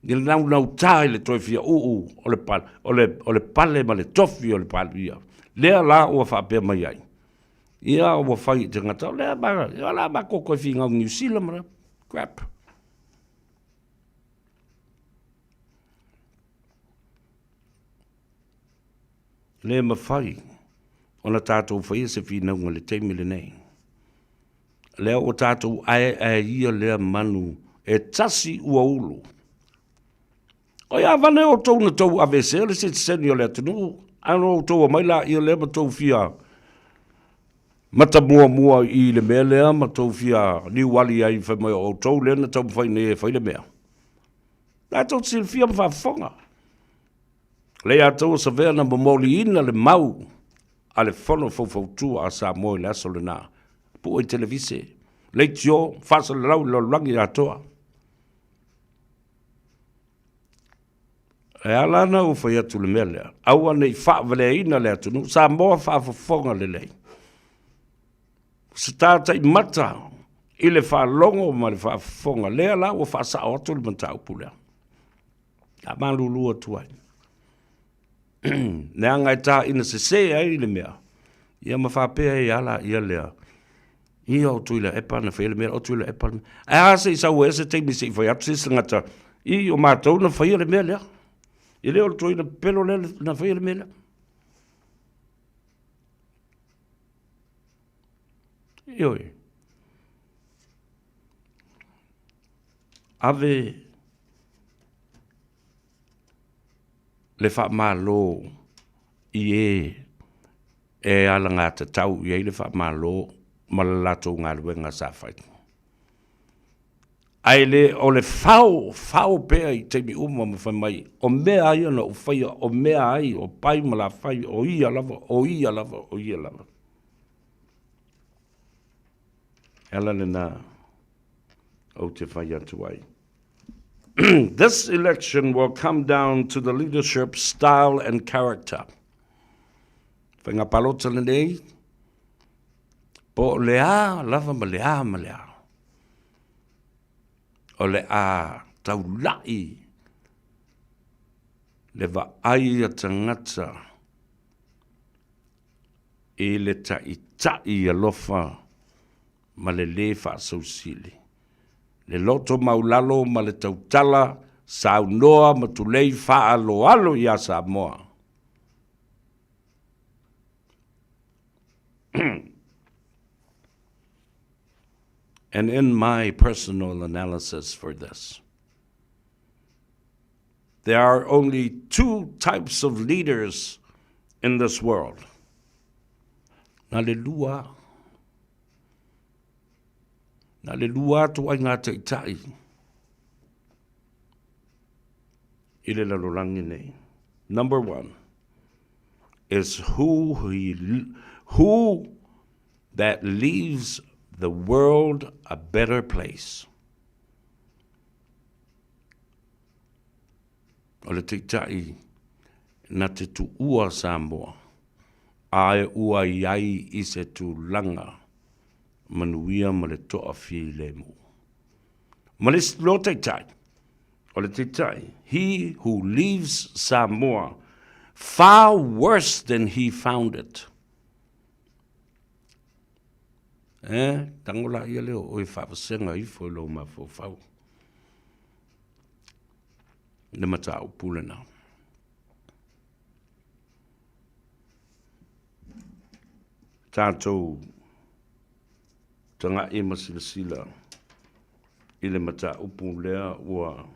Ile nau tā ile toifia ole pale ma le tofi o le palia. Lea la ua whapea mai ai. Ia ua whai te ngata. Lea ba koko fi ngau New Zealand mara. Crap. Le mawhai, ona tātou whai se whinaunga le teimile nei. Lea o tātou ai ia lea manu e tasi ua ulu. O ia vane o tau na tau avese, le se seni o lea tunu, ano o tau a maila ia lea ma tau fia mata mua i le mea lea, ma tau fia ni wali ai whai mai o tau lea na tau whai ne e whai le mea. Nā tau sil fia ma whafonga. Le atou sa vea na momoli ina le mau, a le fono fofoutua a Samoa le aso le nā. Po i televise, le tio, fasa le lau lo langi atoa. E alana u fai atu le mea lea. Aua nei wha vale ina le atunu, Samoa wha fofonga le lei. Se tātai mata, i le wha longo ma le wha fofonga lea la, o wha sa atu le mantau pulea. A malulua tuai. Ne anga e tā ina se ai le mea. Ia ma whapea i ala ia lea. Ia o tuila epa na whaile mea, o tuila epa na. E asa i sau ese teimi se i whai atu se ngata. I o mātou na whaile mea lea. I leo tuila pelo lea na whaile mea lea. Ioi. Ave le wha malo i e ala ngā te tau i le wha malo ma le lato ngā luenga sa whai. Ai le o le whao pēa i teimi uma ma whai mai, o mea ai ana o whaia, o mea ai, o pai ma la whai, o ia lava, o ia lava, o ia lava. Ela le nā, o te whai atu ai. This election will come down to the leadership, style, and character. Whenga palota le nei, po lea, lava ma lea ma lea. O le a tau lai, le va ai a tangata, e le tai alofa, ma le fa sausili. Le loto maulalo ma le tautala, sau noa ma tulei fa alo ia Samoa. And in my personal analysis for this, there are only two types of leaders in this world. Hallelujah. Na le lua tu ai ngā teitai. I le lalorangi nei. Number one is who that leaves the world a better place. O le teitai na te tu ua Samoa. Ai ua iai I se tu langa. Manuia ma le toa fi le mu. Ma le lo teitai. O le teitai. He who leaves Samoa far worse than he found it. Tangola ia leo o I whaawasenga I fo lo ma fo fau. Le mata o pule na. Tātou tanga e masilasila I le mata upu lea ua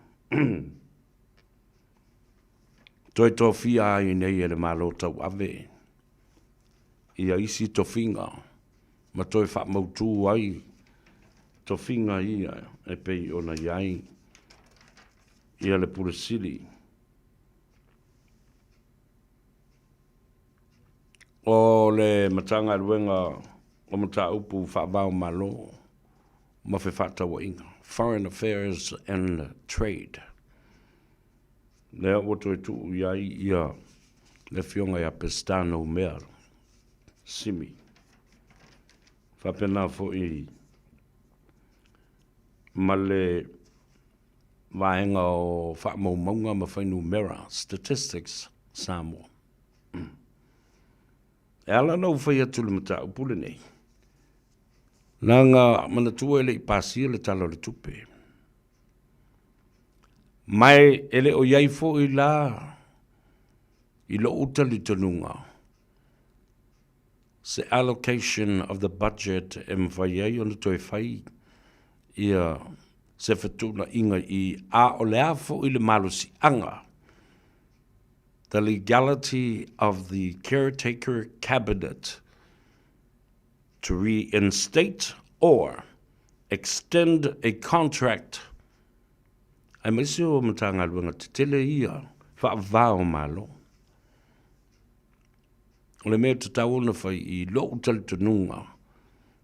toi tofia ai nei e le malo tau ave ia isi tofinga ma toi wha mautu ai tofinga ia e pei ona iai ia le puresili o le matanga luenga o mata upu whaabao malo ma fe whatawa inga. Foreign Affairs and Trade. Lea oto e tuu iai ia le fionga ia Pestano mea simi. Whapena fo I ma le vaenga o whaamaumaunga ma whainu mera statistics Samoa. E ala nau whai atu le mata upule nei. Nanga manatua ele I pasia le talo le tupe. Mai ele o iai fo I la I lo uta li tanunga. Se allocation of the budget e mwhaiai ona toi whai ia se whatuna inga I a o lea fo I le malusi anga. The legality of the caretaker cabinet to reinstate or extend a contract. Ai maisi o matanga luenga te tele ia whaavao malo. O le mea tatau ona whai I loo tali tununga.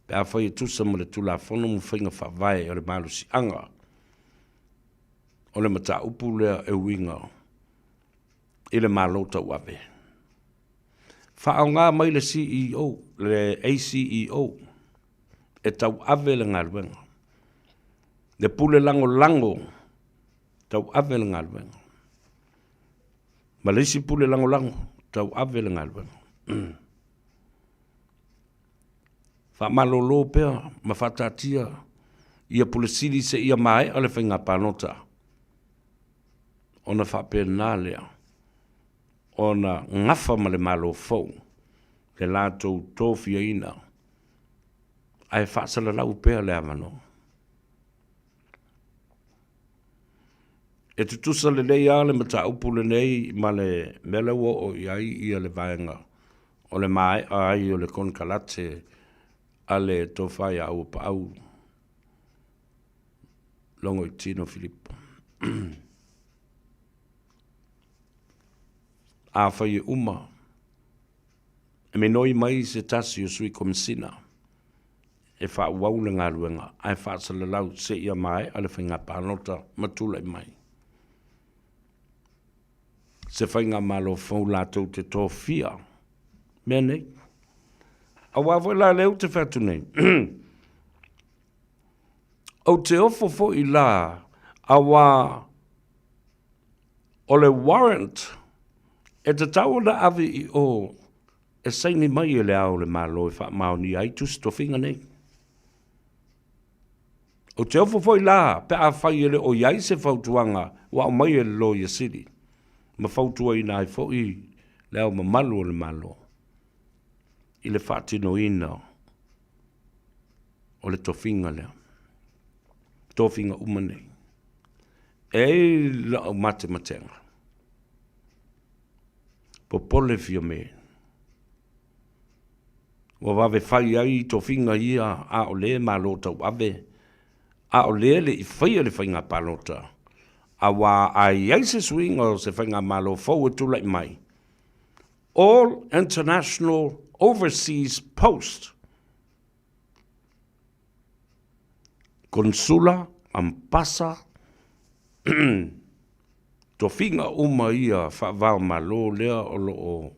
Pe a whai tusa mo le tula whono mo whainga whawai o le malusi anga. O le mata upu lea e winga. I le malota wawe. Whao ngā mai le CEO, le ACEO. E tau ave le ngā ruenga. Le pule lango lango. Tau ave le ngā ruenga. Ma le isi pule lango lango. Tau ave le ngā ruenga. Fa malolo pea, ma whatatia, ia pulisiri se ia mai ale whainga panota. Ona whape nā lea. Ona ngafa ma le malo fau. Le lātou tōwhia ina. Ai whaasala lau pea le amano. E tutusa le lei ale mata upu le nei ma le melewa o iai ia le vaenga. O le mai ai o le konkalate ale to fai au pa au. Longo I tino Filippo. A fai uma. E me noi mai se tasi o sui komisina. E wha wau le ngā ruenga. Ai wha sala lau se ia mai ale whainga pānota matulai mai. Se whainga malo whau lātou te tō fia. Mea nei. A wawai la leo te whatu nei. O te ofo fo I la. A wā. O le warrant. E te tau na avi I o. E saini mai e le au le malo e wha maoni ai tu stofinga nei. O te ofo fo I la. Pe a whai ele o iai se whautuanga. Wa o mai e le lo I siri. Ma whautua I nai fo I. Le au ma malu o le malo. I le whaatino ina. O le tofinga lea. Tofinga umanei. E la o mate matenga. Popole fia me. Wa wave whai ai tofinga ia a o le malota wave. A o le I whaia le whainga palota. A wa ai ai se swinga o se whainga malo fau e tula I mai. All international overseas post. Consula, ampasa, tofinga uma ia whawao malo lea o lo o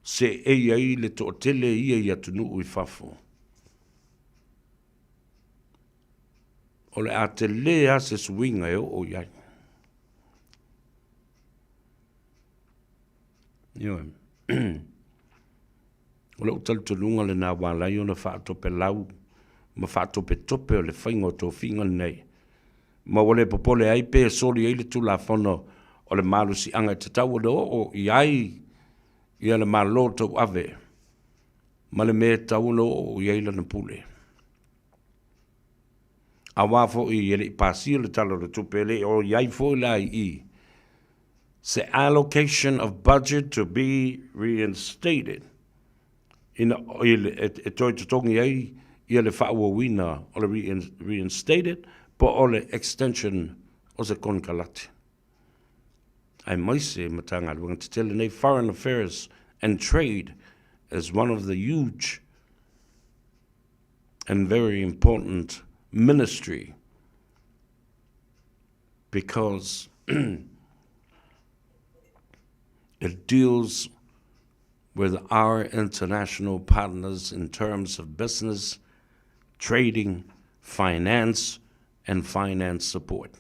se ei le to tele ia tunu ui fafo. O le a te lea se swinga e o iai. Ioe. O le utal tulunga le nā wālai o na whaatope lau, ma whaatope tope o le whaingo tō whinga nei. Ma wale popole ai pe sori ai le tula whono o le malusi anga te tau o I ai I le malo tau ave. Ma le me tau o I ai lana pule. A wafo I ele I pasi le talo le tupele o I ai fo lai I. Se allocation of budget to be reinstated. E toi te tongi ai I le whaua wina o le reinstated po o le extension o se konkalate. Ai maise matanga luanga te tele nei foreign affairs and trade as one of the huge and very important ministry because it deals with our international partners in terms of business, trading, finance, and finance support.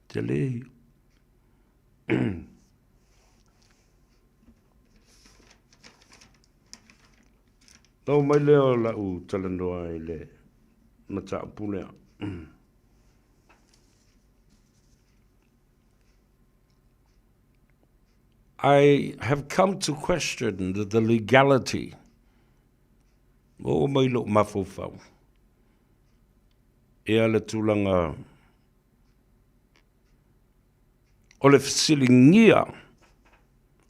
Tele. Tau mai leo la u talandoa I le mata pulea. I have come to question the legality. O mai lo mafofau. E ale tulanga o le fisilingia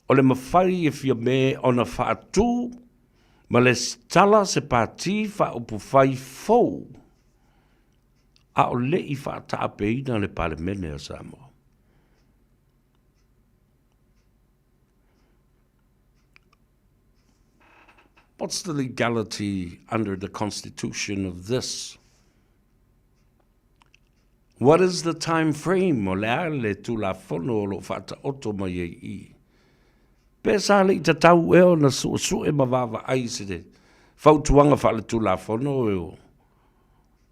o le mawhai e fia me o na whaatu ma le stala se pāti wha upu whai fau a o le I whaatapeina le palemene a Samoa. what's the legality under the Constitution of this? What is the time frame o le ale tu la fono o lo fata oto mai I? Pesa le ta tau e o na su e mawava ai se de. Fautuanga fa le tu la fono e o.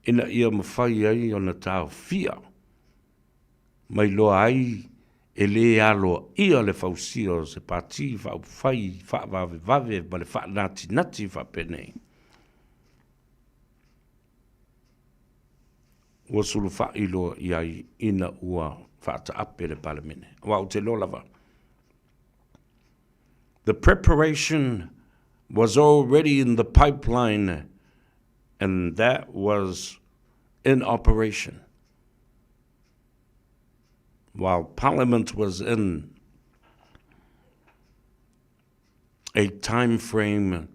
Ina ia mawhai ai o na tau fia. Mai loa ai e le alo ia le fausio se pati fa fai fa vave ma le fa nati fa penei. Ua sulu fa ilo iai ina ua fa ta ape le palamene. Wa te lo lava. The preparation was already in the pipeline and that was in operation. While Parliament was in a time frame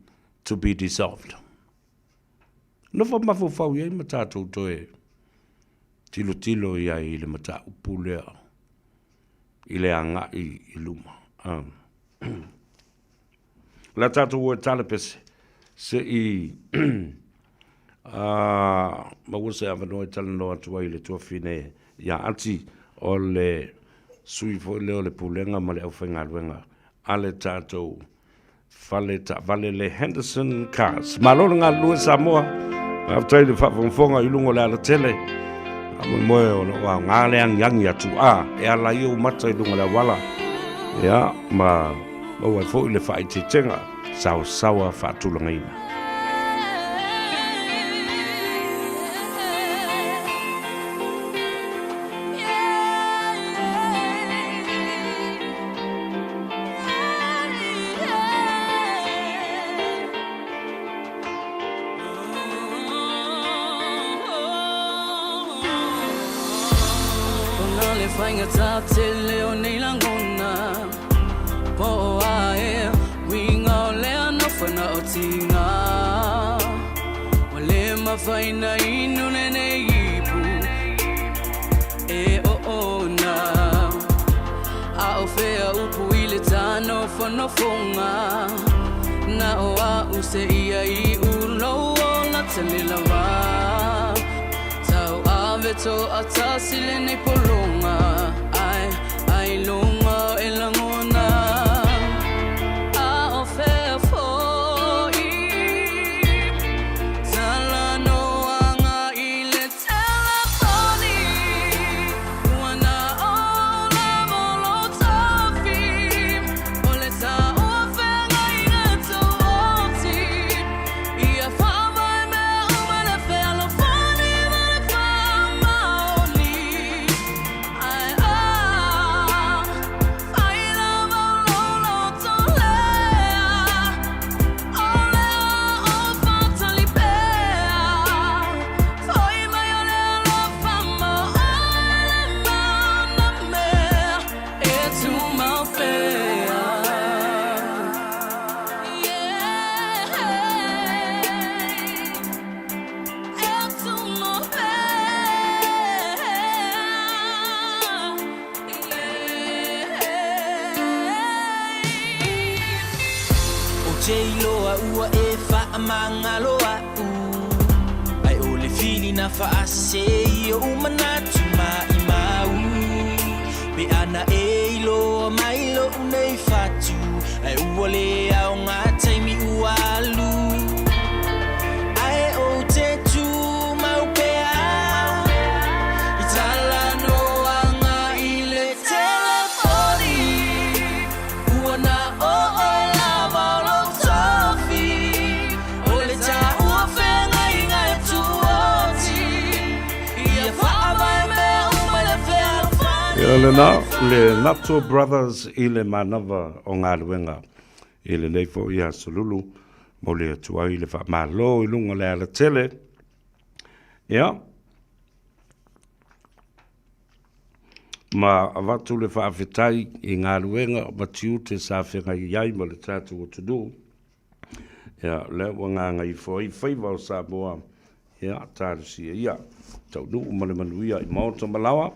to be dissolved. Nofa mafu fau iai matatu toe. Tilo ia I le mata upulea. I le anga I luma. La tatu ua talepese. Se I mawuse avanoe talanoa tuai le tuafine ia ati o le sui fo leo le pulenga ma le au whaingaruenga. Ale tatu vale le Henderson Cars. Malona ngā lua Samoa. Aftai le whawhonga I lungo le ala tele. Amo moe o wa ngale ang yangi atu e ala I mata I lunga le wala. Ya ma wa fo le fa I tenga sawa fa tulanga ina. Fainga ta te leo nei langona po ae winga le no fana o tinga wale mafaina inu ne ipu e o na a ofea upu ile tano fono fonga na o a use ia I ulo na tele lava tau aveto atasile nei polonga ai longa e langona a ofea foi tala no anga ile telefoni wana ola molotofi ole sa ofenga ina toti ia fama me umele fea lo fani me fama oni J-Loa ua e wha mangaloa ai o le fili na wha ase I o umanatu mai mau be ana e iloa mai lo nei fatu ai ua le au ngā taimi ua alu ai o te tu mau pea I tala no anga I le telefoni ua na o le Nato Brothers I le manava o ngā ruenga I le neifo I Hasolulu mo le atua I le whamalo I lunga le ala tele ma avatu le whaafetai I ngā ruenga ma tiu te sa whenga iai ma le tātu o tudu le wanga ngai fo I Faiva o Samoa tāru sia ia tau nuu ma le manuia I maota malawa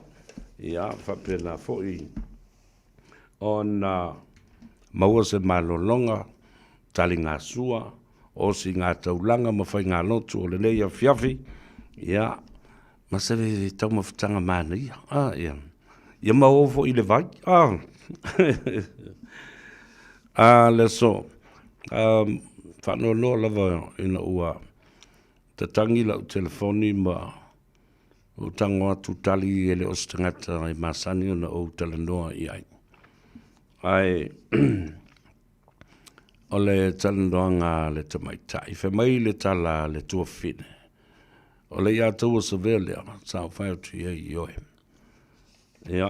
whapena foi on maua se malolonga tali ngā sua o si ngā taulanga ma whai ngā lotu o le leia fiafi, ia, ma se le tau mawhitanga mana ia, ia. Ia maofo i le vai, le so, whanau loa lava ina ua, te tangi lau telefoni ma o tango atu tali e le os tangata e masani o na o talanoa i ai. Ai, o le talanoa ngā le tamaitai, fe mai le tala le tua fine. O le ia tau sa velea, sa o whai atu ia i oe. Ia,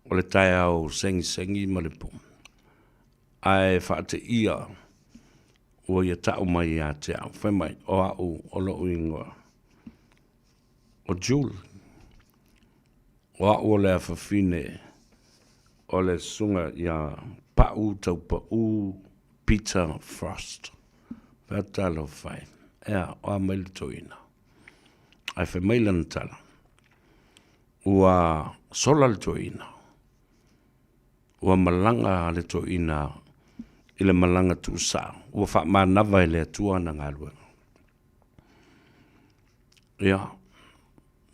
o le tai au sengi ma le pum. Ai, whaate ia, ua ia tau mai ia te au, whai mai, o au, o lo uingoa. O Jule, o au o le awhawhine, o le sunga ia pau tau pau Peter Frost. Whatalo whai, ea o a maile toina. Ai whai maile na tala. Ua sola le toina. Ua malanga le toina, i le malanga tu sa. Ua wha manawa i le atua na ngā luenga. Ia,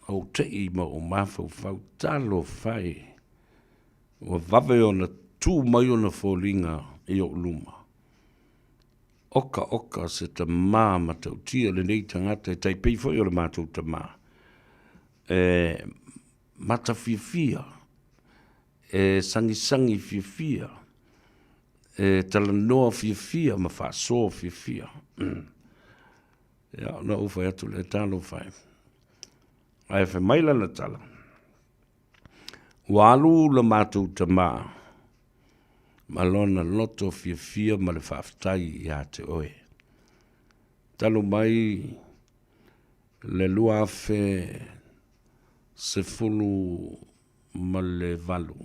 o te i ma o mawhau whau talo whai. Ua wawe o na tū mai o na fōlinga i o luma. Oka se ta mā ma tau tia le nei tangata e tai peifoi o le mātou ta mā. Mata fia, sangi fia, talanoa fia, ma whaasoa fia. Ia, na uwhai atu le talo whai. Ai whai maila na tala. Walu le mātou ta mā. Malona loto fia ma le whaafitai i a te oe. Talo mai le lua fe se fulu ma le valu.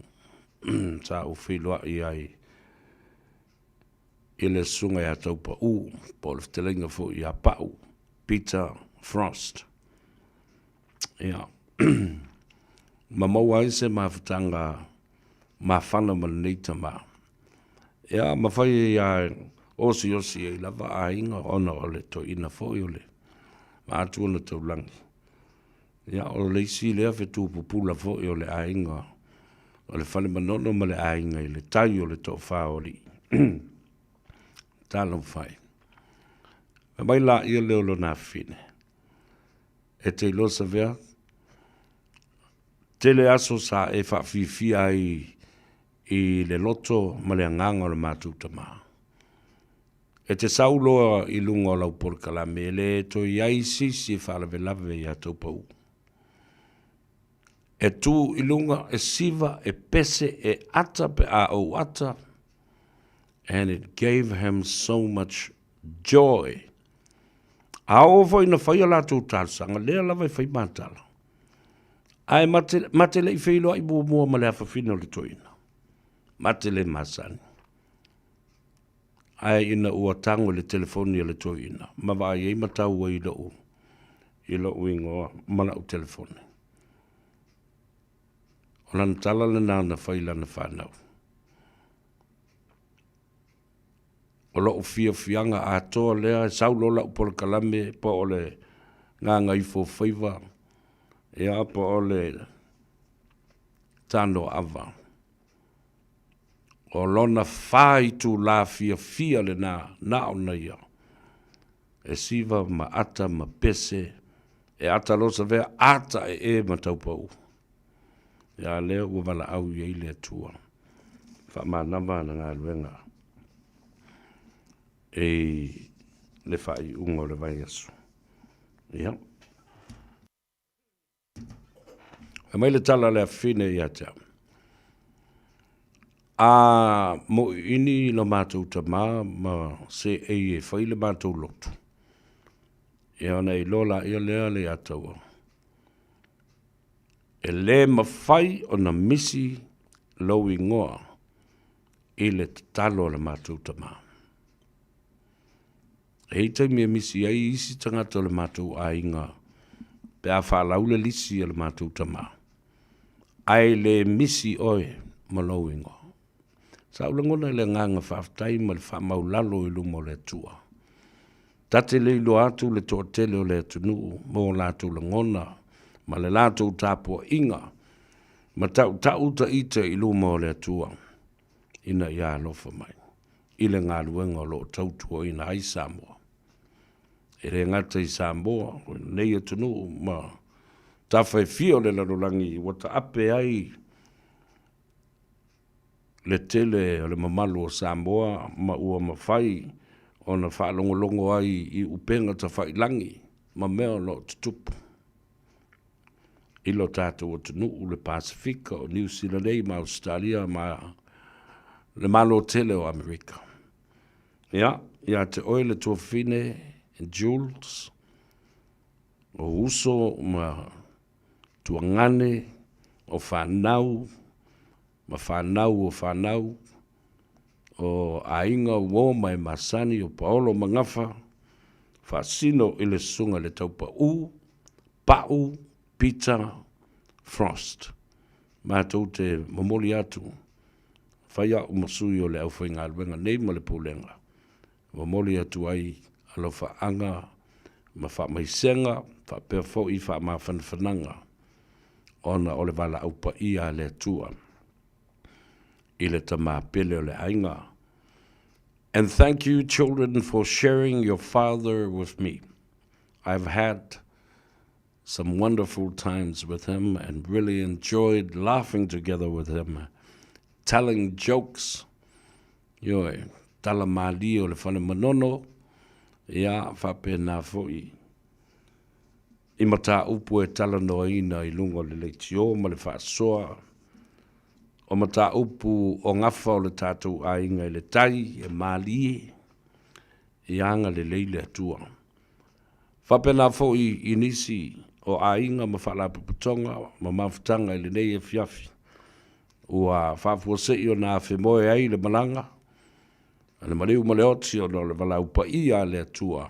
Sa u whiloa i ai. I le sunga i a taupa u. Po le ftelenga fo i a pau. Peter Frost. Ia. Ma maua i se mawhatanga ma whana ma neita ma. Ia, ma whai ia osi e lava a inga ona o le to ina fo i ole. Ma atu ona taulangi. Ia, o le isi lea whetu pupula fo i ole a inga. O le whale manono ma le a inga i le tai o le to whaori. Talo whai. Ma mai la ia leo lo nā whine. E te ilosa vea. Tele aso sa e whawhiwhia i le loto ma le anganga o le mātou tamā. E te sauloa i lunga o lau porkalame, le to iai sisi e whalawe lawe i a taupau. E tu i lunga e siva e pese e ata pe a o ata, and it gave him so much joy. A o foi na whaia lātou tāsanga, lea lawa i whai mātala. Ai mate le i whiloa i mua ma le awhawhina o le toina. Mate le masani. Ai ina ua tango le telefoni o le toina. Ma vai ei matau i lo u. I lo u ingoa mana u telefoni. O lan tala le nana whaila na whanau. O lo u fianga a toa lea saulola u por kalame po o le Gagaifo Faiva. Ia po o le tano ava. O lona whai tu la fia le na o na ia. E siva ma ata ma pese. E ata losa vea ata e ma taupau. Ia leo ua wala au i eile atua. Wha ma nama na ngā luenga. E le whai unga le vai asu. Ia. E mai le tala le awhine i atea. A mo ini la mātou ta ma se e whai le mātou lotu. E ana i lola ia lea le ataua. E le mawhai o na misi lau i ngoa i le talo le mātou ta ma. E itai mea misi ai isi tangata le mātou a inga. Pe a whalau le lisi le mātou ta ma. Ai le misi oe ma lau i ngoa. Sa ula ngona le nganga whaftai ma le whamau lalo i lumo le tua. tate le ilo atu le toa tele o le atunu mo lātou langona, ma le lātou tāpua inga, ma tau ta ite i luma o le atua, ina ia alofa mai, i le ngā luenga o lo tautua ina ai Samoa. E re ngata i Samoa, nei atunu, ma tawhai fio le larolangi, wata ape ai, le tele o le mamalu o Samoa, ma ua mawhai, o na whaalongolongo ai i upenga ta whailangi, ma mea lo tutupu. Ilo tātou o tunu u le Pasifika o New Zealand, ma Australia, ma le malo tele o Amerika. Ia te oile tua fine, Jules, o uso, ma tua ngane, o whanau, ma whanau o whanau, o ainga uo mai masani o Paolo Mangafa, whasino i le sunga le taupa Pau, Peter, Frost. Mātou te mamoli atu, whaia umasui o le au whainga alwenga nei ma le pūlenga. Mamoli atu ai alo whaanga, ma wha maisenga, wha pēr fo i wha maa whanwhananga, ona o le wala aupa ia le atua. Ile tama pele o le ainga. And thank you, children, for sharing your father with me. I've had some wonderful times with him and really enjoyed laughing together with him, telling jokes. Yoi, tala mali o le whane manono, ia whape nā fōi. I mata upu e tala noa ina I lunga le leitio, ma le whaasoa, o mata upu o ngafa o le tātou ainga I le tai, e mālie, I anga le leile atua. Whapena fo I nisi o ainga ma whala puputonga, ma mawhitanga I le nei e fiafi. Ua whafua sei o nā whemoe ai le malanga, le mariu ma le oti o no le wala upa ia le atua.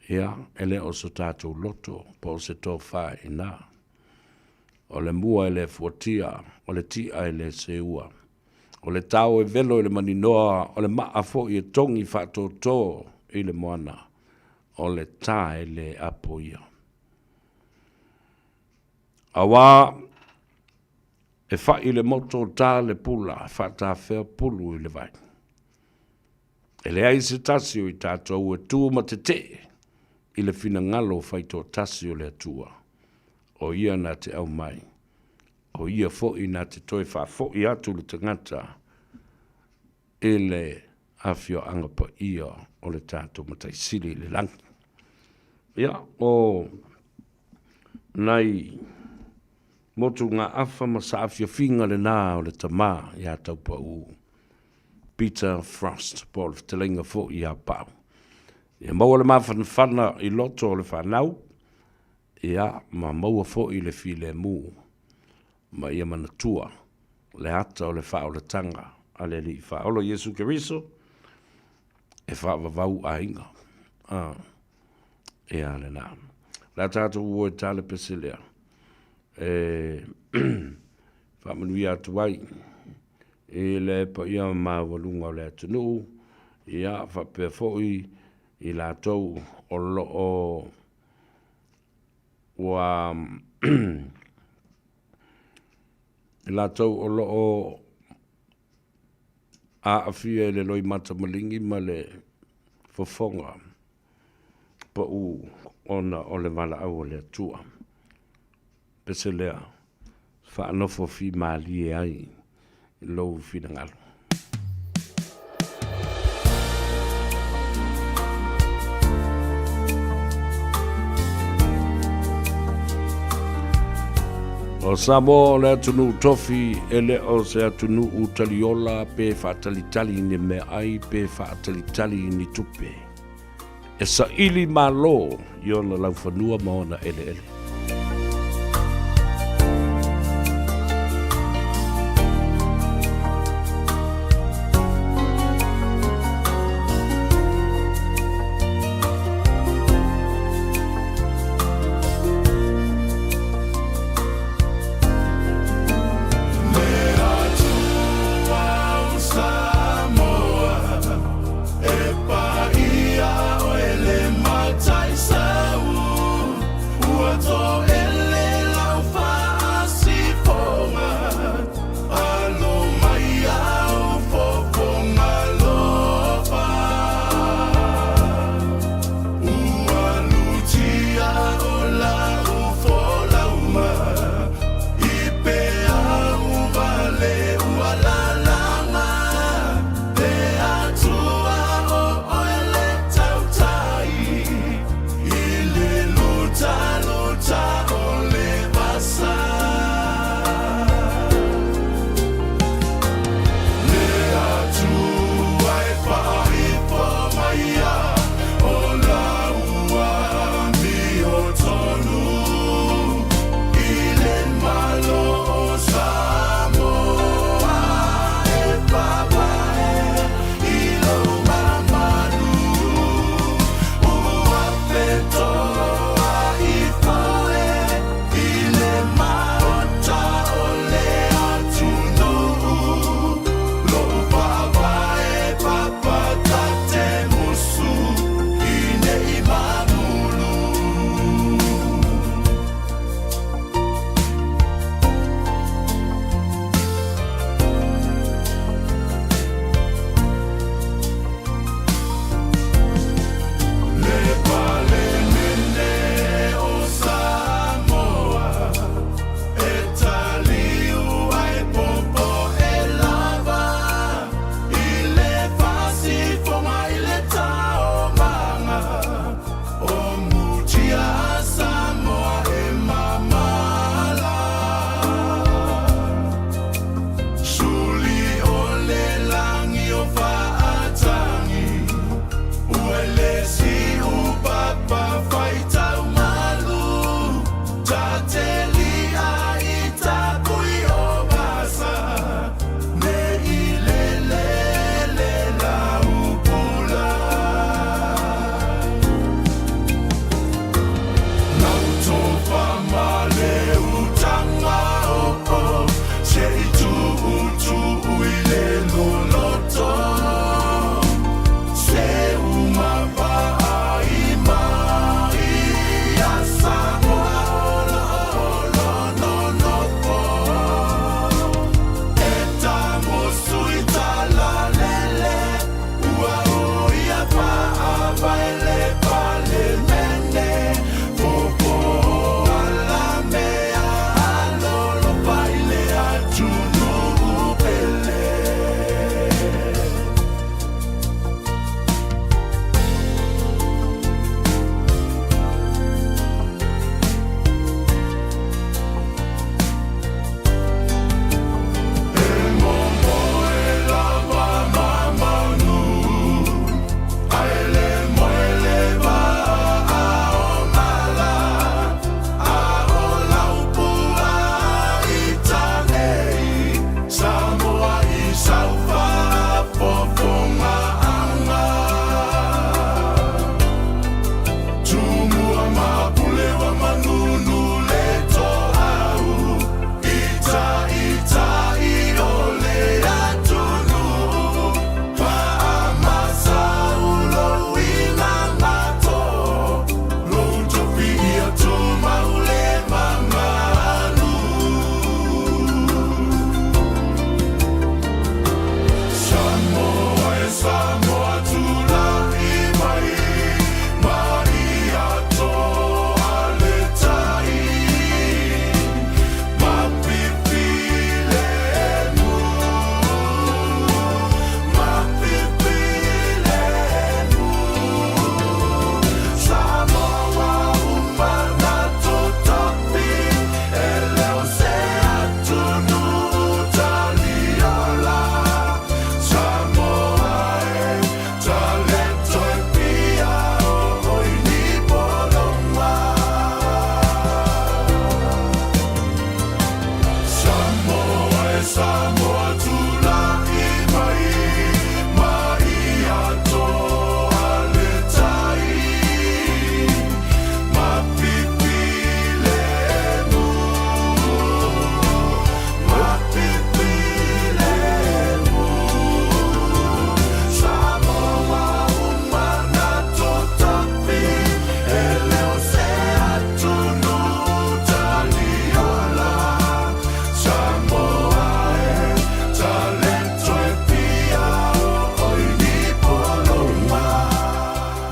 Ia, ele o so tātou loto, po se tō whae nā. O le mua le fuatia, o le tia le seua. O le tau e velo le maninoa, o le maa fo I tongi whato tō I le moana. O le tae le apoia. Awa, e whai le moto tā le pula, whata whea pulu I le vai. E le aise tasio I tātou e tūma te te, I le fina ngalo whaito tasio le atua. O ia na te au mai. O ia fo'i na te toi wha fo'i atu le tangata e le awhio angapa ia o le tātou matai siri le langi. Ia, o nai motu ngā awha ma sa awhio whinga le nā o le tamā ia taupa u Peter Frost, Paul Telenga fo'i a pau. Ia maua le mawhanwhana I loto o le whanau, ia ma maua fo'i le file mu, ma ia manatua, le ata o le whao le tanga, a le li whaolo Yesu Keriso, e whaavavau a inga. Ia le nā. La tātou ua e tāle peselea. Whaamanui atu wai, e le pa ia mawalunga o le atunu, ia whapea fo'i, I lātou o lo o wa I lātou o lo o a awhia le loi mata malingi ma le fofonga pa u ona o le wala au o le atua. Pese lea whaanofo fi maali e ai I lou fina ngalo. O Samoa le atunu tofi ele o se atunu utaliola pe whaatalitali ni me ai pe whaatalitali ni tupe. E sa ili malo iona lau whanua maona ele ele. Samoa, e pa ia o e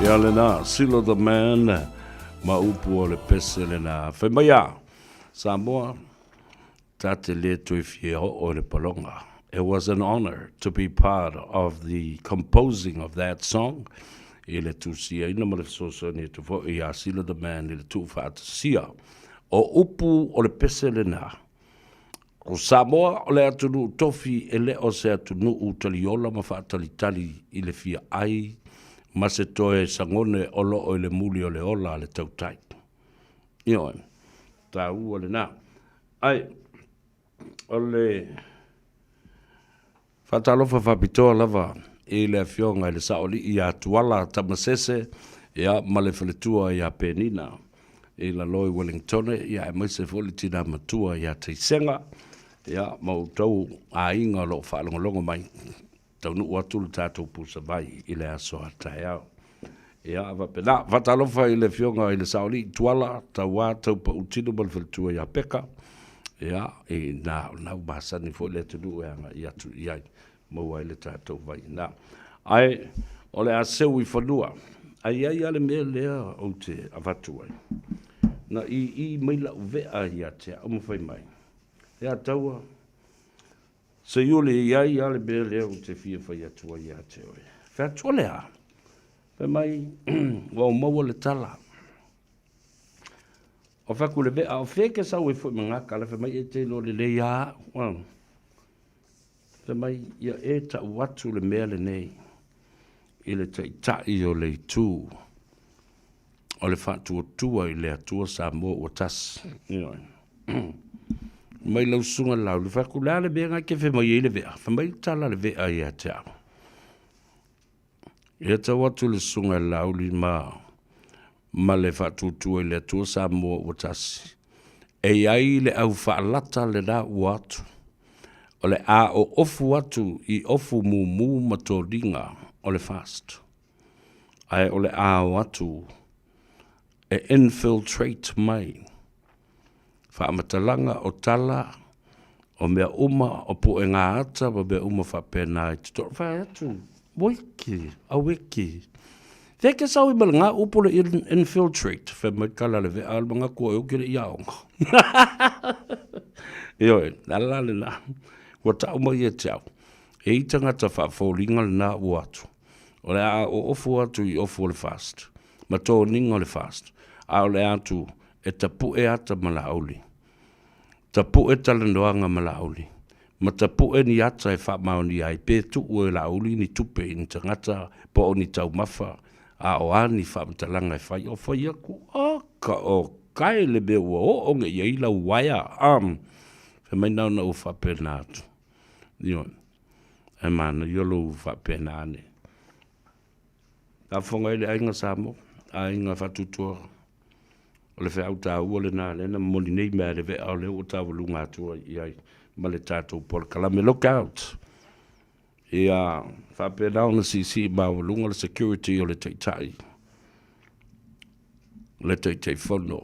Ia lena, Silo the Man, ma upu o le pese lena. Whemaya, Samoa, tate le tui fie o le palonga. It was an honor to be part of the composing of that song. I le tusia, ina ma le soso ni tu fo, ia Silo the Man, i le tu whaatasia. O upu o le pese lena. O Samoa o le atunu tofi e le o se atunu utaliola ma whaatalitali i le fia ai, ma se toe sangone o lo o le muli o le ola le tautai. Io, ta ua le nā. Ai, o le whatalofa whapitoa lava i le fionga i le saoli i a tuala tamasese ia ma le whaletua i a penina i la loi Wellington ia e maise foli tina matua i a teisenga ia mautau a inga lo whaalongolongo mai taunu watu le tātou pusa vai i le aso atai au. Ia wapena, whatalofa i le fionga i le saoli tuala taua tau pa utinu ma le whaletua i a peka ia e nau basani fo le tunu e anga i atu iai maua i le tātou vai na. Ai, o le aseu i whanua, ai ale mea lea o te avatu ai. Na i maila uvea i a te amu whai mai. Ea taua, se iule i ale mea lea o te fia whai atua i a te oi. Whea tua lea, whai mai, wau maua le tala. O whaku le vea, o wheke sau e fwoi mangaka, le whai mai e te lo le le ia, wau. Whai mai, ia e ta watu le mea le nei, i le tai o le tū, o le whatu o tua i le atua Samoa o tas. Mai lau sunga lau, le whaku lea le mea ngai ke whai mai e le vea, whai mai tala le vea i a te au. Ia ta watu le sunga lau li ma le whatutua i le atua Samoa o tasi. E ai le au whaalata le rā uatu. O le a o ofu atu i ofu mumu matoringa o le fast. Ai o le a o atu e infiltrate mai. Whaamatalanga o tala o mea uma o po e ngā ata o mea uma whapena i tutor. Whai atu, moiki, aweki. Wheke sau i malanga upole infiltrate. Whai mai kala le vea almanga kua e ukere i aonga. Ioi, nala le na. Kua tau mai e te au. E i tangata whaafolinga le nā uatu. O le a o ofu atu i ofu o le fast. Ma tō ninga o le fast. A o le atu e tapu e ata ma la auli. Tapu e talanoanga ma la auli. Ma tapu e ni ata e whaamaoni ai. Pē tu ue la auli ni tupe i ni tangata po o ni tau mafa. A o ani whaamatalanga e whai. O whai aku aka o kai le be ua o onge i eila waia am. Wha mai nau na u whapena atu. Dio. E mana yolo u whapena ane. A whonga ele ainga Samoa. A inga whatutua. O le whea uta ua le nā lena moni nei mea le vea o le o tawa lunga atua i ai ma le tātou pol kalame look out i a whapena o na sisi ma o lunga le security o le teitai le teitai whono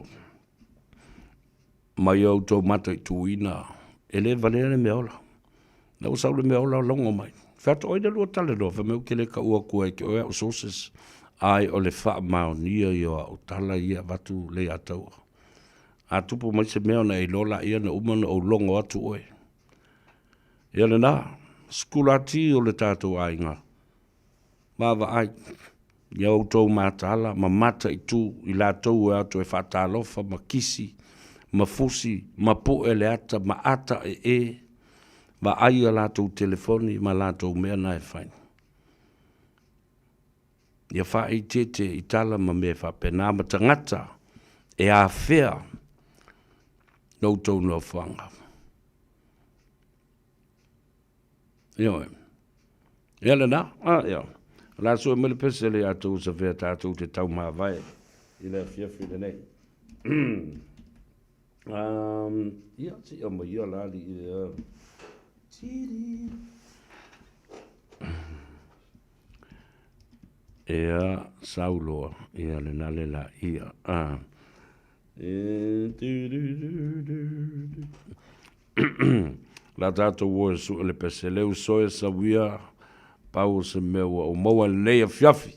mai au tau mata i tuina e le valea le meola na usau le meola o longo mai whata oina lua tale no whameu ke le ka ua kua e ke oea o sources ai o le wha mao nia i o tala ia watu le atau. A tupu mai se mea na i lola ia na umana o longo atu oe. Ia le nā, skulati o le tātou ainga. Mawa ai, ia o tau mātala, ma mata i tū, i la tau e atu e whatalofa, ma kisi, ma fusi, ma po e le ata, ma ata e, ma ai a la tau telefoni, ma la tau mea na e whain. Ia wha i tete i tala ma me wha pena ma tangata e a whea nou tau no whanga. Ioe. Ia le nā? Ia. La sua mele pese le atu sa whea tātou te tau maa vai. I le whiawhi le nei. Ia ti ama ia lali ia. Tiri. Ea sauloa, ea le nale la ia. La tātou ua su le pese leu soe sa wia pau se meua o maua leia fiafi.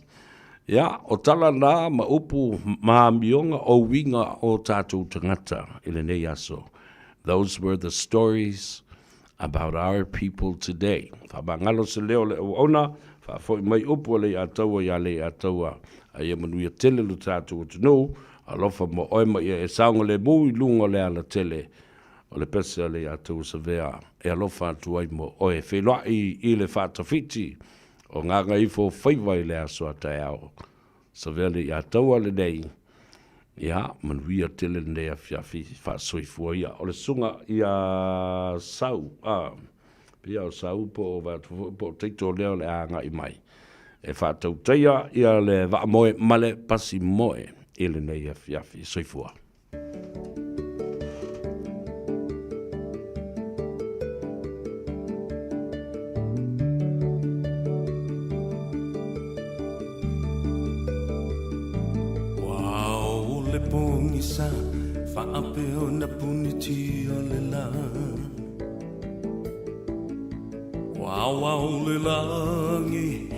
Ia, o tala nā ma upu maamionga o winga o tātou tangata i le nei aso. Those were the stories about our people today. Whamangalo se leo le o ona, whafoi mai upu le ataua ia le ataua. A ia manuia tele lu tātou o tunu, a lofa mo oima ia e saunga le mui lunga le ala tele. O le pese le ataua sa vea, e alofa atuai mo oe whelai i le whatawhiti. O Gagaifo Faiva i le aso atai au. Sa vele i ataua le nei. Ia, manuia tele nei a fiafi whaasoifua ia. O le sunga i a sau. Pia o sau po o teito leo le anga i mai. E whaatau teia ia le wa moe male pasi moe i le nei a fiafi soifua. Sa whaapeo na puniti o le la Wow, wow, le langi